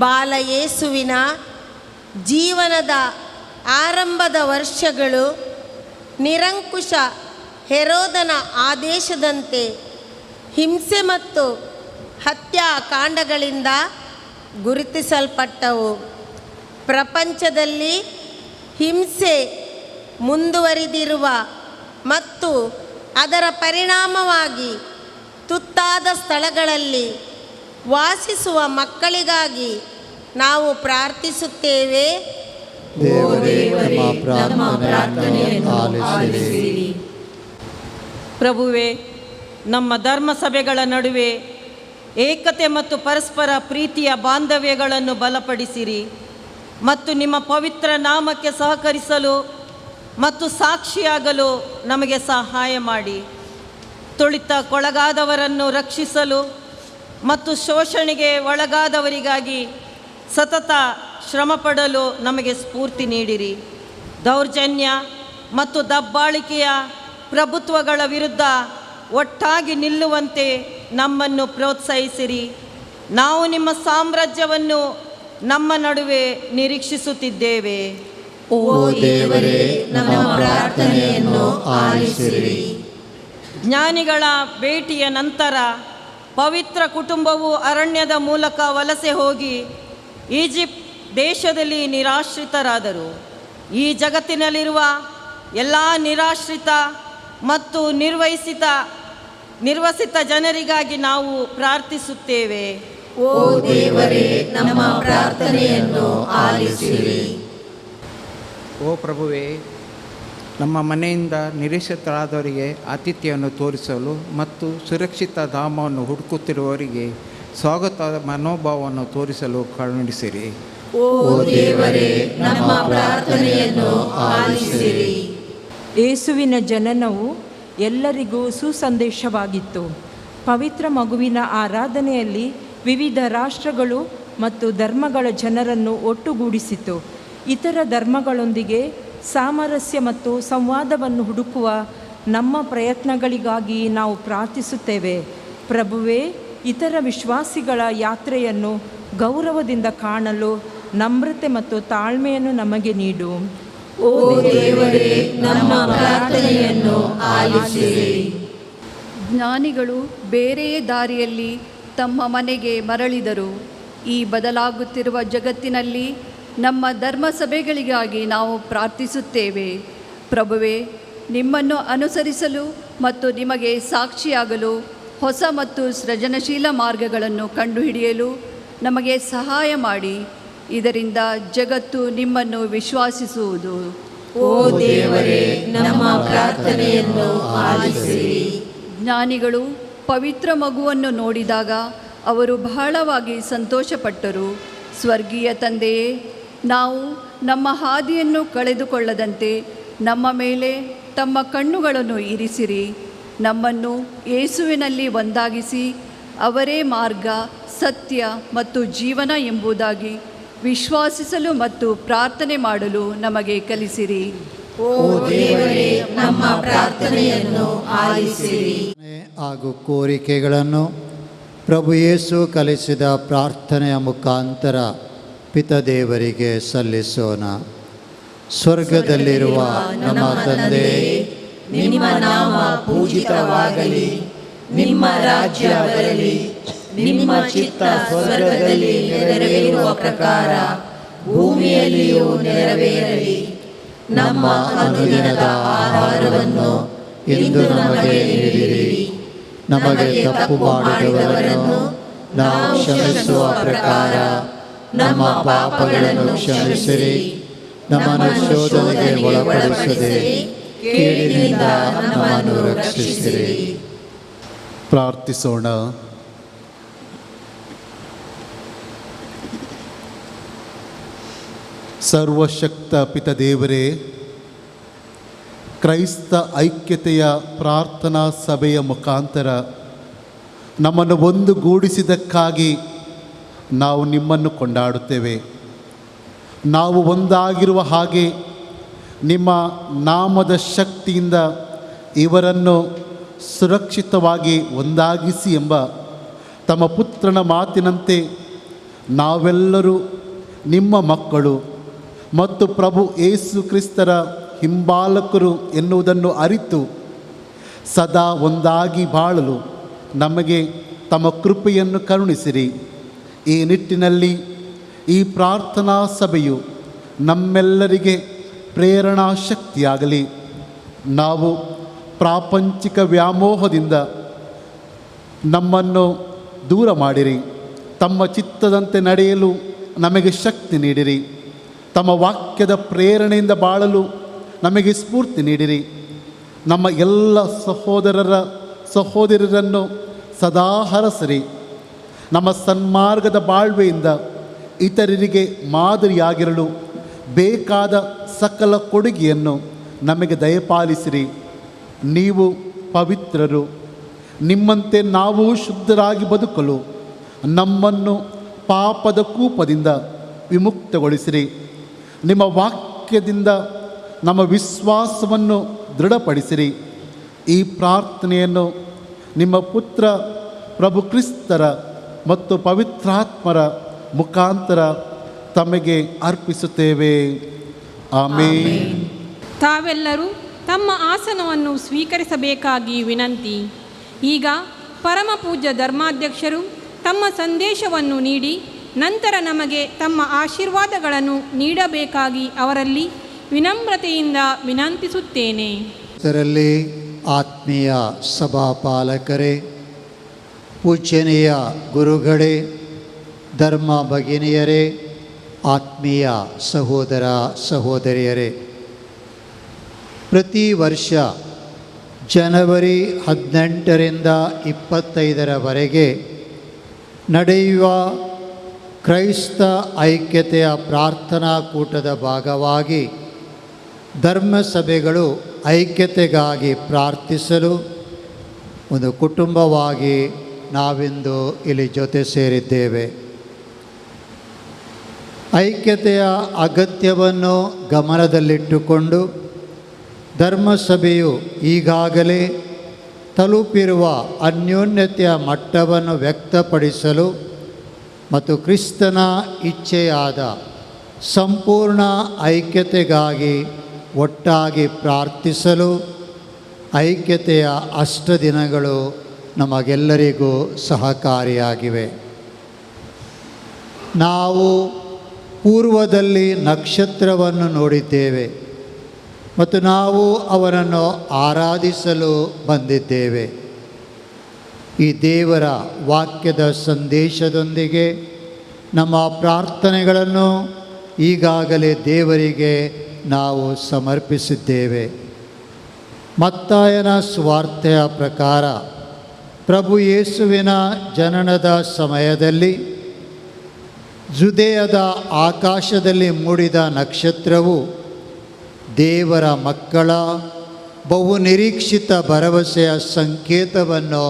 [SPEAKER 11] ಬಾಲ ಯೇಸುವಿನ ಜೀವನದ ಆರಂಭದ ವರ್ಷಗಳು ನಿರಂಕುಶ ಹೆರೋದನ ಆದೇಶದಂತೆ ಹಿಂಸೆ ಮತ್ತು ಹತ್ಯಾಕಾಂಡಗಳಿಂದ ಗುರುತಿಸಲ್ಪಟ್ಟವು. ಪ್ರಪಂಚದಲ್ಲಿ ಹಿಂಸೆ ಮುಂದುವರಿದಿರುವ ಮತ್ತು ಅದರ ಪರಿಣಾಮವಾಗಿ ತುತ್ತಾದ ಸ್ಥಳಗಳಲ್ಲಿ ವಾಸಿಸುವ ಮಕ್ಕಳಿಗಾಗಿ ನಾವು ಪ್ರಾರ್ಥಿಸುತ್ತೇವೆ.
[SPEAKER 4] ದೇವರೇ, ನಮ್ಮ ಪ್ರಾರ್ಥನೆಯನ್ನು ಆಲಿಸಿರಿ.
[SPEAKER 12] ಪ್ರಭುವೇ, ನಮ್ಮ ಧರ್ಮಸಭೆಗಳ ನಡುವೆ ಏಕತೆ ಮತ್ತು ಪರಸ್ಪರ ಪ್ರೀತಿಯ ಬಾಂಧವ್ಯಗಳನ್ನು ಬಲಪಡಿಸಿರಿ ಮತ್ತು ನಿಮ್ಮ ಪವಿತ್ರ ನಾಮಕ್ಕೆ ಸಹಕರಿಸಲು ಮತ್ತು ಸಾಕ್ಷಿಯಾಗಲು ನಮಗೆ ಸಹಾಯ ಮಾಡಿ. ತುಳಿತಕ್ಕೊಳಗಾದವರನ್ನು ರಕ್ಷಿಸಲು ಮತ್ತು ಶೋಷಣೆಗೆ ಒಳಗಾದವರಿಗಾಗಿ ಸತತ ಶ್ರಮಪಡಲು ನಮಗೆ ಸ್ಫೂರ್ತಿ ನೀಡಿರಿ. ದೌರ್ಜನ್ಯ ಮತ್ತು ದಬ್ಬಾಳಿಕೆಯ ಪ್ರಭುತ್ವಗಳ ವಿರುದ್ಧ ಒಟ್ಟಾಗಿ ನಿಲ್ಲುವಂತೆ ನಮ್ಮನ್ನು ಪ್ರೋತ್ಸಾಹಿಸಿರಿ. ನಾವು ನಿಮ್ಮ ಸಾಮ್ರಾಜ್ಯವನ್ನು ನಮ್ಮ ನಡುವೆ ನಿರೀಕ್ಷಿಸುತ್ತಿದ್ದೇವೆ.
[SPEAKER 4] ಓ ದೇವರೇ, ನಮ್ಮ ಪ್ರಾರ್ಥನೆಯನ್ನು ಆಲಿಸಿರಿ.
[SPEAKER 12] ಜ್ಞಾನಿಗಳ ಭೇಟಿಯ ನಂತರ ಪವಿತ್ರ ಕುಟುಂಬವು ಅರಣ್ಯದ ಮೂಲಕ ವಲಸೆ ಹೋಗಿ ಈಜಿಪ್ಟ್ ದೇಶದಲ್ಲಿ ನಿರಾಶ್ರಿತರಾದರು. ಈ ಜಗತ್ತಿನಲ್ಲಿರುವ ಎಲ್ಲ ನಿರಾಶ್ರಿತ ಮತ್ತು ನಿರ್ವಸಿತ ಜನರಿಗಾಗಿ ನಾವು ಪ್ರಾರ್ಥಿಸುತ್ತೇವೆ.
[SPEAKER 4] ಓ ದೇವರೇ, ನಮ್ಮ ಪ್ರಾರ್ಥನೆಯನ್ನು ಆಲಿಸಿರಿ.
[SPEAKER 13] ಓ ಪ್ರಭುವೇ, ನಮ್ಮ ಮನೆಯಿಂದ ನಿರೀಕ್ಷಿತರಾದವರಿಗೆ ಆತಿಥ್ಯವನ್ನು ತೋರಿಸಲು ಮತ್ತು ಸುರಕ್ಷಿತ ಧಾಮವನ್ನು ಹುಡುಕುತ್ತಿರುವವರಿಗೆ ಸ್ವಾಗತದ ಮನೋಭಾವವನ್ನು ತೋರಿಸಲು ಕರುಣಿಸಿರಿ.
[SPEAKER 4] ಓ ದೇವರೇ, ನಮ್ಮ ಪ್ರಾರ್ಥನೆಯನ್ನು ಆಲಿಸಿರಿ.
[SPEAKER 14] ಯೇಸುವಿನ ಜನನವು ಎಲ್ಲರಿಗೂ ಸುಸಂದೇಶವಾಗಿತ್ತು. ಪವಿತ್ರ ಮಗುವಿನ ಆರಾಧನೆಯಲ್ಲಿ ವಿವಿಧ ರಾಷ್ಟ್ರಗಳು ಮತ್ತು ಧರ್ಮಗಳ ಜನರನ್ನು ಒಟ್ಟುಗೂಡಿಸಿತು. ಇತರ ಧರ್ಮಗಳೊಂದಿಗೆ ಸಾಮರಸ್ಯ ಮತ್ತು ಸಂವಾದವನ್ನು ಹುಡುಕುವ ನಮ್ಮ ಪ್ರಯತ್ನಗಳಿಗಾಗಿ ನಾವು ಪ್ರಾರ್ಥಿಸುತ್ತೇವೆ. ಪ್ರಭುವೇ, ಇತರ ವಿಶ್ವಾಸಿಗಳ ಯಾತ್ರೆಯನ್ನು ಗೌರವದಿಂದ ಕಾಣಲು ನಮ್ರತೆ ಮತ್ತು ತಾಳ್ಮೆಯನ್ನು ನಮಗೆ ನೀಡು.
[SPEAKER 4] ಓ ದೇವರೇ, ನಮ್ಮ ಪ್ರಾರ್ಥನೆಯನ್ನು ಆಲಿಸಿರಿ.
[SPEAKER 15] ಜ್ಞಾನಿಗಳು ಬೇರೆಯೇ ದಾರಿಯಲ್ಲಿ ತಮ್ಮ ಮನೆಗೆ ಮರಳಿದರು. ಈ ಬದಲಾಗುತ್ತಿರುವ ಜಗತ್ತಿನಲ್ಲಿ ನಮ್ಮ ಧರ್ಮಸಭೆಗಳಿಗಾಗಿ ನಾವು ಪ್ರಾರ್ಥಿಸುತ್ತೇವೆ. ಪ್ರಭುವೇ, ನಿಮ್ಮನ್ನು ಅನುಸರಿಸಲು ಮತ್ತು ನಿಮಗೆ ಸಾಕ್ಷಿಯಾಗಲು ಹೊಸ ಮತ್ತು ಸೃಜನಶೀಲ ಮಾರ್ಗಗಳನ್ನು ಕಂಡುಹಿಡಿಯಲು ನಮಗೆ ಸಹಾಯ ಮಾಡಿ. ಇದರಿಂದ ಜಗತ್ತು ನಿಮ್ಮನ್ನು ವಿಶ್ವಾಸಿಸುವುದು.
[SPEAKER 4] ಓ ದೇವರೇ, ನಮ್ಮ ಪ್ರಾರ್ಥನೆಯನ್ನು ಆಲಿಸಿರಿ.
[SPEAKER 15] ಜ್ಞಾನಿಗಳು ಪವಿತ್ರ ಮಗುವನ್ನು ನೋಡಿದಾಗ ಅವರು ಬಹಳವಾಗಿ ಸಂತೋಷಪಟ್ಟರು. ಸ್ವರ್ಗೀಯ ತಂದೆಯೇ, ನಾವು ನಮ್ಮ ಹಾದಿಯನ್ನು ಕಳೆದುಕೊಳ್ಳದಂತೆ ನಮ್ಮ ಮೇಲೆ ತಮ್ಮ ಕಣ್ಣುಗಳನ್ನು ಇರಿಸಿರಿ. ನಮ್ಮನ್ನು ಯೇಸುವಿನಲ್ಲಿ ಒಂದಾಗಿಸಿ ಅವರೇ ಮಾರ್ಗ, ಸತ್ಯ ಮತ್ತು ಜೀವನ ಎಂಬುದಾಗಿ ವಿಶ್ವಾಸಿಸಲು ಮತ್ತು ಪ್ರಾರ್ಥನೆ ಮಾಡಲು ನಮಗೆ ಕಲಿಸಿರಿ.
[SPEAKER 4] ಓ ದೇವರೇ, ನಮ್ಮ ಪ್ರಾರ್ಥನೆಯನ್ನು ಆಲಿಸಿರಿ.
[SPEAKER 16] ಹಾಗೂ ಕೋರಿಕೆಗಳನ್ನು ಪ್ರಭು ಯೇಸು ಕಲಿಸಿದ ಪ್ರಾರ್ಥನೆಯ ಮುಖಾಂತರ ಪಿತದೇವರಿಗೆ ಸಲ್ಲಿಸೋಣ. ಸ್ವರ್ಗದಲ್ಲಿರುವ ನಮ್ಮ ತಂದೆಯೇ,
[SPEAKER 4] ನಿಮ್ಮ ನಾಮ ಪೂಜಿತವಾಗಲಿ, ನಿಮ್ಮ ರಾಜ್ಯ ಬರಲಿ, ನಿಮ್ಮ ಚಿತ್ತ ಸ್ವರ್ಗದಲ್ಲಿ ನೆರವೇರುವ ಪ್ರಕಾರ ಭೂಮಿಯಲ್ಲಿಯೂ ನೆರವೇರಲಿ. ನಮ್ಮ ಅನುದಿನದ ಆಹಾರವನ್ನು ಇಂದು ನಮಗೆ ನೀಡಿರಿ. ನಮಗೆ ತಪ್ಪು ಮಾಡಿದವರನ್ನು ನಾವು ಕ್ಷಮಿಸುವ ಪ್ರಕಾರ ನಮ್ಮ ಪಾಪಗಳನ್ನು ಕ್ಷಮಿಸಿರಿ. ನಮ್ಮನ್ನು ಶೋಧನೆಗೆ ಒಳಪಡಿಸದೆ ಕೇಡಿನಿಂದ ನಮ್ಮನ್ನು ರಕ್ಷಿಸಿರಿ.
[SPEAKER 17] ಪ್ರಾರ್ಥಿಸೋಣ. ಸರ್ವಶಕ್ತ ಪಿತದೇವರೇ, ಕ್ರೈಸ್ತ ಐಕ್ಯತೆಯ ಪ್ರಾರ್ಥನಾ ಸಭೆಯ ಮುಖಾಂತರ ನಮ್ಮನ್ನು ಒಂದುಗೂಡಿಸಿದ್ದಕ್ಕಾಗಿ ನಾವು ನಿಮ್ಮನ್ನು ಕೊಂಡಾಡುತ್ತೇವೆ. ನಾವು ಒಂದಾಗಿರುವ ಹಾಗೆ ನಿಮ್ಮ ನಾಮದ ಶಕ್ತಿಯಿಂದ ಇವರನ್ನು ಸುರಕ್ಷಿತವಾಗಿ ಒಂದಾಗಿಸಿ ಎಂಬ ತಮ್ಮ ಪುತ್ರನ ಮಾತಿನಂತೆ ನಾವೆಲ್ಲರೂ ನಿಮ್ಮ ಮಕ್ಕಳು ಮತ್ತು ಪ್ರಭು ಯೇಸು ಕ್ರಿಸ್ತರ ಹಿಂಬಾಲಕರು ಎನ್ನುವುದನ್ನು ಅರಿತು ಸದಾ ಒಂದಾಗಿ ಬಾಳಲು ನಮಗೆ ತಮ್ಮ ಕೃಪೆಯನ್ನು ಕರುಣಿಸಿರಿ. ಈ ನಿಟ್ಟಿನಲ್ಲಿ ಈ ಪ್ರಾರ್ಥನಾ ಸಭೆಯು ನಮ್ಮೆಲ್ಲರಿಗೆ ಪ್ರೇರಣಾ ಶಕ್ತಿಯಾಗಲಿ. ನಾವು ಪ್ರಾಪಂಚಿಕ ವ್ಯಾಮೋಹದಿಂದ ನಮ್ಮನ್ನು ದೂರ ಮಾಡಿರಿ. ತಮ್ಮ ಚಿತ್ತದಂತೆ ನಡೆಯಲು ನಮಗೆ ಶಕ್ತಿ ನೀಡಿರಿ. ತಮ್ಮ ವಾಕ್ಯದ ಪ್ರೇರಣೆಯಿಂದ ಬಾಳಲು ನಮಗೆ ಸ್ಫೂರ್ತಿ ನೀಡಿರಿ. ನಮ್ಮ ಎಲ್ಲ ಸಹೋದರರನ್ನು ಸದಾ ಹರಸಿರಿ. ನಮ್ಮ ಸನ್ಮಾರ್ಗದ ಬಾಳ್ವೆಯಿಂದ ಇತರರಿಗೆ ಮಾದರಿಯಾಗಿರಲು ಬೇಕಾದ ಸಕಲ ಕೊಡುಗೆಯನ್ನು ನಮಗೆ ದಯಪಾಲಿಸಿರಿ. ನೀವು ಪವಿತ್ರರು, ನಿಮ್ಮಂತೆ ನಾವು ಶುದ್ಧರಾಗಿ ಬದುಕಲು ನಮ್ಮನ್ನು ಪಾಪದ ಕೂಪದಿಂದ ವಿಮುಕ್ತಗೊಳಿಸಿರಿ. ನಿಮ್ಮ ವಾಕ್ಯದಿಂದ ನಮ್ಮ ವಿಶ್ವಾಸವನ್ನು ದೃಢಪಡಿಸಿರಿ. ಈ ಪ್ರಾರ್ಥನೆಯನ್ನು ನಿಮ್ಮ ಪುತ್ರ ಪ್ರಭು ಕ್ರಿಸ್ತರ ಮತ್ತು ಪವಿತ್ರಾತ್ಮರ ಮುಖಾಂತರ ತಮಗೆ ಅರ್ಪಿಸುತ್ತೇವೆ. ಆಮೇನ್.
[SPEAKER 1] ತಾವೆಲ್ಲರೂ ತಮ್ಮ ಆಸನವನ್ನು ಸ್ವೀಕರಿಸಬೇಕಾಗಿ ವಿನಂತಿ. ಈಗ ಪರಮ ಪೂಜ್ಯ ಧರ್ಮಾಧ್ಯಕ್ಷರು ತಮ್ಮ ಸಂದೇಶವನ್ನು ನೀಡಿ ನಂತರ ನಮಗೆ ತಮ್ಮ ಆಶೀರ್ವಾದಗಳನ್ನು ನೀಡಬೇಕಾಗಿ ಅವರಲ್ಲಿ ವಿನಮ್ರತೆಯಿಂದ ವಿನಂತಿಸುತ್ತೇನೆ.
[SPEAKER 16] ಇದರಲ್ಲಿ ಆತ್ಮೀಯ ಸಭಾಪಾಲಕರೇ, ಪೂಜ್ಯನೀಯ ಗುರುಗಳೇ, ಧರ್ಮ ಭಗಿನಿಯರೇ, ಆತ್ಮೀಯ ಸಹೋದರ ಸಹೋದರಿಯರೇ, ಪ್ರತಿ ವರ್ಷ ಜನವರಿ 18ರಿಂದ 25ರವರೆಗೆ ನಡೆಯುವ ಕ್ರೈಸ್ತ ಐಕ್ಯತೆಯ ಪ್ರಾರ್ಥನಾ ಕೂಟದ ಭಾಗವಾಗಿ ಧರ್ಮಸಭೆಗಳು ಐಕ್ಯತೆಗಾಗಿ ಪ್ರಾರ್ಥಿಸಲು ಒಂದು ಕುಟುಂಬವಾಗಿ ನಾವಿಂದು ಇಲ್ಲಿ ಜೊತೆ ಸೇರಿದ್ದೇವೆ. ಐಕ್ಯತೆಯ ಅಗತ್ಯವನ್ನು ಗಮನದಲ್ಲಿಟ್ಟುಕೊಂಡು ಧರ್ಮಸಭೆಯು ಈಗಾಗಲೇ ತಲುಪಿರುವ ಅನ್ಯೋನ್ಯತೆಯ ಮಟ್ಟವನ್ನು ವ್ಯಕ್ತಪಡಿಸಲು ಮತ್ತು ಕ್ರಿಸ್ತನ ಇಚ್ಛೆಯಾದ ಸಂಪೂರ್ಣ ಐಕ್ಯತೆಗಾಗಿ ಒಟ್ಟಾಗಿ ಪ್ರಾರ್ಥಿಸಲು ಐಕ್ಯತೆಯ ಅಷ್ಟದಿನಗಳು ನಮಗೆಲ್ಲರಿಗೂ ಸಹಕಾರಿಯಾಗಿವೆ. ನಾವು ಪೂರ್ವದಲ್ಲಿ ನಕ್ಷತ್ರವನ್ನು ನೋಡಿದ್ದೇವೆ ಮತ್ತು ನಾವು ಅವರನ್ನು ಆರಾಧಿಸಲು ಬಂದಿದ್ದೇವೆ. ಈ ದೇವರ ವಾಕ್ಯದ ಸಂದೇಶದೊಂದಿಗೆ ನಮ್ಮ ಪ್ರಾರ್ಥನೆಗಳನ್ನು ಈಗಾಗಲೇ ದೇವರಿಗೆ ನಾವು ಸಮರ್ಪಿಸಿದ್ದೇವೆ. ಮತ್ತಾಯನ ಸುವಾರ್ತೆಯ ಪ್ರಕಾರ ಪ್ರಭು ಯೇಸುವಿನ ಜನನದ ಸಮಯದಲ್ಲಿ ಜುದೇಯದ ಆಕಾಶದಲ್ಲಿ ಮೂಡಿದ ನಕ್ಷತ್ರವು ದೇವರ ಮಕ್ಕಳ ಬಹು ನಿರೀಕ್ಷಿತ ಭರವಸೆಯ ಸಂಕೇತವನ್ನು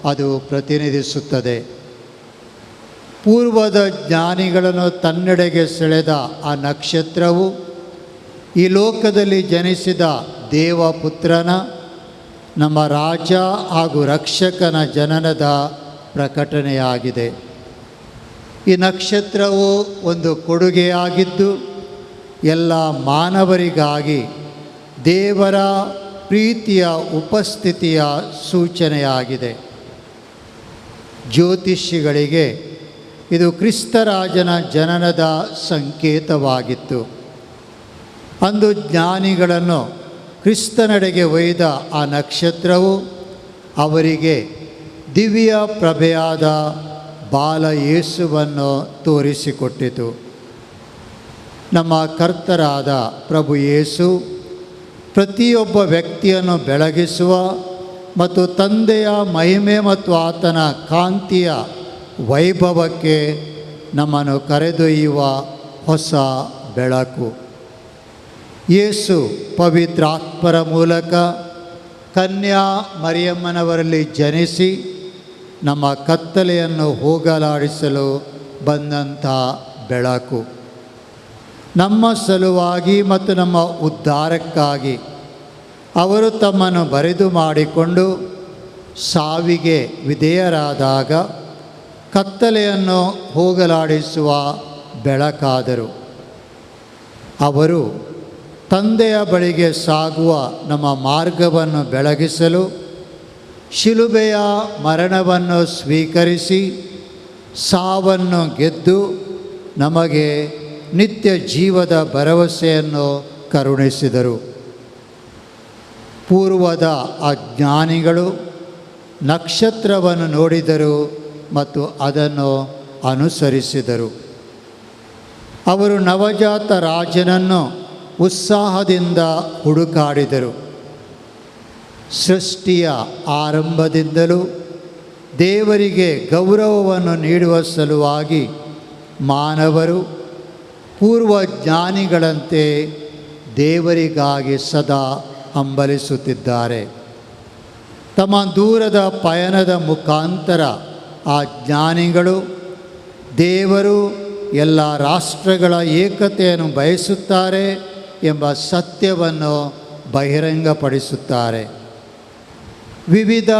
[SPEAKER 16] ಅದು ಪ್ರತಿನಿಧಿಸುತ್ತದೆ. ಪೂರ್ವದ ಜ್ಞಾನಿಗಳನ್ನು ತನ್ನೆಡೆಗೆ ಸೆಳೆದ ಆ ನಕ್ಷತ್ರವು ಈ ಲೋಕದಲ್ಲಿ ಜನಿಸಿದ ದೇವಪುತ್ರನ, ನಮ್ಮ ರಾಜ ಹಾಗೂ ರಕ್ಷಕನ ಜನನದ ಪ್ರಕಟಣೆಯಾಗಿದೆ. ಈ ನಕ್ಷತ್ರವು ಒಂದು ಕೊಡುಗೆಯಾಗಿದ್ದು ಎಲ್ಲ ಮಾನವರಿಗಾಗಿ ದೇವರ ಪ್ರೀತಿಯ ಉಪಸ್ಥಿತಿಯ ಸೂಚನೆಯಾಗಿದೆ. ಜ್ಯೋತಿಷಿಗಳಿಗೆ ಇದು ಕ್ರಿಸ್ತರಾಜನ ಜನನದ ಸಂಕೇತವಾಗಿತ್ತು. ಅಂದು ಜ್ಞಾನಿಗಳನ್ನು ಕ್ರಿಸ್ತನೆಡೆಗೆ ಒಯ್ದ ಆ ನಕ್ಷತ್ರವು ಅವರಿಗೆ ದಿವ್ಯ ಪ್ರಭೆಯಾದ ಬಾಲ ಯೇಸುವನ್ನು ತೋರಿಸಿಕೊಟ್ಟಿತು. ನಮ್ಮ ಕರ್ತರಾದ ಪ್ರಭು ಯೇಸು ಪ್ರತಿಯೊಬ್ಬ ವ್ಯಕ್ತಿಯನ್ನು ಬೆಳಗಿಸುವ ಮತ್ತು ತಂದೆಯ ಮಹಿಮೆ ಮತ್ತು ಆತನ ಕಾಂತಿಯ ವೈಭವಕ್ಕೆ ನಮ್ಮನ್ನು ಕರೆದೊಯ್ಯುವ ಹೊಸ ಬೆಳಕು. ಯೇಸು ಪವಿತ್ರಾತ್ಮರ ಮೂಲಕ ಕನ್ಯಾ ಮರಿಯಮ್ಮನವರಲ್ಲಿ ಜನಿಸಿ ನಮ್ಮ ಕತ್ತಲೆಯನ್ನು ಹೋಗಲಾಡಿಸಲು ಬಂದಂಥ ಬೆಳಕು. ನಮ್ಮ ಸಲುವಾಗಿ ಮತ್ತು ನಮ್ಮ ಉದ್ಧಾರಕ್ಕಾಗಿ ಅವರು ತಮ್ಮನ್ನು ಬರೆದು ಮಾಡಿಕೊಂಡು ಸಾವಿಗೆ ವಿಧೇಯರಾದಾಗ ಕತ್ತಲೆಯನ್ನು ಹೋಗಲಾಡಿಸುವ ಬೆಳಕಾದರು. ಅವರು ತಂದೆಯ ಬಳಿಗೆ ಸಾಗುವ ನಮ್ಮ ಮಾರ್ಗವನ್ನು ಬೆಳಗಿಸಲು ಶಿಲುಬೆಯ ಮರಣವನ್ನು ಸ್ವೀಕರಿಸಿ ಸಾವನ್ನು ಗೆದ್ದು ನಮಗೆ ನಿತ್ಯ ಜೀವದ ಭರವಸೆಯನ್ನು ಕರುಣಿಸಿದರು. ಪೂರ್ವದ ಅಜ್ಞಾನಿಗಳು ನಕ್ಷತ್ರವನ್ನು ನೋಡಿದರು ಮತ್ತು ಅದನ್ನು ಅನುಸರಿಸಿದರು. ಅವರು ನವಜಾತ ರಾಜನನ್ನು ಉತ್ಸಾಹದಿಂದ ಹುಡುಕಾಡಿದರು. ಸೃಷ್ಟಿಯ ಆರಂಭದಿಂದಲೂ ದೇವರಿಗೆ ಗೌರವವನ್ನು ನೀಡುವ ಸಲುವಾಗಿ ಮಾನವರು ಪೂರ್ವಜ್ಞಾನಿಗಳಂತೆ ದೇವರಿಗಾಗಿ ಸದಾ ಹಂಬಲಿಸುತ್ತಿದ್ದಾರೆ. ತಮ್ಮ ದೂರದ ಪಯಣದ ಮುಖಾಂತರ ಆ ಜ್ಞಾನಿಗಳು ದೇವರು ಎಲ್ಲ ರಾಷ್ಟ್ರಗಳ ಏಕತೆಯನ್ನು ಬಯಸುತ್ತಾರೆ ಎಂಬ ಸತ್ಯವನ್ನು ಬಹಿರಂಗಪಡಿಸುತ್ತಾರೆ. ವಿವಿಧ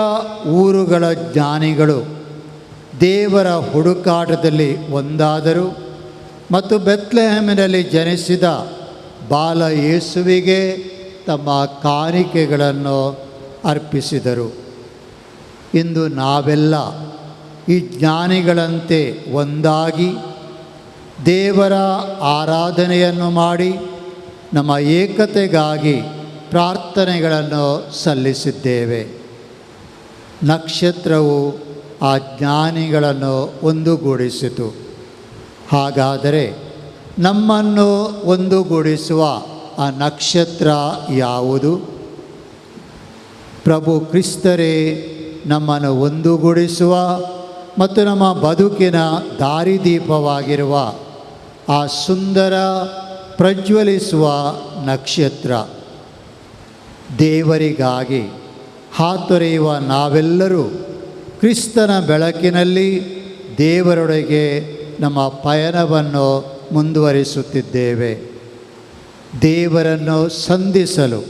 [SPEAKER 16] ಊರುಗಳ ಜ್ಞಾನಿಗಳು ದೇವರ ಹುಡುಕಾಟದಲ್ಲಿ ಒಂದಾದರು ಮತ್ತು ಬೆತ್ಲೆಹೇಮಿನಲ್ಲಿ ಜನಿಸಿದ ಬಾಲ ಯೇಸುವಿಗೆ ತಮ್ಮ ಕಾಣಿಕೆಗಳನ್ನು ಅರ್ಪಿಸಿದರು. ಇಂದು ನಾವೆಲ್ಲ ಈ ಜ್ಞಾನಿಗಳಂತೆ ಒಂದಾಗಿ ದೇವರ ಆರಾಧನೆಯನ್ನು ಮಾಡಿ ನಮ್ಮ ಏಕತೆಗಾಗಿ ಪ್ರಾರ್ಥನೆಗಳನ್ನು ಸಲ್ಲಿಸಿದ್ದೇವೆ. ನಕ್ಷತ್ರವು ಆ ಜ್ಞಾನಿಗಳನ್ನು ಒಂದುಗೂಡಿಸಿತು. ಹಾಗಾದರೆ ನಮ್ಮನ್ನು ಒಂದುಗೂಡಿಸುವ ಆ ನಕ್ಷತ್ರ ಯಾವುದು? ಪ್ರಭು ಕ್ರಿಸ್ತರೇ ನಮ್ಮನ್ನು ಒಂದುಗೂಡಿಸುವ ಮತ್ತು ನಮ್ಮ ಬದುಕಿನ ದಾರಿದೀಪವಾಗಿರುವ ಆ ಸುಂದರ ಪ್ರಜ್ವಲಿಸುವ ನಕ್ಷತ್ರ. ದೇವರಿಗಾಗಿ ಹಾತೊರೆಯುವ ನಾವೆಲ್ಲರೂ ಕ್ರಿಸ್ತನ ಬೆಳಕಿನಲ್ಲಿ ದೇವರೊಳಗೆ ನಮ್ಮ ಪಯಣವನ್ನು ಮುಂದುವರಿಸುತ್ತಿದ್ದೇವೆ. ದೇವರನ್ನು ಸಂಧಿಸಲು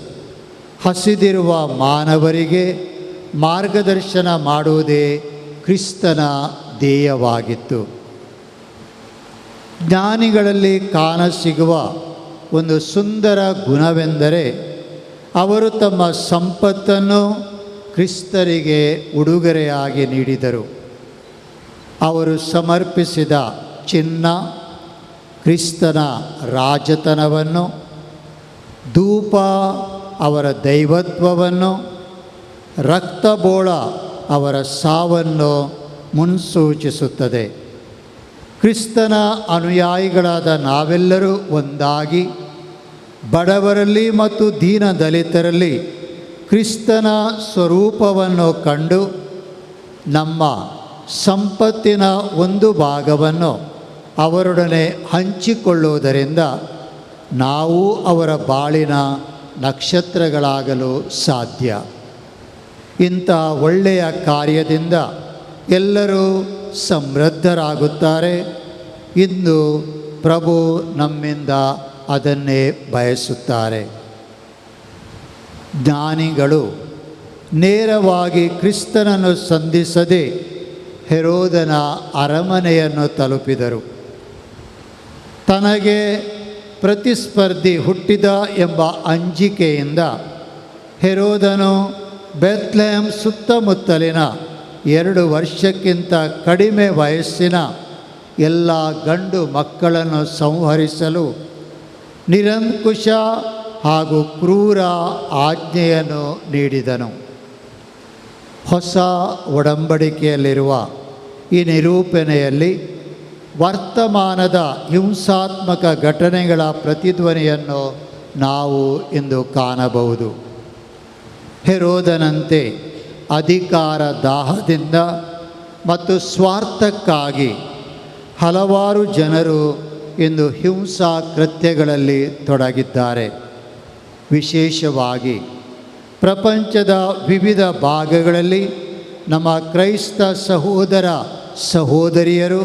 [SPEAKER 16] ಹಸಿದಿರುವ ಮಾನವರಿಗೆ ಮಾರ್ಗದರ್ಶನ ಮಾಡುವುದೇ ಕ್ರಿಸ್ತನ ಧ್ಯೇಯವಾಗಿತ್ತು. ಜ್ಞಾನಿಗಳಲ್ಲಿ ಕಾಣಸಿಗುವ ಒಂದು ಸುಂದರ ಗುಣವೆಂದರೆ ಅವರು ತಮ್ಮ ಸಂಪತ್ತನ್ನು ಕ್ರಿಸ್ತರಿಗೆ ಉಡುಗೊರೆಯಾಗಿ ನೀಡಿದರು. ಅವರು ಸಮರ್ಪಿಸಿದ ಚಿನ್ನ ಕ್ರಿಸ್ತನ ರಾಜತನವನ್ನು, ಧೂಪ ಅವರ ದೈವತ್ವವನ್ನು, ರಕ್ತಬೋಳ ಅವರ ಸಾವನ್ನು ಮುನ್ಸೂಚಿಸುತ್ತದೆ. ಕ್ರಿಸ್ತನ ಅನುಯಾಯಿಗಳಾದ ನಾವೆಲ್ಲರೂ ಒಂದಾಗಿ ಬಡವರಲ್ಲಿ ಮತ್ತು ದೀನ ದಲಿತರಲ್ಲಿ ಕ್ರಿಸ್ತನ ಸ್ವರೂಪವನ್ನು ಕಂಡು ನಮ್ಮ ಸಂಪತ್ತಿನ ಒಂದು ಭಾಗವನ್ನು ಅವರೊಡನೆ ಹಂಚಿಕೊಳ್ಳುವುದರಿಂದ ನಾವು ಅವರ ಬಾಳಿನ ನಕ್ಷತ್ರಗಳಾಗಲು ಸಾಧ್ಯ. ಇಂಥ ಒಳ್ಳೆಯ ಕಾರ್ಯದಿಂದ ಎಲ್ಲರೂ ಸಮೃದ್ಧರಾಗುತ್ತಾರೆ. ಇಂದು ಪ್ರಭು ನಮ್ಮಿಂದ ಅದನ್ನೇ ಬಯಸುತ್ತಾರೆ. ಜ್ಞಾನಿಗಳು ನೇರವಾಗಿ ಕ್ರಿಸ್ತನನ್ನು ಸಂಧಿಸದೆ ಹೆರೋದನ ಅರಮನೆಯನ್ನು ತಲುಪಿದರು. ತನಗೆ ಪ್ರತಿಸ್ಪರ್ಧಿ ಹುಟ್ಟಿದ ಎಂಬ ಅಂಜಿಕೆಯಿಂದ ಹೆರೋದನು ಬೆತ್ಲೆಹೇಮ್ ಸುತ್ತಮುತ್ತಲಿನ 2 ವರ್ಷಕ್ಕಿಂತ ಕಡಿಮೆ ವಯಸ್ಸಿನ ಎಲ್ಲ ಗಂಡು ಮಕ್ಕಳನ್ನು ಸಂಹರಿಸಲು ನಿರಂಕುಶ ಹಾಗೂ ಕ್ರೂರ ಆಜ್ಞೆಯನ್ನು ನೀಡಿದನು. ಹೊಸ ಒಡಂಬಡಿಕೆಯಲ್ಲಿರುವ ಈ ನಿರೂಪಣೆಯಲ್ಲಿ ವರ್ತಮಾನದ ಹಿಂಸಾತ್ಮಕ ಘಟನೆಗಳ ಪ್ರತಿಧ್ವನಿಯನ್ನು ನಾವು ಇಂದು ಕಾಣಬಹುದು. ಹೆರೋದನಂತೆ ಅಧಿಕಾರ ದಾಹದಿಂದ ಮತ್ತು ಸ್ವಾರ್ಥಕ್ಕಾಗಿ ಹಲವಾರು ಜನರು ಇಂದು ಹಿಂಸಾ ಕೃತ್ಯಗಳಲ್ಲಿ ತೊಡಗಿದ್ದಾರೆ. ವಿಶೇಷವಾಗಿ ಪ್ರಪಂಚದ ವಿವಿಧ ಭಾಗಗಳಲ್ಲಿ ನಮ್ಮ ಕ್ರೈಸ್ತ ಸಹೋದರ ಸಹೋದರಿಯರು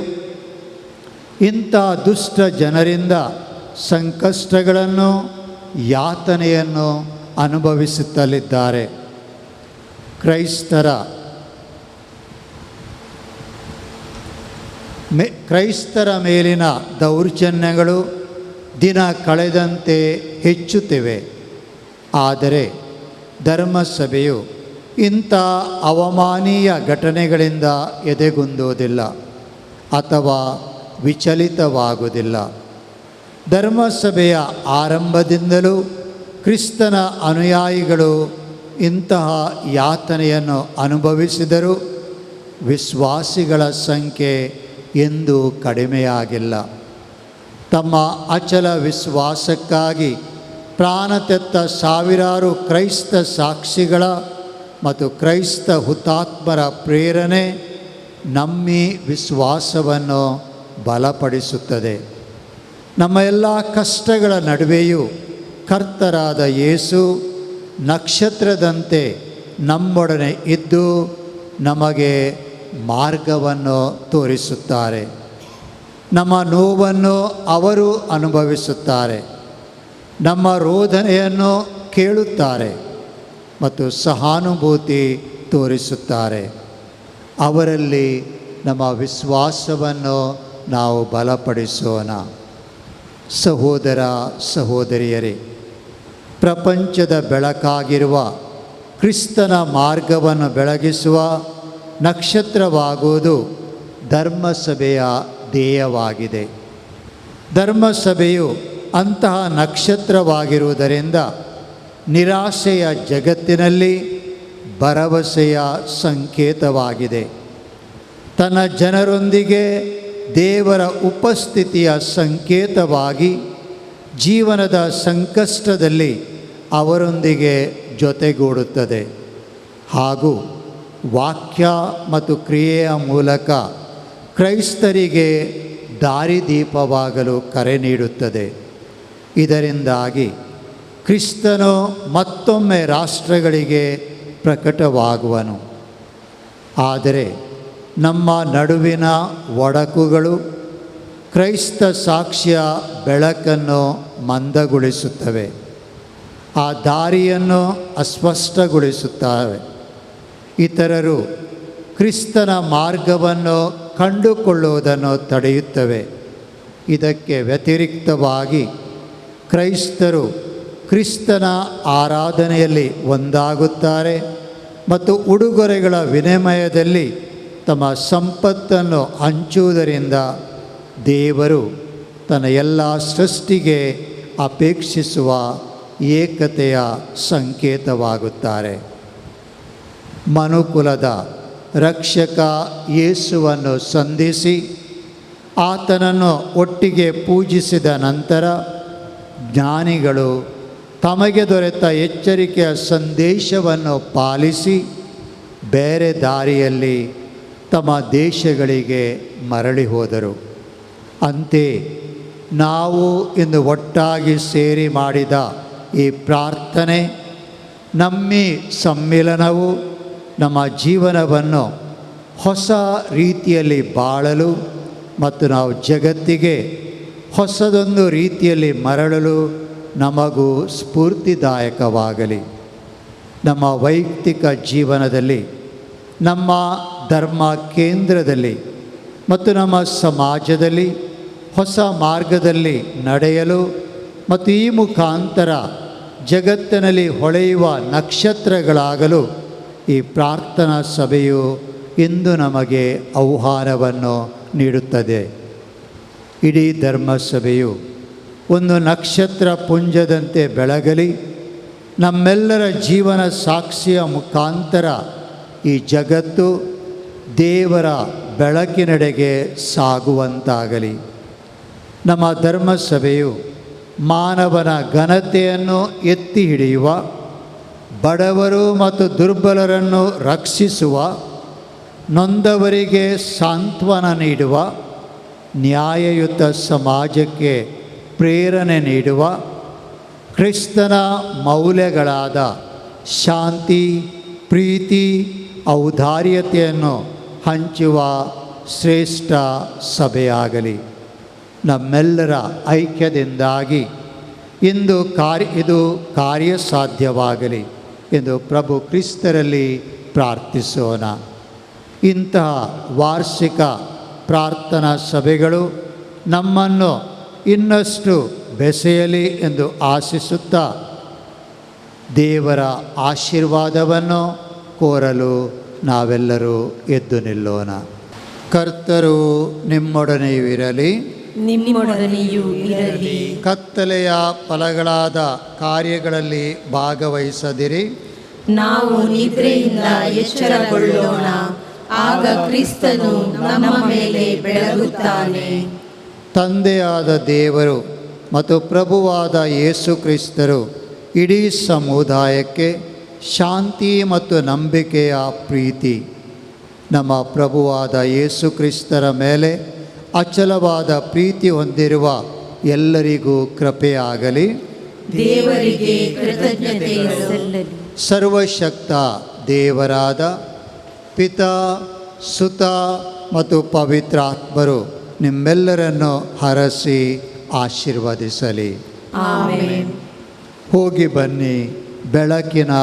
[SPEAKER 16] ಇಂಥ ದುಷ್ಟ ಜನರಿಂದ ಸಂಕಷ್ಟಗಳನ್ನು, ಯಾತನೆಯನ್ನು ಅನುಭವಿಸುತ್ತಲಿದ್ದಾರೆ. ಕ್ರೈಸ್ತರ ಮೇಲಿನ ದೌರ್ಜನ್ಯಗಳು ದಿನ ಕಳೆದಂತೆ ಹೆಚ್ಚುತ್ತಿವೆ. ಆದರೆ ಧರ್ಮಸಭೆಯು ಇಂಥ ಅವಮಾನೀಯ ಘಟನೆಗಳಿಂದ ಎದೆಗುಂದುವುದಿಲ್ಲ ಅಥವಾ ವಿಚಲಿತವಾಗುವುದಿಲ್ಲ. ಧರ್ಮಸಭೆಯ ಆರಂಭದಿಂದಲೂ ಕ್ರಿಸ್ತನ ಅನುಯಾಯಿಗಳು ಇಂತಹ ಯಾತನೆಯನ್ನು ಅನುಭವಿಸಿದರೂ ವಿಶ್ವಾಸಿಗಳ ಸಂಖ್ಯೆ ಎಂದೂ ಕಡಿಮೆಯಾಗಿಲ್ಲ. ತಮ್ಮ ಅಚಲ ವಿಶ್ವಾಸಕ್ಕಾಗಿ ಪ್ರಾಣತೆತ್ತ ಸಾವಿರಾರು ಕ್ರೈಸ್ತ ಸಾಕ್ಷಿಗಳ ಮತ್ತು ಕ್ರೈಸ್ತ ಹುತಾತ್ಮರ ಪ್ರೇರಣೆ ನಮ್ಮಿ ವಿಶ್ವಾಸವನ್ನು ಬಲಪಡಿಸುತ್ತದೆ. ನಮ್ಮ ಎಲ್ಲ ಕಷ್ಟಗಳ ನಡುವೆಯೂ ಕರ್ತರಾದ ಯೇಸು ನಕ್ಷತ್ರದಂತೆ ನಮ್ಮೊಡನೆ ಇದ್ದು ನಮಗೆ ಮಾರ್ಗವನ್ನು ತೋರಿಸುತ್ತಾರೆ. ನಮ್ಮ ನೋವನ್ನು ಅವರು ಅನುಭವಿಸುತ್ತಾರೆ, ನಮ್ಮ ರೋದನೆಯನ್ನು ಕೇಳುತ್ತಾರೆ ಮತ್ತು ಸಹಾನುಭೂತಿ ತೋರಿಸುತ್ತಾರೆ. ಅವರಲ್ಲಿ ನಮ್ಮ ವಿಶ್ವಾಸವನ್ನು ನಾವು ಬಲಪಡಿಸೋಣ. ಸಹೋದರ ಸಹೋದರಿಯರೇ, ಪ್ರಪಂಚದ ಬೆಳಕಾಗಿರುವ ಕ್ರಿಸ್ತನ ಮಾರ್ಗವನ್ನು ಬೆಳಗಿಸುವ ನಕ್ಷತ್ರವಾಗುವುದು ಧರ್ಮಸಭೆಯ ಧ್ಯೇಯವಾಗಿದೆ. ಧರ್ಮಸಭೆಯು ಅಂತಹ ನಕ್ಷತ್ರವಾಗಿರುವುದರಿಂದ ನಿರಾಶೆಯ ಜಗತ್ತಿನಲ್ಲಿ ಭರವಸೆಯ ಸಂಕೇತವಾಗಿದೆ. ತನ್ನ ಜನರೊಂದಿಗೆ ದೇವರ ಉಪಸ್ಥಿತಿಯ ಸಂಕೇತವಾಗಿ ಜೀವನದ ಸಂಕಷ್ಟದಲ್ಲಿ ಅವರೊಂದಿಗೆ ಜೊತೆಗೂಡುತ್ತದೆ ಹಾಗೂ ವಾಕ್ಯ ಮತ್ತು ಕ್ರಿಯೆಯ ಮೂಲಕ ಕ್ರೈಸ್ತರಿಗೆ ದಾರಿದೀಪವಾಗಲು ಕರೆ ನೀಡುತ್ತದೆ. ಇದರಿಂದಾಗಿ ಕ್ರಿಸ್ತನು ಮತ್ತೊಮ್ಮೆ ರಾಷ್ಟ್ರಗಳಿಗೆ ಪ್ರಕಟವಾಗುವನು. ಆದರೆ ನಮ್ಮ ನಡುವಿನ ಒಡಕುಗಳು ಕ್ರೈಸ್ತ ಸಾಕ್ಷ್ಯ ಬೆಳಕನ್ನು ಮಂದಗೊಳಿಸುತ್ತವೆ, ಆ ದಾರಿಯನ್ನು ಅಸ್ಪಷ್ಟಗೊಳಿಸುತ್ತವೆ. ಇತರರು ಕ್ರಿಸ್ತನ ಮಾರ್ಗವನ್ನು ಕಂಡುಕೊಳ್ಳುವುದನ್ನು ತಡೆಯುತ್ತವೆ. ಇದಕ್ಕೆ ವ್ಯತಿರಿಕ್ತವಾಗಿ ಕ್ರೈಸ್ತರು ಕ್ರಿಸ್ತನ ಆರಾಧನೆಯಲ್ಲಿ ಒಂದಾಗುತ್ತಾರೆ ಮತ್ತು ಉಡುಗೊರೆಗಳ ವಿನಿಮಯದಲ್ಲಿ ತಮ್ಮ ಸಂಪತ್ತನ್ನು ಹಂಚುವುದರಿಂದ ದೇವರು ತನ್ನ ಎಲ್ಲ ಸೃಷ್ಟಿಗೆ ಅಪೇಕ್ಷಿಸುವ ಏಕತೆಯ ಸಂಕೇತವಾಗುತ್ತಾರೆ. ಮನುಕುಲದ ರಕ್ಷಕ ಯೇಸುವನ್ನು ಸಂಧಿಸಿ ಆತನನ್ನು ಒಟ್ಟಿಗೆ ಪೂಜಿಸಿದ ನಂತರ ಜ್ಞಾನಿಗಳು ತಮಗೆ ದೊರೆತ ಎಚ್ಚರಿಕೆಯ ಸಂದೇಶವನ್ನು ಪಾಲಿಸಿ ಬೇರೆ ದಾರಿಯಲ್ಲಿ ತಮ್ಮ ದೇಶಗಳಿಗೆ ಮರಳಿ ಹೋದರು. ಅಂತೆಯೇ ನಾವು ಇಂದು ಒಟ್ಟಾಗಿ ಸೇರಿ ಮಾಡಿದ ಈ ಪ್ರಾರ್ಥನೆ, ನಮ್ಮಿ ಸಮ್ಮಿಲನವು ನಮ್ಮ ಜೀವನವನ್ನು ಹೊಸ ರೀತಿಯಲ್ಲಿ ಬಾಳಲು ಮತ್ತು ನಾವು ಜಗತ್ತಿಗೆ ಹೊಸದೊಂದು ರೀತಿಯಲ್ಲಿ ಮರಳಲು ನಮಗೂ ಸ್ಫೂರ್ತಿದಾಯಕವಾಗಲಿ. ನಮ್ಮ ವೈಯಕ್ತಿಕ ಜೀವನದಲ್ಲಿ, ನಮ್ಮ ಧರ್ಮ ಕೇಂದ್ರದಲ್ಲಿ ಮತ್ತು ನಮ್ಮ ಸಮಾಜದಲ್ಲಿ ಹೊಸ ಮಾರ್ಗದಲ್ಲಿ ನಡೆಯಲು ಮತ್ತು ಈ ಮುಖಾಂತರ ಜಗತ್ತಿನಲ್ಲಿ ಹೊಳೆಯುವ ನಕ್ಷತ್ರಗಳಾಗಲು ಈ ಪ್ರಾರ್ಥನಾ ಸಭೆಯು ಇಂದು ನಮಗೆ ಆಹ್ವಾನವನ್ನು ನೀಡುತ್ತದೆ. ಇಡೀ ಧರ್ಮಸಭೆಯು ಒಂದು ನಕ್ಷತ್ರ ಪುಂಜದಂತೆ ಬೆಳಗಲಿ. ನಮ್ಮೆಲ್ಲರ ಜೀವನ ಸಾಕ್ಷಿಯ ಮುಖಾಂತರ ಈ ಜಗತ್ತು ದೇವರ ಬೆಳಕಿನೆಡೆಗೆ ಸಾಗುವಂತಾಗಲಿ. ನಮ್ಮ ಧರ್ಮಸಭೆಯು ಮಾನವನ ಘನತೆಯನ್ನು ಎತ್ತಿ ಹಿಡಿಯುವ, ಬಡವರು ಮತ್ತು ದುರ್ಬಲರನ್ನು ರಕ್ಷಿಸುವ, ನೊಂದವರಿಗೆ ಸಾಂತ್ವನ ನೀಡುವ, ನ್ಯಾಯಯುತ ಸಮಾಜಕ್ಕೆ ಪ್ರೇರಣೆ ನೀಡುವ, ಕ್ರಿಸ್ತನ ಮೌಲ್ಯಗಳಾದ ಶಾಂತಿ, ಪ್ರೀತಿ, ಔದಾರ್ಯತೆಯನ್ನು ಹಂಚುವ ಶ್ರೇಷ್ಠ ಸಭೆಯಾಗಲಿ. ನಮ್ಮೆಲ್ಲರ ಐಕ್ಯದಿಂದಾಗಿ ಇದು ಕಾರ್ಯಸಾಧ್ಯವಾಗಲಿ ಎಂದು ಪ್ರಭು ಕ್ರಿಸ್ತರಲ್ಲಿ ಪ್ರಾರ್ಥಿಸೋಣ. ಇಂತಹ ವಾರ್ಷಿಕ ಪ್ರಾರ್ಥನಾ ಸಭೆಗಳು ನಮ್ಮನ್ನು ಇನ್ನಷ್ಟು ಬೆಸೆಯಲಿ ಎಂದು ಆಶಿಸುತ್ತಾ ದೇವರ ಆಶೀರ್ವಾದವನ್ನು ಕೋರಲು ನಾವೆಲ್ಲರೂ ಎದ್ದು ನಿಲ್ಲೋಣ. ಕರ್ತರು ನಿಮ್ಮೊಡನೆಯೂ ಇರಲಿ,
[SPEAKER 9] ನಿಮ್ಮೊಡನೆಯೂ ಇರಲಿ.
[SPEAKER 16] ಕತ್ತಲೆಯ ಫಲಗಳಾದ ಕಾರ್ಯಗಳಲ್ಲಿ ಭಾಗವಹಿಸದಿರಿ.
[SPEAKER 9] ನಾವು ನಿದ್ರೆಯಿಂದ ಎಚ್ಚರಗೊಳ್ಳೋಣ, ಆಗ ಕ್ರಿಸ್ತನು ನಮ್ಮ ಮೇಲೆ ಬೆಳಗುತ್ತಾನೆ.
[SPEAKER 16] ತಂದೆಯಾದ ದೇವರು ಮತ್ತು ಪ್ರಭುವಾದ ಯೇಸು ಕ್ರಿಸ್ತರು ಇಡೀ ಸಮುದಾಯಕ್ಕೆ ಶಾಂತಿ ಮತ್ತು ನಂಬಿಕೆಯ ಪ್ರೀತಿ. ನಮ್ಮ ಪ್ರಭುವಾದ ಯೇಸು ಕ್ರಿಸ್ತರ ಮೇಲೆ ಅಚಲವಾದ ಪ್ರೀತಿ ಹೊಂದಿರುವ ಎಲ್ಲರಿಗೂ ಕೃಪೆಯಾಗಲಿ.
[SPEAKER 9] ದೇವರಿಗೆ ಕೃತಜ್ಞತೆಗಳು ಸಲ್ಲಲಿ.
[SPEAKER 16] ಸರ್ವಶಕ್ತ ದೇವರಾದ ಪಿತಾ, ಸುತ ಮತ್ತು ಪವಿತ್ರಾತ್ಮರು ನಿಮ್ಮೆಲ್ಲರನ್ನು ಹರಸಿ ಆಶೀರ್ವದಿಸಲಿ.
[SPEAKER 9] ಆಮೆನ್.
[SPEAKER 16] ಹೋಗಿ ಬನ್ನಿ, ಬೆಳಕಿನ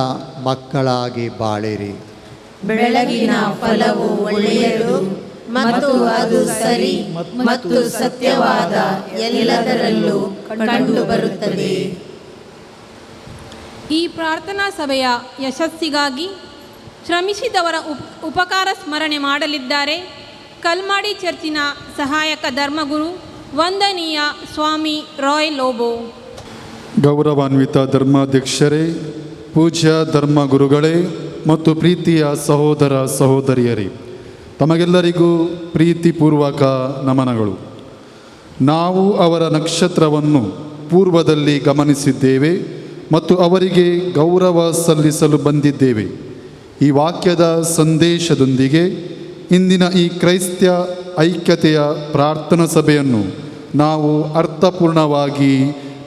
[SPEAKER 16] ಮಕ್ಕಳಾಗಿ ಬಾಳಿರಿ.
[SPEAKER 9] ಬೆಳಗಿನ ಫಲವು ಒಳ್ಳೆಯದು ಮತ್ತು ಅದು ಸರಿ ಮತ್ತು ಸತ್ಯವಾದ ಎಲ್ಲದರಲ್ಲೂ ಕಂಡುಬರುತ್ತದೆ.
[SPEAKER 1] ಈ ಪ್ರಾರ್ಥನಾ ಸಭೆಯ ಯಶಸ್ಸಿಗಾಗಿ ಶ್ರಮಿಸಿದವರ ಉಪಕಾರ ಸ್ಮರಣೆ ಮಾಡಲಿದ್ದಾರೆ ಕಲ್ಮಾಡಿ ಚರ್ಚಿನ ಸಹಾಯಕ ಧರ್ಮಗುರು ವಂದನೀಯ ಸ್ವಾಮಿ ರಾಯ್ ಲೋಬೋ.
[SPEAKER 18] ಗೌರವಾನ್ವಿತ ಧರ್ಮಾಧ್ಯಕ್ಷರೇ, ಪೂಜ್ಯ ಧರ್ಮಗುರುಗಳೇ ಮತ್ತು ಪ್ರೀತಿಯ ಸಹೋದರ ಸಹೋದರಿಯರೇ, ತಮಗೆಲ್ಲರಿಗೂ ಪ್ರೀತಿಪೂರ್ವಕ ನಮನಗಳು. ನಾವು ಅವರ ನಕ್ಷತ್ರವನ್ನು ಪೂರ್ವದಲ್ಲಿ ಗಮನಿಸಿದ್ದೇವೆ ಮತ್ತು ಅವರಿಗೆ ಗೌರವ ಸಲ್ಲಿಸಲು ಬಂದಿದ್ದೇವೆ. ಈ ವಾಕ್ಯದ ಸಂದೇಶದೊಂದಿಗೆ ಇಂದಿನ ಈ ಕ್ರೈಸ್ತ ಐಕ್ಯತೆಯ ಪ್ರಾರ್ಥನಾ ಸಭೆಯನ್ನು ನಾವು ಅರ್ಥಪೂರ್ಣವಾಗಿ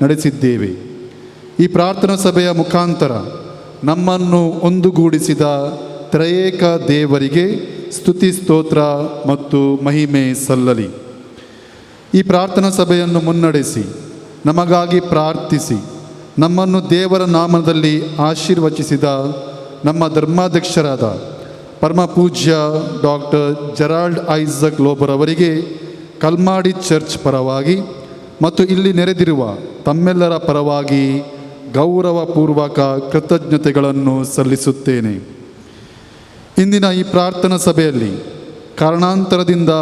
[SPEAKER 18] ನಡೆಸಿದ್ದೇವೆ. ಈ ಪ್ರಾರ್ಥನಾ ಸಭೆಯ ಮುಖಾಂತರ ನಮ್ಮನ್ನು ಒಂದುಗೂಡಿಸಿದ ತ್ರಯೇಕ ದೇವರಿಗೆ ಸ್ತುತಿ ಸ್ತೋತ್ರ ಮತ್ತು ಮಹಿಮೆ ಸಲ್ಲಲಿ. ಈ ಪ್ರಾರ್ಥನಾ ಸಭೆಯನ್ನು ಮುನ್ನಡೆಸಿ ನಮಗಾಗಿ ಪ್ರಾರ್ಥಿಸಿ ನಮ್ಮನ್ನು ದೇವರ ನಾಮದಲ್ಲಿ ಆಶೀರ್ವಚಿಸಿದ ನಮ್ಮ ಧರ್ಮಾಧ್ಯಕ್ಷರಾದ ಪರಮ ಪೂಜ್ಯ ಡಾಕ್ಟರ್ ಜೆರಾಲ್ಡ್ ಐಸಕ್ ಲೋಬರ್ ಅವರಿಗೆ ಕಲ್ಮಾಡಿ ಚರ್ಚ್ ಪರವಾಗಿ ಮತ್ತು ಇಲ್ಲಿ ನೆರೆದಿರುವ ತಮ್ಮೆಲ್ಲರ ಪರವಾಗಿ ಗೌರವಪೂರ್ವಕ ಕೃತಜ್ಞತೆಗಳನ್ನು ಸಲ್ಲಿಸುತ್ತೇನೆ. ಇಂದಿನ ಈ ಪ್ರಾರ್ಥನಾ ಸಭೆಯಲ್ಲಿ ಕಾರಣಾಂತರದಿಂದ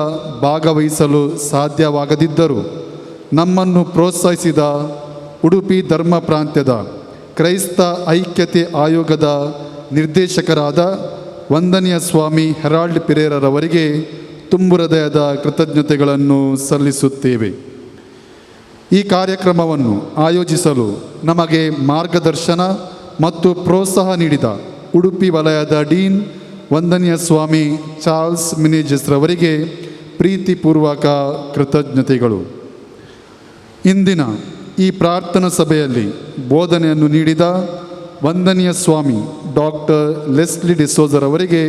[SPEAKER 18] ಭಾಗವಹಿಸಲು ಸಾಧ್ಯವಾಗದಿದ್ದರೂ ನಮ್ಮನ್ನು ಪ್ರೋತ್ಸಾಹಿಸಿದ ಉಡುಪಿ ಧರ್ಮ ಪ್ರಾಂತ್ಯದ ಕ್ರೈಸ್ತ ಐಕ್ಯತೆ ಆಯೋಗದ ನಿರ್ದೇಶಕರಾದ ವಂದನೀಯ ಸ್ವಾಮಿ ಹೆರಾಲ್ಡ್ ಪಿರೇರರವರಿಗೆ ತುಂಬು ಹೃದಯದ ಕೃತಜ್ಞತೆಗಳನ್ನು ಸಲ್ಲಿಸುತ್ತೇವೆ. ಈ ಕಾರ್ಯಕ್ರಮವನ್ನು ಆಯೋಜಿಸಲು ನಮಗೆ ಮಾರ್ಗದರ್ಶನ ಮತ್ತು ಪ್ರೋತ್ಸಾಹ ನೀಡಿದ ಉಡುಪಿ ವಲಯದ ಡೀನ್ ವಂದನೀಯ ಸ್ವಾಮಿ ಚಾರ್ಲ್ಸ್ ಮಿನೇಜಸ್ರವರಿಗೆ ಪ್ರೀತಿಪೂರ್ವಕ ಕೃತಜ್ಞತೆಗಳು. ಇಂದಿನ ಈ ಪ್ರಾರ್ಥನಾ ಸಭೆಯಲ್ಲಿ ಬೋಧನೆಯನ್ನು ನೀಡಿದ ವಂದನೀಯ ಸ್ವಾಮಿ ಡಾಕ್ಟರ್ ಲೆಸ್ಲಿ ಡಿಸೋಜರವರಿಗೆ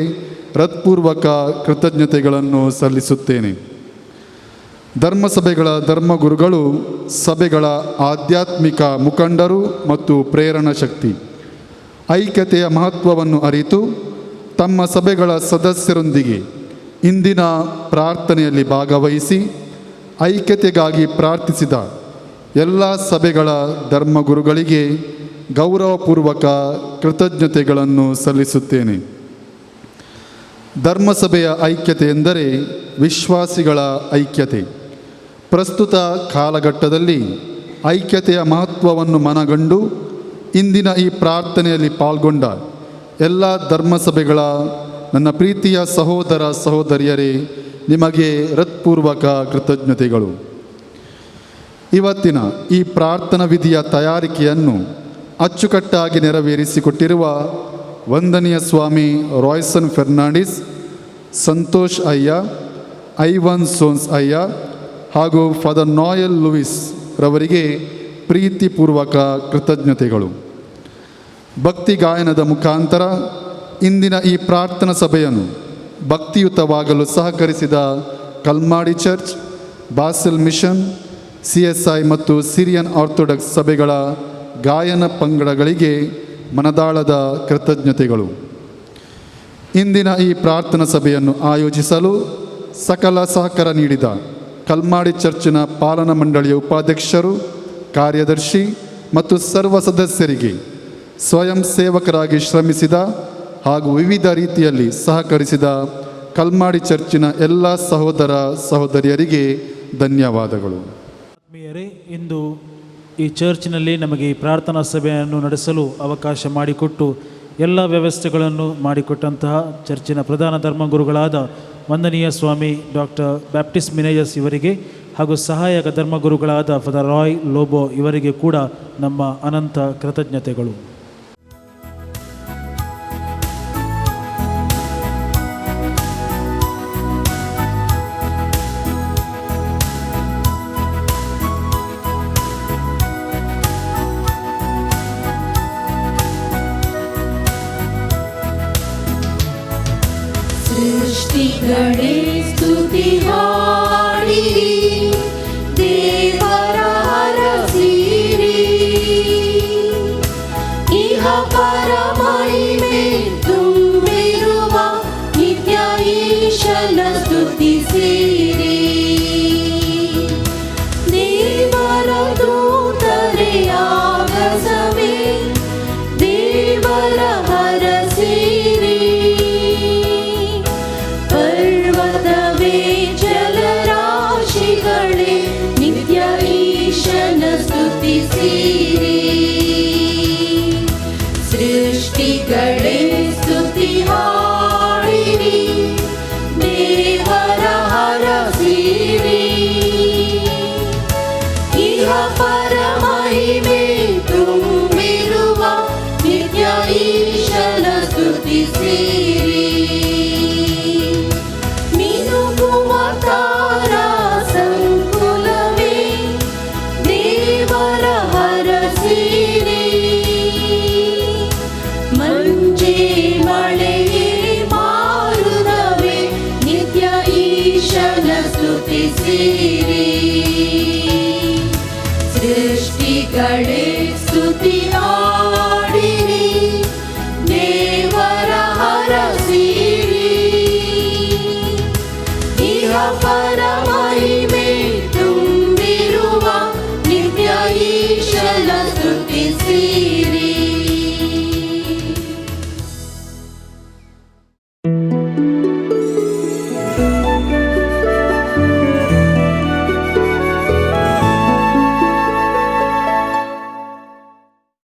[SPEAKER 18] ಹೃತ್ಪೂರ್ವಕ ಕೃತಜ್ಞತೆಗಳನ್ನು ಸಲ್ಲಿಸುತ್ತೇನೆ. ಧರ್ಮಸಭೆಗಳ ಧರ್ಮಗುರುಗಳು ಸಭೆಗಳ ಆಧ್ಯಾತ್ಮಿಕ ಮುಖಂಡರು ಮತ್ತು ಪ್ರೇರಣಾ ಶಕ್ತಿ. ಐಕ್ಯತೆಯ ಮಹತ್ವವನ್ನು ಅರಿತು ತಮ್ಮ ಸಭೆಗಳ ಸದಸ್ಯರೊಂದಿಗೆ ಇಂದಿನ ಪ್ರಾರ್ಥನೆಯಲ್ಲಿ ಭಾಗವಹಿಸಿ ಐಕ್ಯತೆಗಾಗಿ ಪ್ರಾರ್ಥಿಸಿದ ಎಲ್ಲ ಸಭೆಗಳ ಧರ್ಮಗುರುಗಳಿಗೆ ಗೌರವಪೂರ್ವಕ ಕೃತಜ್ಞತೆಗಳನ್ನು ಸಲ್ಲಿಸುತ್ತೇನೆ. ಧರ್ಮಸಭೆಯ ಐಕ್ಯತೆ ಎಂದರೆ ವಿಶ್ವಾಸಿಗಳ ಐಕ್ಯತೆ. ಪ್ರಸ್ತುತ ಕಾಲಘಟ್ಟದಲ್ಲಿ ಐಕ್ಯತೆಯ ಮಹತ್ವವನ್ನು ಮನಗಂಡು ಇಂದಿನ ಈ ಪ್ರಾರ್ಥನೆಯಲ್ಲಿ ಪಾಲ್ಗೊಂಡ ಎಲ್ಲ ಧರ್ಮಸಭೆಗಳ ನನ್ನ ಪ್ರೀತಿಯ ಸಹೋದರ ಸಹೋದರಿಯರೇ, ನಿಮಗೆ ಹೃತ್ಪೂರ್ವಕ ಕೃತಜ್ಞತೆಗಳು. ಇವತ್ತಿನ ಈ ಪ್ರಾರ್ಥನಾ ವಿಧಿಯ ತಯಾರಿಕೆಯನ್ನು ಅಚ್ಚುಕಟ್ಟಾಗಿ ನೆರವೇರಿಸಿಕೊಟ್ಟಿರುವ ವಂದನೀಯ ಸ್ವಾಮಿ ರಾಯ್ಸನ್ ಫೆರ್ನಾಂಡಿಸ್, ಸಂತೋಷ್ ಅಯ್ಯ, ಐವನ್ ಸೋನ್ಸ್ ಅಯ್ಯ ಹಾಗೂ ಫಾದರ್ ನಾಯಲ್ ಲೂಯಿಸ್ ರವರಿಗೆ ಪ್ರೀತಿಪೂರ್ವಕ ಕೃತಜ್ಞತೆಗಳು. ಭಕ್ತಿ ಗಾಯನದ ಮುಖಾಂತರ ಇಂದಿನ ಈ ಪ್ರಾರ್ಥನಾ ಸಭೆಯನ್ನು ಭಕ್ತಿಯುತವಾಗಲು ಸಹಕರಿಸಿದ Kalmadi church, Basel mission, CSI ಮತ್ತು ಸಿರಿಯನ್ ಆರ್ಥೋಡಕ್ಸ್ ಸಭೆಗಳ ಗಾಯನ ಪಂಗಡಗಳಿಗೆ ಮನದಾಳದ ಕೃತಜ್ಞತೆಗಳು. ಇಂದಿನ ಈ ಪ್ರಾರ್ಥನಾ ಸಭೆಯನ್ನು ಆಯೋಜಿಸಲು ಸಕಲ ಸಹಕಾರ ನೀಡಿದ ಕಲ್ಮಾಡಿ ಚರ್ಚಿನ ಪಾಲನಾ ಮಂಡಳಿಯ ಉಪಾಧ್ಯಕ್ಷರು, ಕಾರ್ಯದರ್ಶಿ ಮತ್ತು ಸರ್ವ ಸದಸ್ಯರಿಗೆ, ಸ್ವಯಂ ಸೇವಕರಾಗಿ ಶ್ರಮಿಸಿದ ಹಾಗೂ ವಿವಿಧ ರೀತಿಯಲ್ಲಿ ಸಹಕರಿಸಿದ ಕಲ್ಮಾಡಿ ಚರ್ಚಿನ ಎಲ್ಲ ಸಹೋದರ ಸಹೋದರಿಯರಿಗೆ ಧನ್ಯವಾದಗಳು.
[SPEAKER 19] ಆತ್ಮೀಯರೇ, ಇಂದು ಈ ಚರ್ಚ್ನಲ್ಲಿ ನಮಗೆ ಈ ಪ್ರಾರ್ಥನಾ ಸಭೆಯನ್ನು ನಡೆಸಲು ಅವಕಾಶ ಮಾಡಿಕೊಟ್ಟು ಎಲ್ಲ ವ್ಯವಸ್ಥೆಗಳನ್ನು ಮಾಡಿಕೊಟ್ಟಂತಹ ಚರ್ಚಿನ ಪ್ರಧಾನ ಧರ್ಮಗುರುಗಳಾದ ವಂದನೀಯ ಸ್ವಾಮಿ ಡಾಕ್ಟರ್ ಬ್ಯಾಪ್ಟಿಸ್ಟ್ ಮಿನೇಜಸ್ ಇವರಿಗೆ ಹಾಗೂ ಸಹಾಯಕ ಧರ್ಮಗುರುಗಳಾದ ಫಾದರ್ ರಾಯ್ ಲೋಬೋ ಇವರಿಗೆ ಕೂಡ ನಮ್ಮ ಅನಂತ ಕೃತಜ್ಞತೆಗಳು.
[SPEAKER 9] ಸೃಷ್ಟಿಗಳೇ ಸ್ತುತಿ ಹಾಡಿರಿ, ದೇವರ ಹರಸಿರಿ. ಇಹ ಪರ ಮಹಿಮೆ ತುಂಬಿರುವ ನಿತ್ಯ ಈಶನ ಸ್ತುತಿಸಿರಿ. ದೇವರ ದೂತರೇ ಆಗಸವೇ ದೇವರ ಹರಸಿರಿ. ಪರ್ವತವೇ ಜಲರಾಶಿಗಳೇ ನಿತ್ಯ ಈಶನ ಸ್ತುತಿಸಿರಿ. ಸೃಷ್ಟಿಗಳೇ ಸ್ತುತಿ ಹಾಡಿರಿ, ದೇವರ ಹರಸಿರಿ. ಇಹ ಪರ ಮಹಿಮೆ ತುಂಬಿರುವ ನಿತ್ಯ ಈಶನ ಸ್ತುತಿಸಿರಿ. ಮಿನುಗುವ ತಾರಾ ಸಂಕುಲವೇ ದೇವರ ಹರಸಿರಿ. ಮಂಜೆ ಮಳೆಯೇ ಮಾರುತವೇ ನಿತ್ಯ ಈಶನ ಸ್ತುತಿಸಿರಿ. ಸೃಷ್ಟಿಗಳೇ